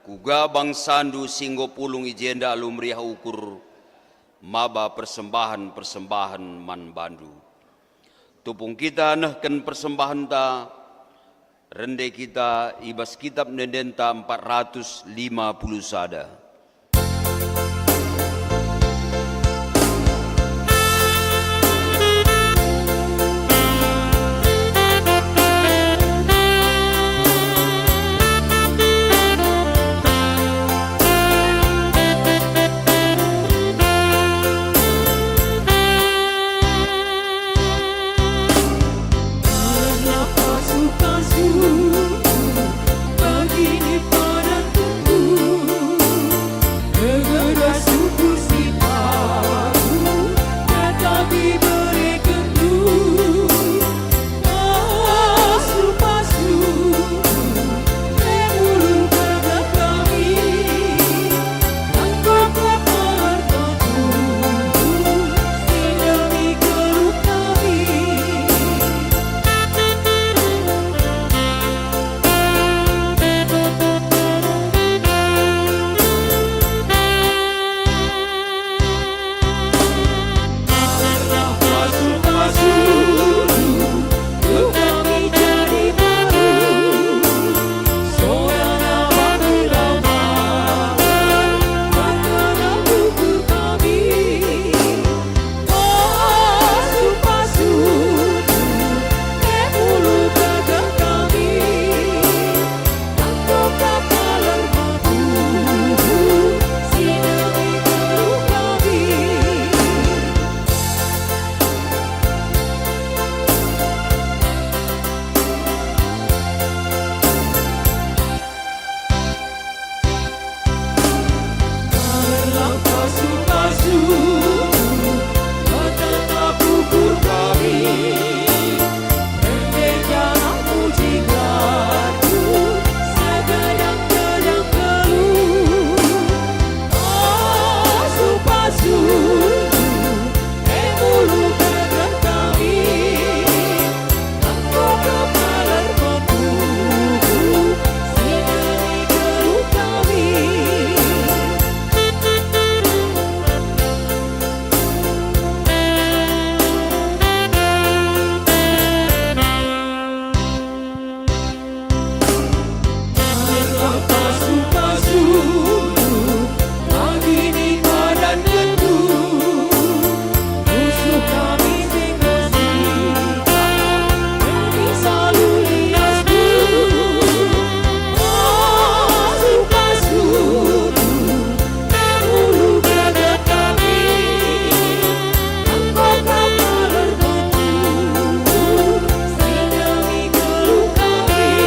A: kuga bangsandu singgo pulung ijenda alu meriah ukur maba persembahan man bandu. Tupung kita nehken persembahan ta, rende kita ibas kitab nendenta 450 sada.
F: Begini padaku Apa suka suruh pagi di badan gendut, musuh kami sing yang selalu lias dulu. Oh suka suruh dahulu gagak kami, engkau kapal tertentu sehingga mikeluh kami.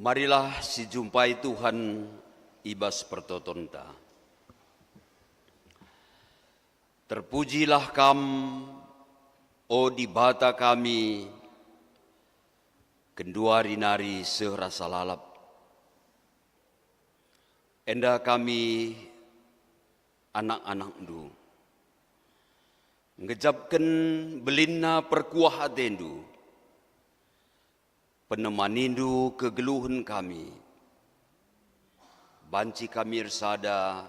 A: Marilah si jumpai Tuhan ibas pertotonta. Terpujilah kam, o di bata kami, kenduari nari serasa lalap. Enda kami anak-anak du, ngejapkan belinna perkuah atendu, penemanindu kegeluhan kami, banci kami irsada,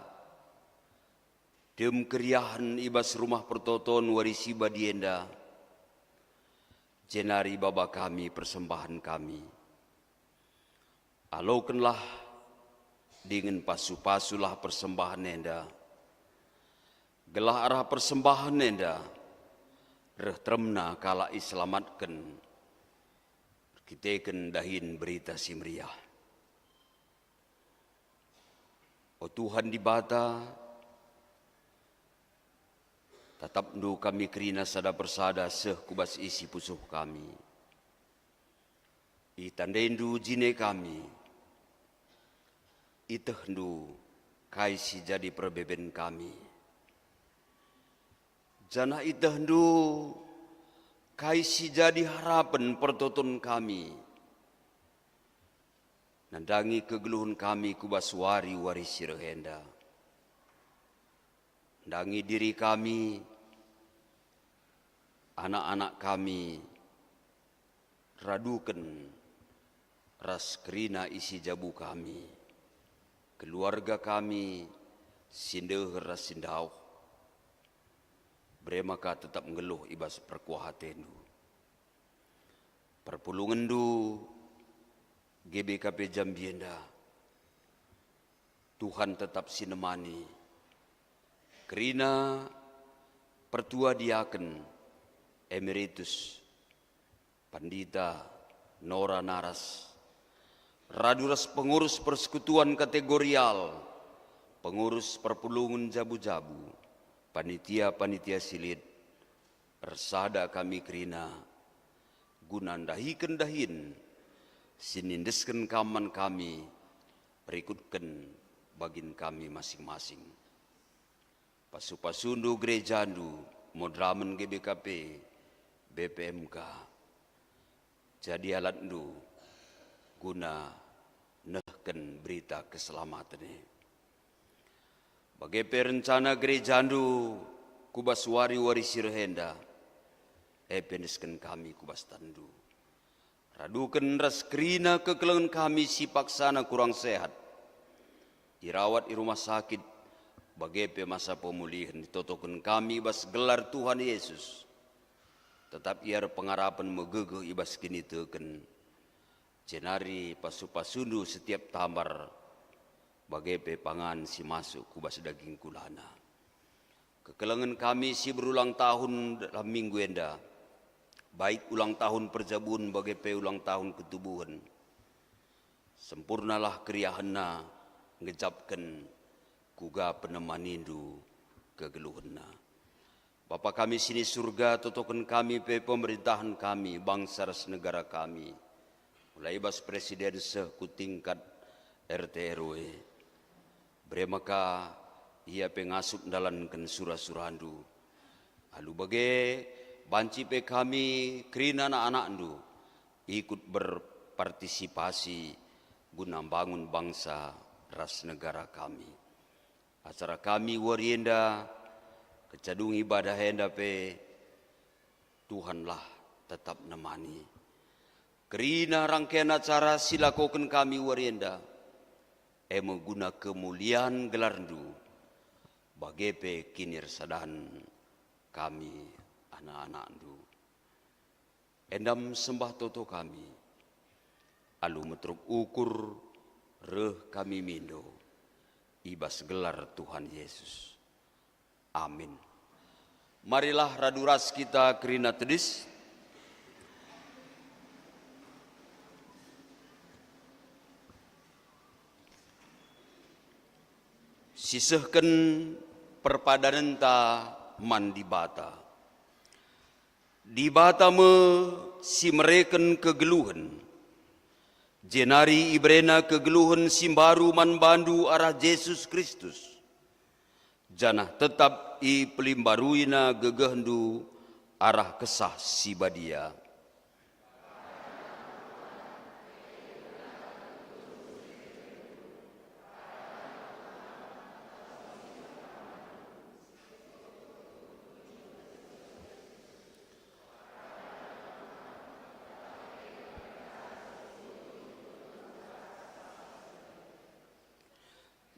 A: dem keriahan ibas rumah pertoton warisi badienda, jenari baba kami persembahan kami. Alaukanlah dengan pasu-pasulah persembahan enda, gelah arah persembahan enda, reh tremna kala iselamatkan, kita kendahin berita simriah. O Tuhan di bata, tatap ndu kami kerina sada persada seh kubas isi pusuh kami. Itandendu jine kami, iteh ndu kaisi jadi perbeben kami. Jana iteh ndu kaisi jadi harapan pertoton kami. Nandangi kegeluhan kami kubas wari sirhenda. Nandangi diri kami, anak-anak kami, radukan ras kerina isi jabu kami. Keluarga kami, sindeh ras sindau. Bremaka tetap ngeluh ibas perkuahatendu. Perpulungan du GBKP Jambienda. Tuhan tetap sinemani. Kerina pertua diaken emeritus Pandita Nora Naras. Raduras pengurus persekutuan kategorial. Pengurus perpulungan jabu-jabu. Panitia-panitia silid, ersada kami kerina, gunandahiken dahin, sinindesken kaman kami, berikutken bagin kami masing-masing. Pasu-pasundu gerejandu, modramen GBKP, BPMK, jadi alatndu, guna nehken berita keselamatan. Bagai perencana gerejandu kubas wari sirhenda, pendesken kami kubas tandu. Raduken ras kerina kekelengan kami si paksana kurang sehat. Dirawat di rumah sakit, bagai masa pemulihan ditotoken kami bas gelar Tuhan Yesus. Tetap iar pengarapan megegeh ibas kini teken. Jenari pasu-pasundu setiap tamar, bagai pepangan si masuk kubas daging kulana. Kekelengan kami si berulang tahun dalam minggu enda, baik ulang tahun perjabun bagai pe ulang tahun ketubuhan. Sempurnalah keriahanna ngejapkan kuga penemanindu kegeluhanna. Bapa kami sini surga, totokan kami pe pemerintahan kami, bangsa ras negara kami. Mulai bas presiden sekutingkat RT RW. Bremaka ia pengasup dalankan surah-surahandu. Lalu bagai banci pe kami kerina anak-anak ndu ikut berpartisipasi guna bangun bangsa ras negara kami. Acara kami warienda kecadung ibadah henda pe Tuhanlah tetap nemani. Kerina rangkaian acara silakokan kami warienda. Guna kemuliaan gelarndu bagepe kinir sadan kami anak-anak ndu. Endam sembah toto kami, alu metruk ukur reh kami mindo, ibas gelar Tuhan Yesus. Amin. Marilah raduras kita kerina tedis. Sisehken perpadanan ta man di bata. Di bata me si mereken kegeluhan. Jenari ibrena kegeluhan simbaru man bandu arah Yesus Kristus. Janah tetap i pelimbaruina gegehendu arah kesah sibadia.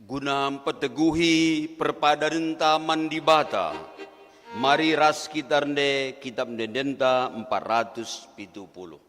A: Guna peteguhi perpadanan taman di bata, mari ras kita rende kitab dendenta 470.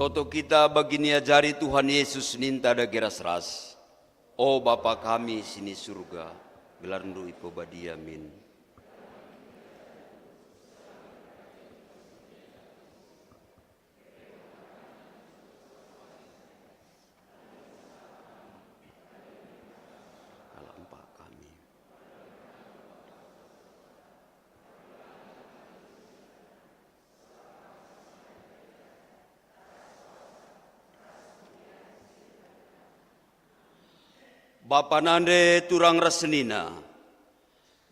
A: Toto kita begini ajari Tuhan Yesus ninta da geras ras. O Bapa kami sini surga, gelarndu ipo badi amin. Bapa nande turang rasenina,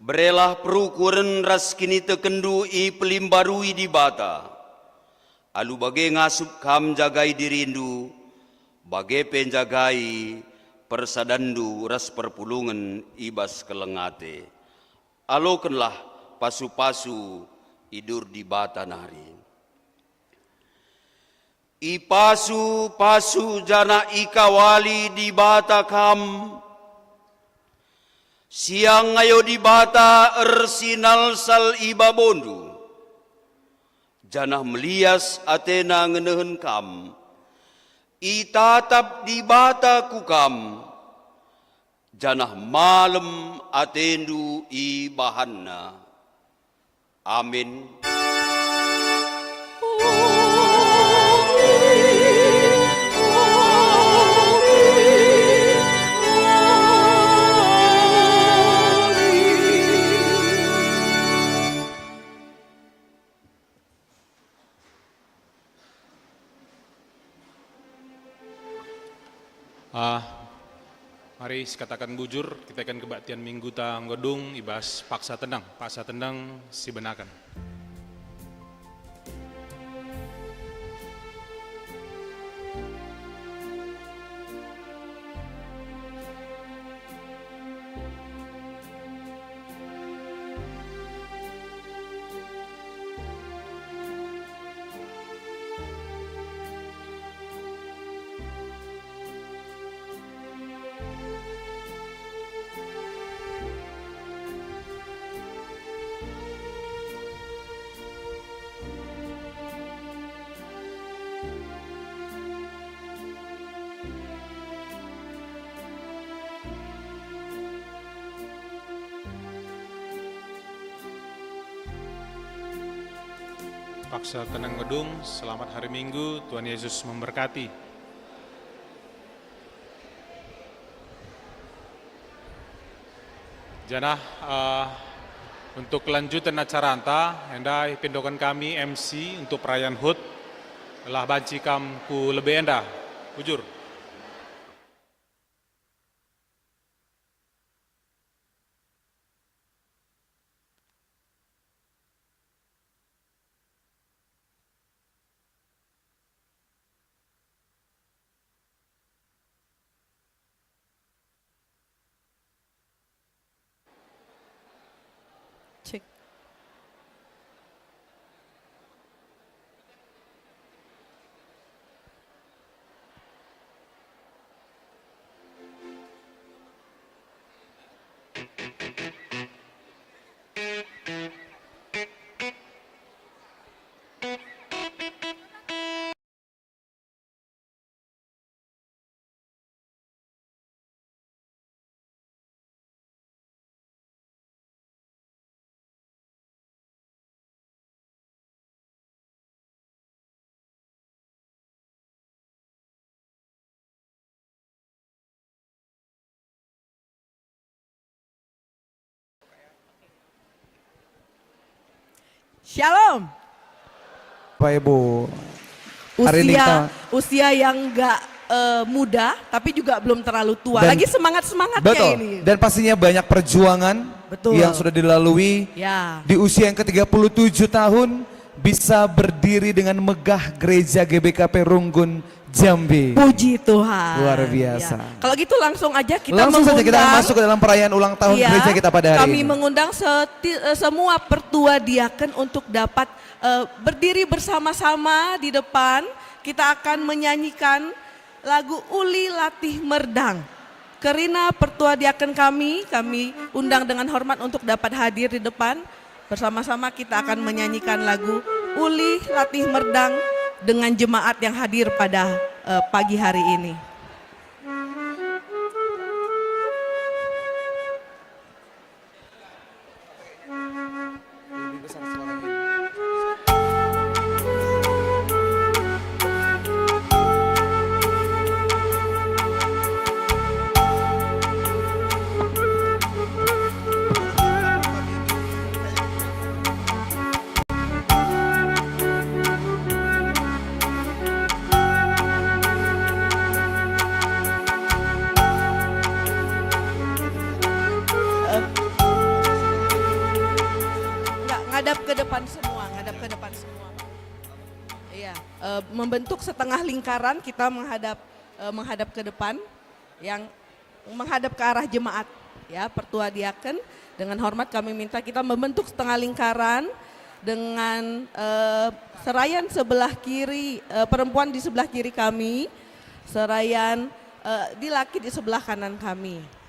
A: berelah perukuran ras kini tekendu i pelimbarui di bata, alu bagai ngasup kam jagai dirindu, bagai penjagai persadandu ras perpulungan ibas kelengate, alokenlah pasu-pasu idur di bata nari. Ipasu-pasu jana ikawali di bata kam, siang ayo di bata ersinal sal iba bondu, janah melias Athena ngenehen kam, itatap di bata kukam, janah malam atendu i bahanna. Amin.
D: Mari katakan bujur, kita akan kebaktian minggu ta ngedung ibas paksa tendang si benakan. Paksa tenang gedung, selamat hari Minggu, Tuhan Yesus memberkati. Janah untuk kelanjutan acara anta, endai pindokan kami MC untuk perayaan HUT telah banci kam ku lebih endah, bujur.
G: Cek. Shalom.
F: Bapak Ibu, hari ini kita
G: Usia yang gak muda tapi juga belum terlalu tua. Lagi semangat-semangatnya
F: betul,
G: ini.
F: dan pastinya banyak perjuangan
G: Betul.
F: yang sudah dilalui.
G: Ya.
F: Di usia yang ke-37 tahun bisa berdiri dengan megah gereja GBKP Runggun Jambi.
G: Puji Tuhan.
F: Luar biasa.
G: Ya. Kalau gitu langsung aja kita
F: Langsung saja kita
G: mengundang-
F: masuk ke dalam perayaan ulang tahun
G: Ya,
F: gereja kita pada hari
G: kami
F: ini.
G: mengundang semua pertua diaken untuk dapat berdiri bersama-sama di depan. Kita akan menyanyikan lagu Uli Latih Merdang. Kerina pertua diaken kami undang dengan hormat untuk dapat hadir di depan. Bersama-sama kita akan menyanyikan lagu Uli Latih Merdang dengan jemaat yang hadir pada pagi hari ini. Ngadap ke depan semua, ngadap ke depan semua. Iya, membentuk setengah lingkaran, kita menghadap ke depan, yang menghadap ke arah jemaat. Ya, Pertua Diaken, dengan hormat kami minta kita membentuk setengah lingkaran dengan serayan sebelah kiri, perempuan di sebelah kiri kami, serayan di laki di sebelah kanan kami.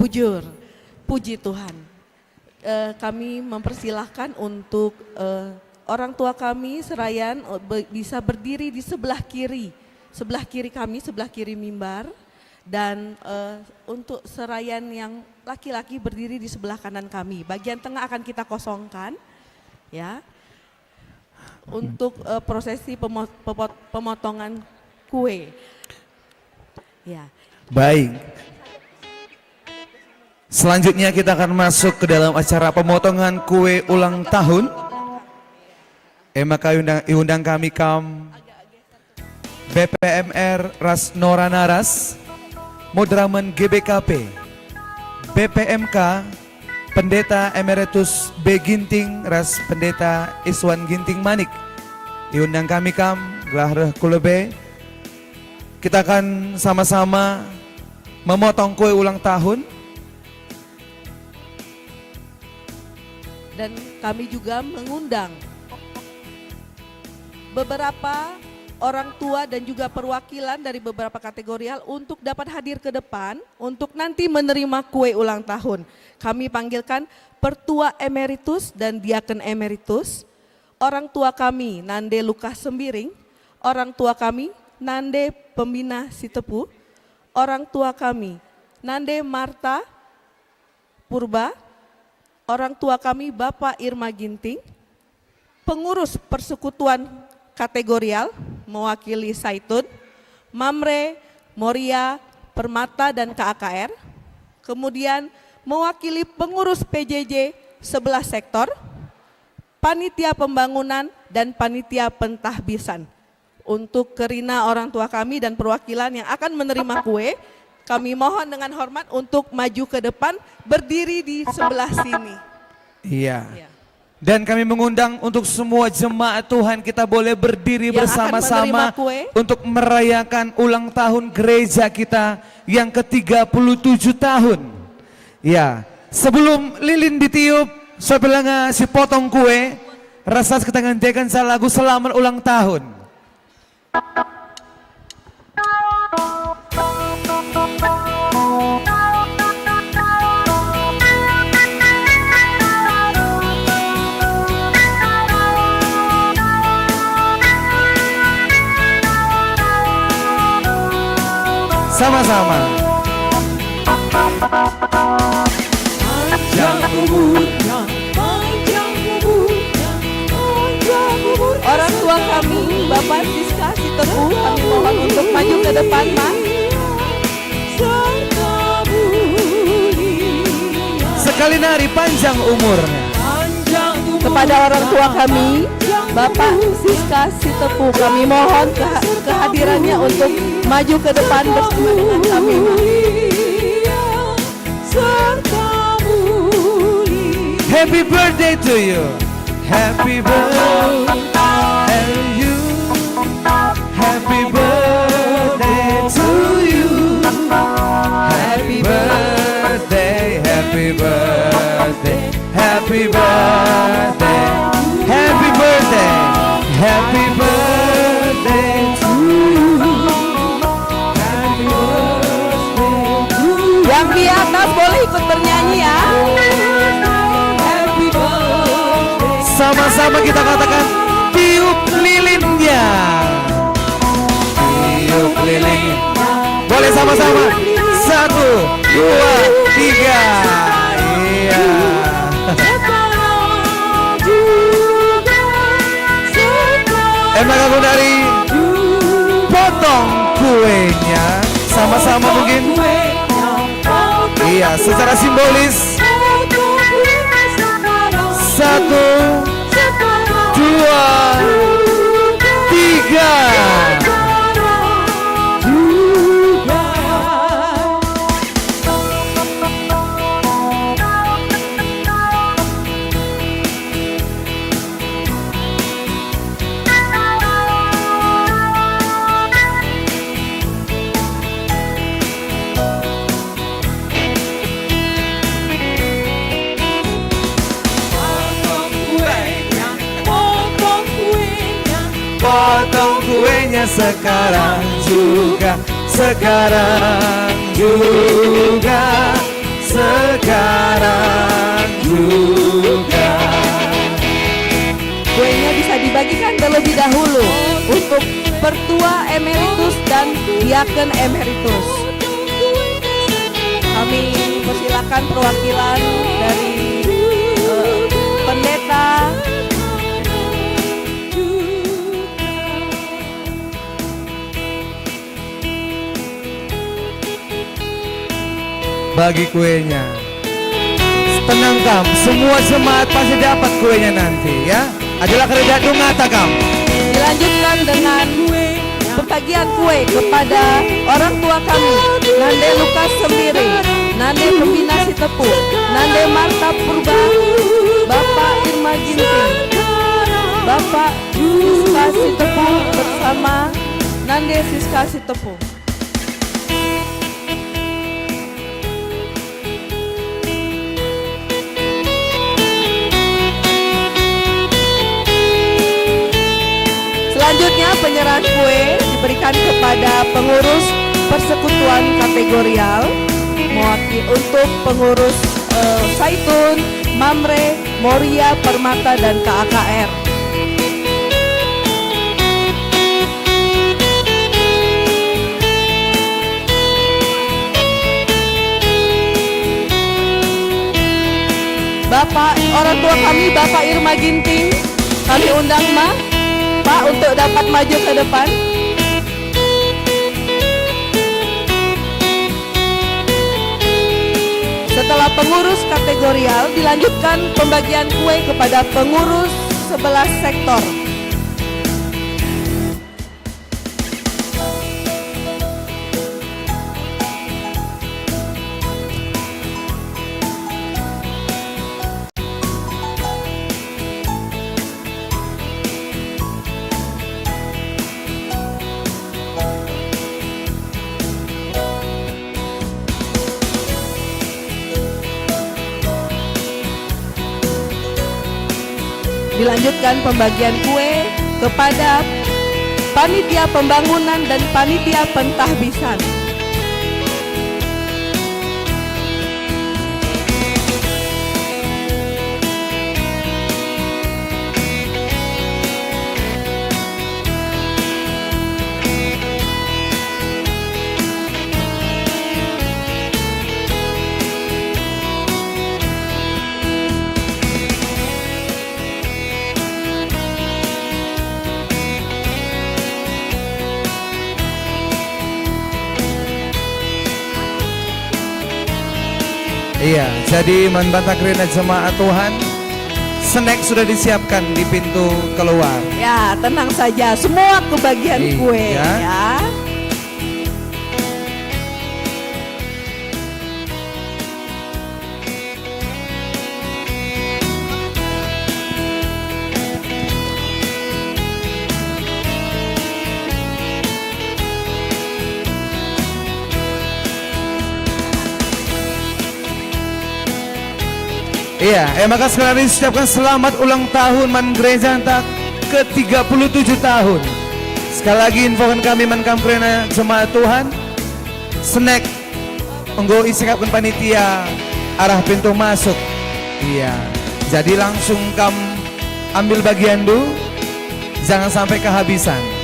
G: Bujur, puji Tuhan. Kami mempersilahkan untuk orang tua kami serayan bisa berdiri di sebelah kiri kami, sebelah kiri mimbar. Dan untuk serayan yang laki-laki berdiri di sebelah kanan kami. Bagian tengah akan kita kosongkan, ya, untuk prosesi pemotongan kue. Ya.
F: Baik. Selanjutnya kita akan masuk ke dalam acara pemotongan kue ulang tahun. Maka undang kami BPMR Ras Nora Naras, Mudraman GBKP, BPMK Pendeta Emeritus B. Ginting Ras Pendeta Iswan Ginting Manik. Diundang kami Gelar Kulebe. Kita akan sama-sama memotong kue ulang tahun.
G: Dan kami juga mengundang beberapa orang tua dan juga perwakilan dari beberapa kategorial untuk dapat hadir ke depan untuk nanti menerima kue ulang tahun. Kami panggilkan Pertua Emeritus dan Diaken Emeritus, orang tua kami Nande Lukas Sembiring, orang tua kami Nande Pembina Sitepu, orang tua kami Nande Marta Purba, orang tua kami Bapak Irma Ginting, pengurus persekutuan kategorial mewakili Saitun, Mamre, Moria, Permata dan KAKR, kemudian mewakili pengurus PJJ 11 sektor, panitia pembangunan dan panitia pentahbisan. Untuk kerina orang tua kami dan perwakilan yang akan menerima kue, kami mohon dengan hormat untuk maju ke depan, berdiri di sebelah sini.
F: Iya. Dan kami mengundang untuk semua jemaat Tuhan, kita boleh berdiri
G: Yang
F: bersama-sama
G: akan menerima kue.
F: untuk merayakan ulang tahun gereja kita yang ke-37 tahun. Ya, sebelum lilin ditiup, sebelanga si potong kue, rasa kita ngantikan lagu selamat ulang tahun. Sama-sama.
G: Orang tua kami, Bapak Siska Sitepu, kami mohon untuk maju ke depan, Mas.
F: Sekali nari panjang umurnya.
G: Kepada orang tua kami, Bapak Siska Sitepu, kami mohon kehadirannya untuk maju ke depan bersama dengan kami, Mas.
F: Happy birthday to you. Happy birthday to you. Happy birthday to you. Happy birthday, happy birthday, happy birthday, happy birthday, happy birthday to you. Happy birthday.
G: Yang di atas boleh ikut bernyanyi ya.
F: Sama-sama kita katakan tiup lilinnya. Tiup lilin. Boleh sama-sama. 1, 2, 3. Iya. Emak aku dari potong kuenya. Sama-sama mungkin. Iya, secara simbolis. 1, 2, 3. Potong kuenya sekarang juga, sekarang juga,
G: Pertua Emeritus dan Diaken Emeritus. Kami persilakan perwakilan dari pendeta.
F: Bagi kuenya. Tenang kam, semua jemaat pasti dapat kuenya nanti ya. Adalah kerja ngata kam.
G: Dilanjutkan dengan pembagian kue kepada orang tua kami, Nande Lukas Sembiri, Nande Pembina Sitepu, Nande Marta Purba, Bapak Irma Ginting, Bapak Siska Sitepu bersama Nande Siska Sitepu. Selanjutnya penyerahan kue diberikan kepada pengurus persekutuan kategorial mewakili untuk pengurus Saitun, Mamre, Moria, Permata dan KAKR. Bapak orang tua kami Bapak Irma Ginting, kami undang Pak untuk dapat maju ke depan. Setelah pengurus kategorial dilanjutkan pembagian kue kepada pengurus 11 sektor. Dilanjutkan pembagian kue kepada panitia pembangunan dan panitia pentahbisan.
F: Iya, jadi membantah kerina jemaat Tuhan, snack sudah disiapkan di pintu keluar.
G: Ya, tenang saja, semua kebagian
F: Iya.
G: kue ya.
F: Iya, maka sekali lagi ucapkan selamat ulang tahun Man Gereja Antak ke-37 tahun. Sekali lagi infokan kami Man Kam kerana jemaat Tuhan, snack monggo isikapkan panitia arah pintu masuk. Iya, jadi langsung kam ambil bagian dulu, jangan sampai kehabisan.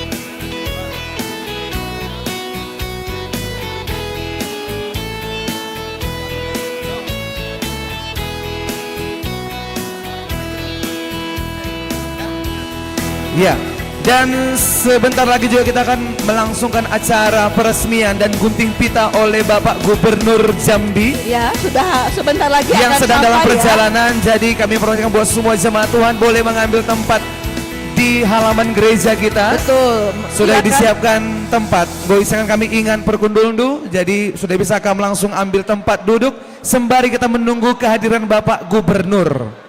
F: Ya, dan sebentar lagi juga kita akan melangsungkan acara peresmian dan gunting pita oleh Bapak Gubernur Jambi
G: Ya, sudah sebentar lagi
F: yang
G: akan
F: sedang dalam
G: sampai ya.
F: perjalanan. Jadi kami perhatikan buat semua jemaat Tuhan boleh mengambil tempat di halaman gereja kita.
G: Betul.
F: Sudah
G: Silakan.
F: disiapkan tempat. Boisangan kami ingat perkundulundu. Jadi sudah bisa kami langsung ambil tempat duduk sembari kita menunggu kehadiran Bapak Gubernur.